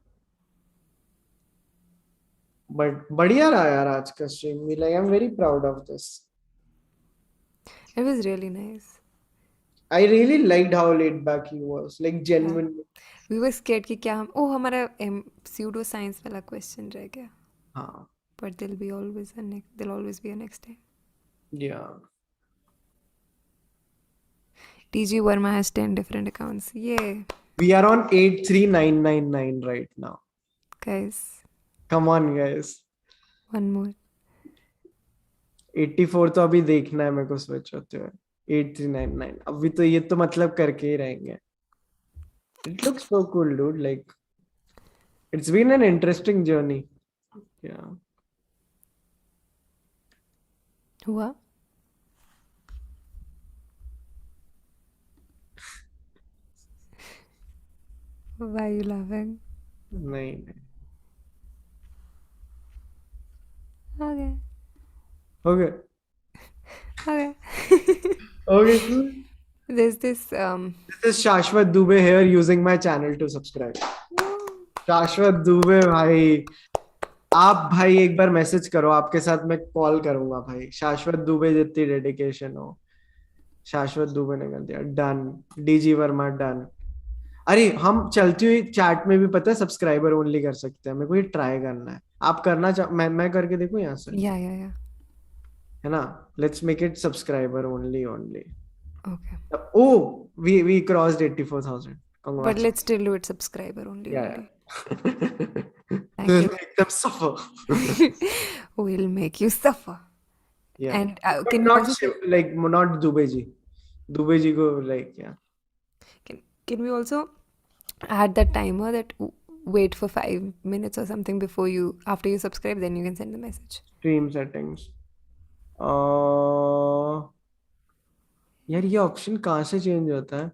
But बढ़िया रहा यार आज का stream. Like I'm very proud of this. It was really nice. I really liked how laid back he was. Like genuinely. We were scared कि क्या हम हमारा pseudo science वाला question रह गया. हाँ. But there'll always be a next time. Yeah. TG Verma has 10 different accounts. Yay. We are on 83999 right now. Guys, Come on, guys. one more. 84 तो अभी देखना है मेरे को स्विच होते हुए. 8399 अभी तो ये तो मतलब करके ही रहेंगे. It looks so cool, dude. Like, it's been an interesting journey. Yeah. हुआ? Why are you laughing? नहीं नहीं. Okay. Okay. Okay. Okay, cool. There's this This is Shashwat Dubey here using my channel to subscribe. शाश्वत दुबे भाई, आप भाई एक बार message करो, आपके साथ मैं कॉल करूंगा भाई. शाश्वत दुबे जितनी डेडिकेशन हो. शाश्वत दुबे ने कर दिया डन. DG Verma done. अरे हम चलती हुई चैट में भी पता है सब्सक्राइबर ओनली कर सकते हैं. मेरे को ये ट्राई करना है. आप करना मैं करके देखूं यहाँ से. yeah. है ना. Let's make it subscriber only only. Okay. Oh, we crossed 84,000. But Congrats. let's still do it subscriber only. Yeah. Thank We'll you. make them suffer. We'll make you suffer. Yeah. And But can we not also like not Dubey ji. Dubey ji go like yeah. can we also add that timer that wait for 5 minutes or something before you after you subscribe, then you can send the message. Stream settings. यार ये option कहाँ से change होता है?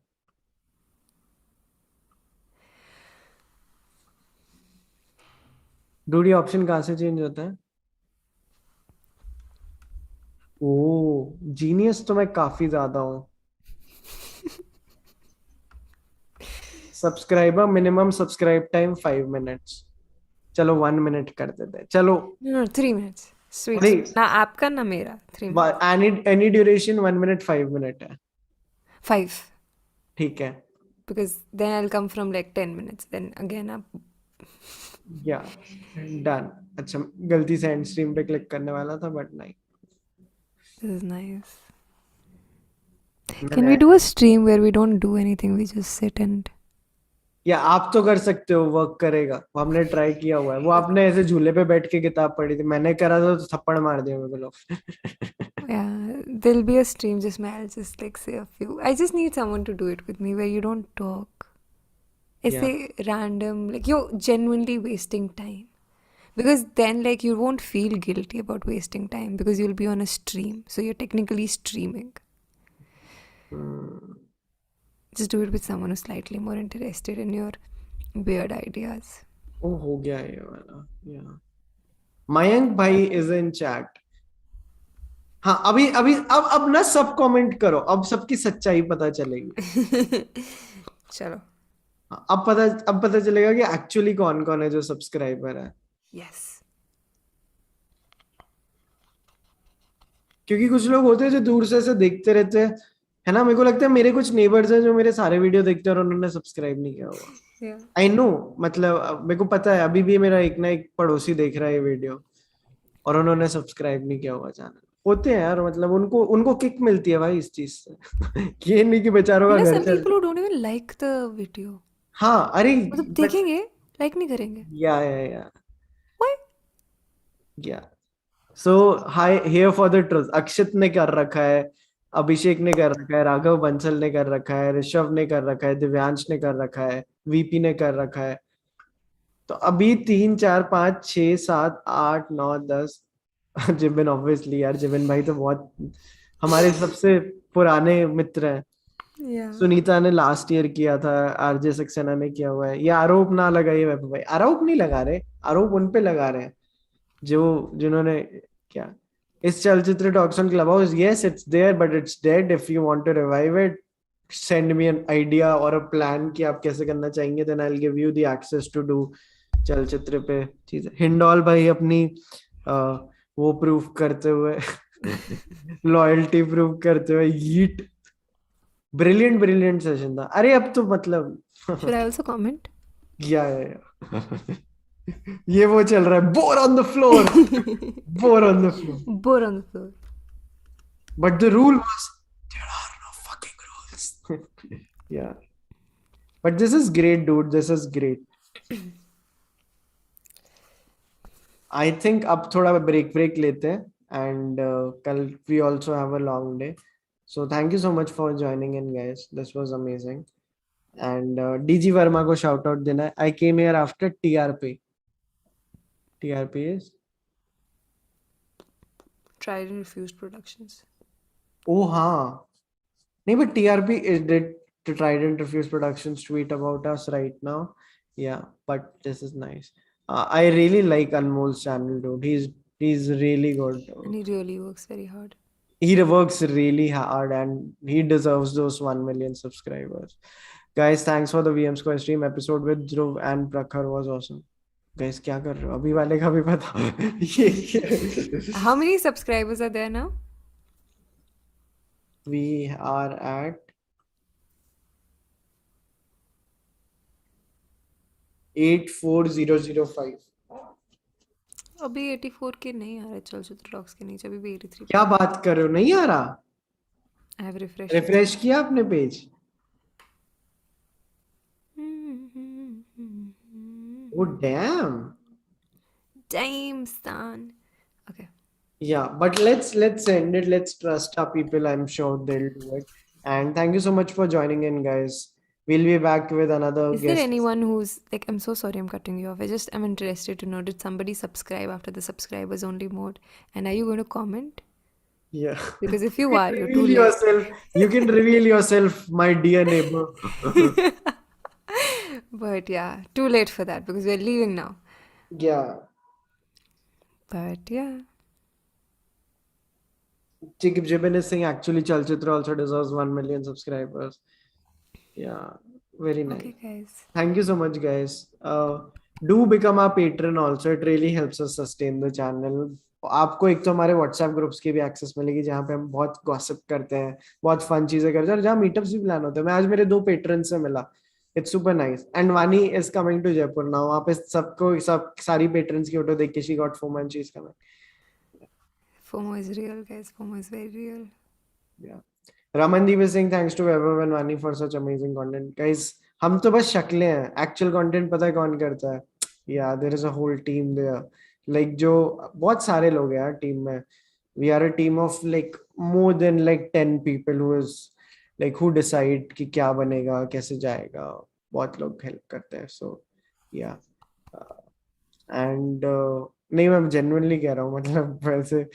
Dude ये option कहाँ से change होता है? ओ जीनियस तो मैं काफी ज्यादा हूँ. Subscriber minimum subscribe time 5 minutes. चलो 1 मिनट कर देते हैं. चलो No, 3 minutes. Sweet. नहीं. ना आपका ना मेरा. 3 minutes. Any duration 1 minute 5 minute है. 5. ठीक है. Because then I'll come from like 10 minutes. Then again up. या डन. अच्छा गलती से एंड स्ट्रीम पे क्लिक करने वाला था बट नहीं. This is nice. Can we do a stream where we don't do anything? We just sit and या आप तो कर सकते हो. वर्क करेगा. वो हमने ट्राई किया हुआ है. वो आपने ऐसे झूले पे बैठ के किताब पढ़ी थी. मैंने करा था तो थप्पड़ मार दिया मेरे को लोग. yeah, there'll be a stream just I'll just like say a few. I just need someone to do it with me where you don't talk. It's a random, like you're genuinely wasting time. Because then like you won't feel guilty about wasting time because you'll be on a stream. So you're technically streaming. Just do it with someone who's slightly more interested in your weird ideas. ओ हो गया ये वाला. या मयंक भाई is in chat. हाँ अभी अभी अब ना सब कमेंट करो. अब सबकी सच्चाई पता चलेगी. चलो. हाँ, अब पता चलेगा कि एक्चुअली कौन कौन है जो सब्सक्राइबर है. Yes. क्योंकि कुछ लोग होते हैं जो दूर से ऐसे देखते रहते हैं. है ना. मेरे को लगता है मेरे कुछ नेबर्स हैं जो मेरे सारे वीडियो देखते हैं और उन्होंने सब्सक्राइब नहीं किया हुआ. Yeah. I know. मतलब मेरे को पता है अभी भी मेरा एक ना एक पड़ोसी देख रहा है ये वीडियो और उन्होंने सब्सक्राइब नहीं किया हुआ चैनल. होते हैं यार. मतलब उनको किक मिलती है भाई इस चीज से. ये नहीं कि बेचारों का There are घर some चल. people who don't even like the video. हाँ अरे मतलब देखेंगे like नहीं करेंगे. या Why? या so hi here for the truth. Akshit ने कर रखा है. अभिषेक ने कर रखा है. राघव बंसल ने कर रखा है. ऋषभ ने कर रखा है. दिव्यांश ने कर रखा है. वीपी ने कर रखा है. तो अभी 3 4 5 6 7 8 9 10. जिबिन ऑब्वियसली यार. जिबिन भाई तो बहुत हमारे सबसे पुराने मित्र हैं. Yeah. सुनीता ने लास्ट ईयर किया था. आरजे सक्सेना ने किया हुआ है. ये आरोप ना लगाइए वैभव भाई. आरोप नहीं लगा रहे. आरोप उन पे लगा रहे हैं जिन्होंने क्या. इस Chalchitra talks on Clubhouse. Yes it's there but it's dead. If you want to revive it send me an idea और अ प्लान कि आप कैसे करना चाहेंगे. Then I will give you the access to do Chalchitra पे चीजें. Indole भाई अपनी वो प्रूफ करते हुए लॉयल्टी प्रूफ करते हुए. यीट ब्रिलियंट सेशन था. अरे अब तो मतलब Should I also comment? या ये वो चल रहा है. Bore on the floor. Bore on the floor. Bore on the floor. But the rule was there are no fucking rules. Yeah But this is great, dude. This is great. I think अब थोड़ा break लेते हैं and कल we also have a long day. So thank you so much for joining in, guys. This was amazing. And DG Verma को shout out देना है. I came here after TRP. TRP is Tried and refused productions. oh हाँ. नहीं, but TRP is did to Trident Refuse Productions tweet about us right now. Yeah, but this is nice. I really like Anmol's channel, dude. He's really good. And he really works very hard. He works really hard and he deserves those 1 million subscribers. Guys, thanks for the VM Square stream episode with Dhruv and Prakhar was awesome. Guys, क्या कर रहे हो? अभी वाले का भी पता. How many subscribers are there now? We are at 84005. अभी 84 के नहीं आ रहे चलचित्र टॉक्स के नीचे, अभी भी 83. क्या बात कर रहे हो? नहीं आ रहा? I have refreshed. रिफ्रेश किया आपने page? Oh damn. Damn, son. Okay. Yeah, but let's end it. Let's trust our people. I'm sure they'll do it. And thank you so much for joining in, guys. We'll be back with another Is guest. there anyone who's like, I'm so sorry I'm cutting you off. I'm interested to know, did somebody subscribe after the subscribers only mode? And are you going to comment? Yeah. Because if you are, you're too Reveal late. yourself. You can reveal yourself, my dear neighbor. But yeah, too late for that because we're leaving now. Yeah. But yeah. Jibin is saying actually Chalchitra also deserves 1 million subscribers. Yeah, very nice. Okay, guys. Thank you so much, guys. Do become our patron also. It really helps us sustain the channel. आपको एक तो हमारे WhatsApp groups की भी access मिलेगी जहाँ पे हम बहुत गॉसिप करते हैं, बहुत फन चीजें करते हैं और जहाँ मीटअप्स भी प्लान होते हैं. मैं आज मेरे 2 पेट्रन से मिला. It's super nice. And Vaani is coming to Jaipur now. वहाँ पे सारी patrons की फोटो देख के she got FOMO and she's coming. FOMO is real, guys. FOMO is very real. Yeah. Ramandeep is saying thanks to Vaibhav and Vaani for such amazing content. Guys, हम तो बस शक्लें हैं. Actual content पता है कौन करता है? Yeah, there is a whole team there. Like जो बहुत सारे लोग हैं यार team में. We are a team of like more than like 10 people who is like who decide कि क्या बनेगा, कैसे जाएगा. बहुत लोग help करते हैं. So yeah. And नहीं मैं genuinely कह रहा हूँ, मतलब वैसे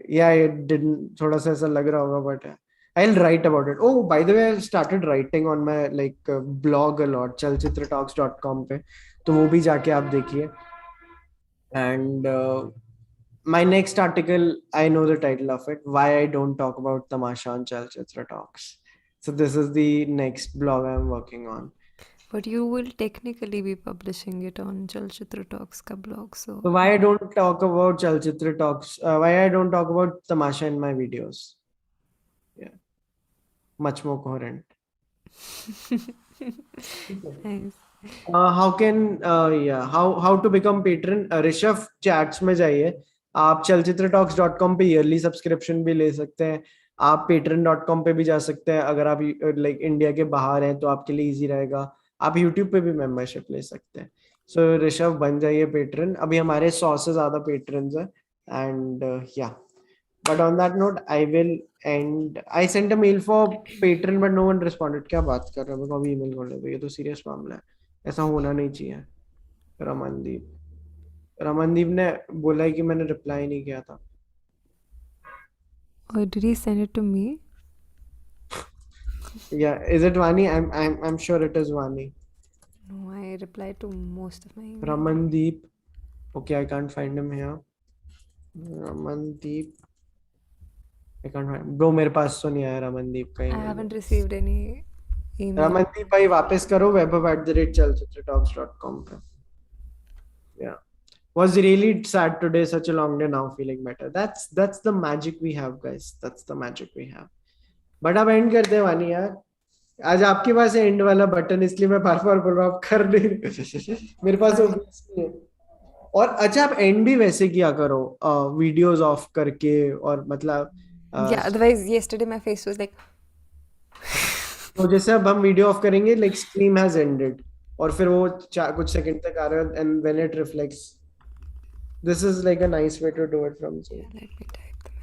yeah, it didn't थोड़ा सा ऐसा लग रहा होगा, but I'll write about it. Oh, by the way, I started writing on my like blog a lot, chalchitratalks.com पे, तो वो भी जाके आप देखिए. And my next article, I know the title of it, Why I Don't Talk About Tamasha on Chalchitra Talks. So this is the next blog I'm working on. But you will technically be publishing it on Chalchitra Talks ka blog, so why I don't talk about Chalchitra Talks, why I don't talk about Tamasha in my videos. Yeah, much more coherent. nice. How to become patron? Rishabh chats में जाइए. आप chalchitratalks.com पे yearly subscription भी ले सकते हैं. आप patreon.com पे भी जा सकते हैं. अगर आप like इंडिया के बाहर हैं तो आपके लिए easy रहेगा. आप YouTube पे भी membership ले सकते हैं. So ऋषभ बन जाइए patron. अभी हमारे 100 से ज़्यादा patrons हैं. And yeah. But on that note, I will end. I sent a mail for patron, but no one responded. क्या बात कर रहे हो? मैं को अभी email कर लेता हूँ. ये तो serious मामला है. ऐसा होना नहीं चाहिए. रमनदीप ने बोला है कि मैंने रिप्लाई नहीं किया था. Or did he send it to me? Yeah, is it Vaani? I'm sure it is Vaani. No, I replied to most of my emails. Ramandeep. Okay, I can't find him here. Ramandeep. I can't find. Bro, मेरे पास तो नहीं आया रमनदीप का I email. haven't received any email. Ramandeep भाई वापस करो vaibhav@chalchitratalks.com पे. Yeah. Was really sad today. Such a long day. Now feeling better. That's the magic we have, guys. That's the magic we have. But अब end करते हैं वानी यार. आज आपके पास है end वाला बटन, इसलिए मैं बार-बार बोल रहा हूँ आप कर नहीं. मेरे पास obvious नहीं है. और अच्छा आप end भी वैसे किया करो, videos off करके और मतलब. Yeah, otherwise yesterday my face was like तो जैसे अब हम वीडियो ऑफ करेंगे, लाइक स्ट्रीम हैज एंडेड, और फिर वो कुछ सेकंड तक आ रहा है, and when it reflects, this is like a nice way to do it from Zoom. Let me type them.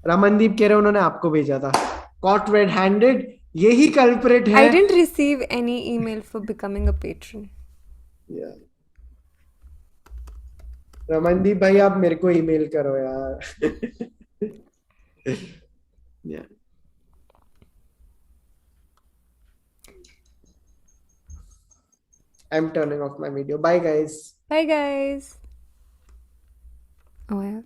Ramandeep कह रहे उन्होंने आपको भेजा था, कॉट रेड हैंडेड, यही कल्प्रिट है. I didn't receive any email for becoming a patron. Yeah. Ramandeep भाई आप मेरे को ईमेल करो यार. Yeah. I'm turning off my video. Bye guys. Bye, guys. Oh, yeah.